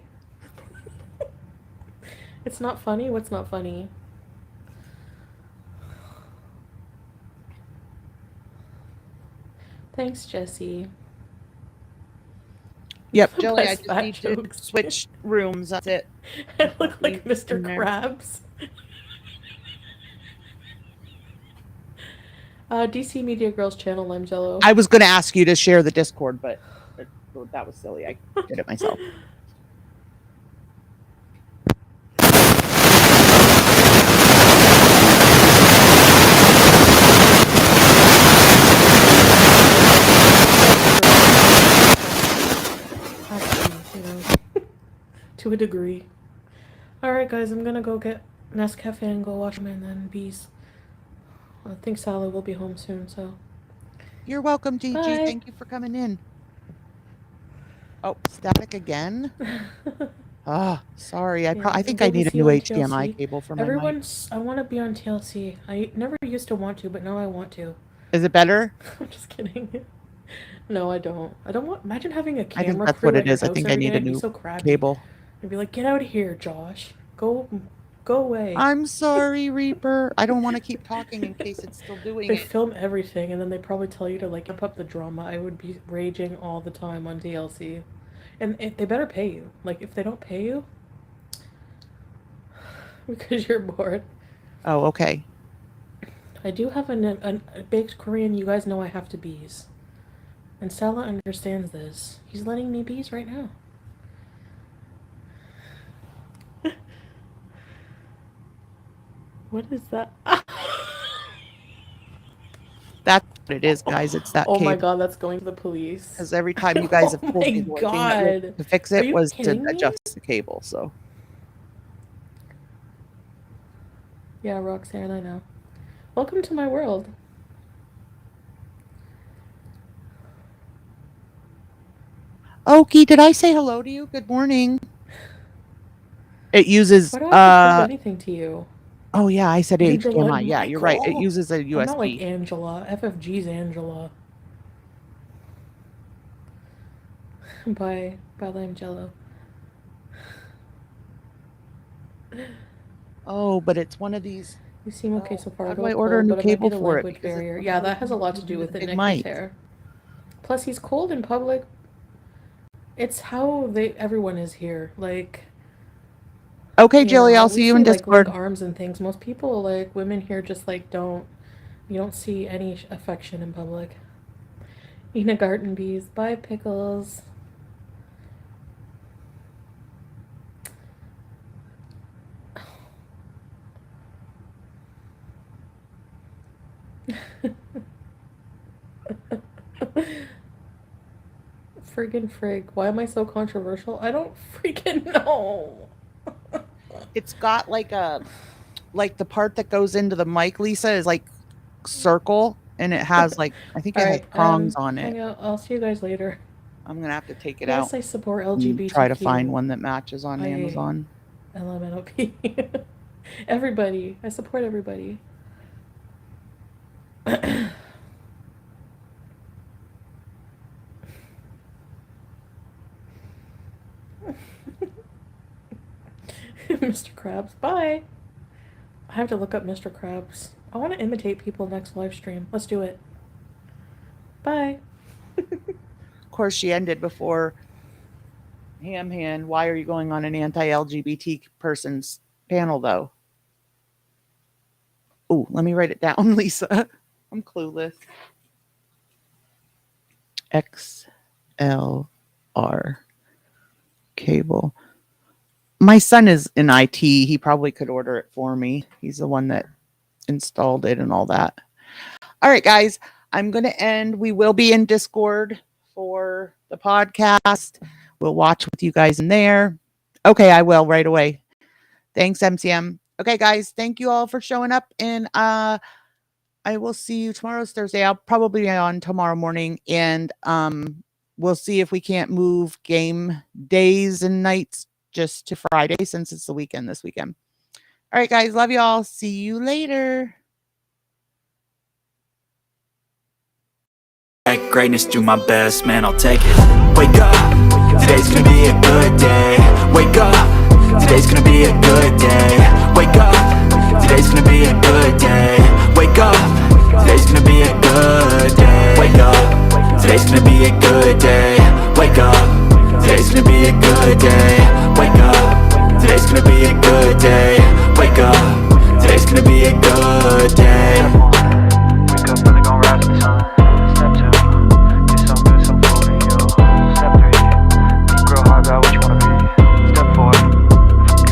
It's not funny. What's not funny? Thanks, Jesse. Yep, Jelly, I just need to switch rooms. That's it. I look like Mr. Krabs. DC Media Girls channel, Lime Jello. I was going to ask you to share the Discord, but that was silly. I did it myself. To a degree. Alright, guys, I'm gonna go get Nescafe and go wash them and then bees. I think Salah will be home soon, so. You're welcome, DG. Bye. Thank you for coming in. Oh, static again? Sorry. I think I need a new HDMI cable for my mic. I want to be on TLC. I never used to want to, but now I want to. Is it better? I'm just kidding. No, I don't. I don't want. Imagine having a camera. I think that's what it is. I think I need a new cable. I'd be like, get out of here, Josh. Go away. I'm sorry, Reaper. I don't want to keep talking in case it's still doing They it. film everything, and then they probably tell you to like amp up the drama. I would be raging all the time on TLC. And they better pay you. Like, if they don't pay you, because you're bored. Oh, okay. I do have a baked Korean you guys know I have to bees. And Salah understands this. He's letting me bees right now. What is that? That's what it is, guys. It's that Oh cable. my god, that's going to the police. Because every time you guys have Oh told my me the only thing god. to fix Are it you was to kidding me? adjust the cable. So Yeah, Roxanne, I know. Welcome to my world. Okie, did I say hello to you? Good morning. It uses Why do I have to prove anything to you? oh yeah, I said Angela HDMI. and Yeah, you're right. It Michael. uses a USB. I'm not like Angela. FFG's Angela. Bye. Bye, Lime Jello. Oh, but it's one of these. You seem okay so far. How do Go I order a cold, new but it might be cable the for it? language Because it's barrier. one Yeah, of that those has a lot to things do with with the it, big Nick, mic. hair. Plus, he's cold in public. It's how everyone is here. Like, Okay, you Jilly, know, I'll we see you in like Discord. link arms and things. Most people, like women here, just like you don't see any affection in public. Ina Garten Bees. Bye, Pickles. Friggin' frig. Why am I so controversial? I don't freaking know. It's got like the part that goes into the mic, Lisa, is like circle, and it has like I think it has prongs on it. Hang out. I'll see you guys later. I'm gonna have to take it Yes, out. I support and LGBTQ. try to find one that matches on Amazon. LMNOP. Everybody. I support everybody. Mr. Krabs. Bye. I have to look up Mr. Krabs. I want to imitate people next live stream. Let's do it. Bye. Of course, she ended before Ham Hand. Why are you going on an anti-LGBT person's panel, though? Oh, let me write it down, Lisa. I'm clueless. XLR cable. My son is in IT. He probably could order it for me. He's the one that installed it and all that. All right, guys, I'm going to end. We will be in Discord for the podcast. We'll watch with you guys in there. Okay, I will right away. Thanks, MCM. Okay, guys, thank you all for showing up. And I will see you tomorrow's Thursday. I'll probably be on tomorrow morning. And we'll see if we can't move game days and nights just to Friday since it's the weekend this weekend. All right, guys. Love you all. See you later. Greatness, do my best, man, I'll take it. Wake up, today's gonna be a good day. Wake up, today's gonna be a good day. Wake up, today's gonna be a good day. Wake up, today's gonna be a good day. Wake up, today's gonna be a good day. Wake up, today's gonna be a good day. Wake up, today's gonna be a good day. Wake up, today's gonna be a good day.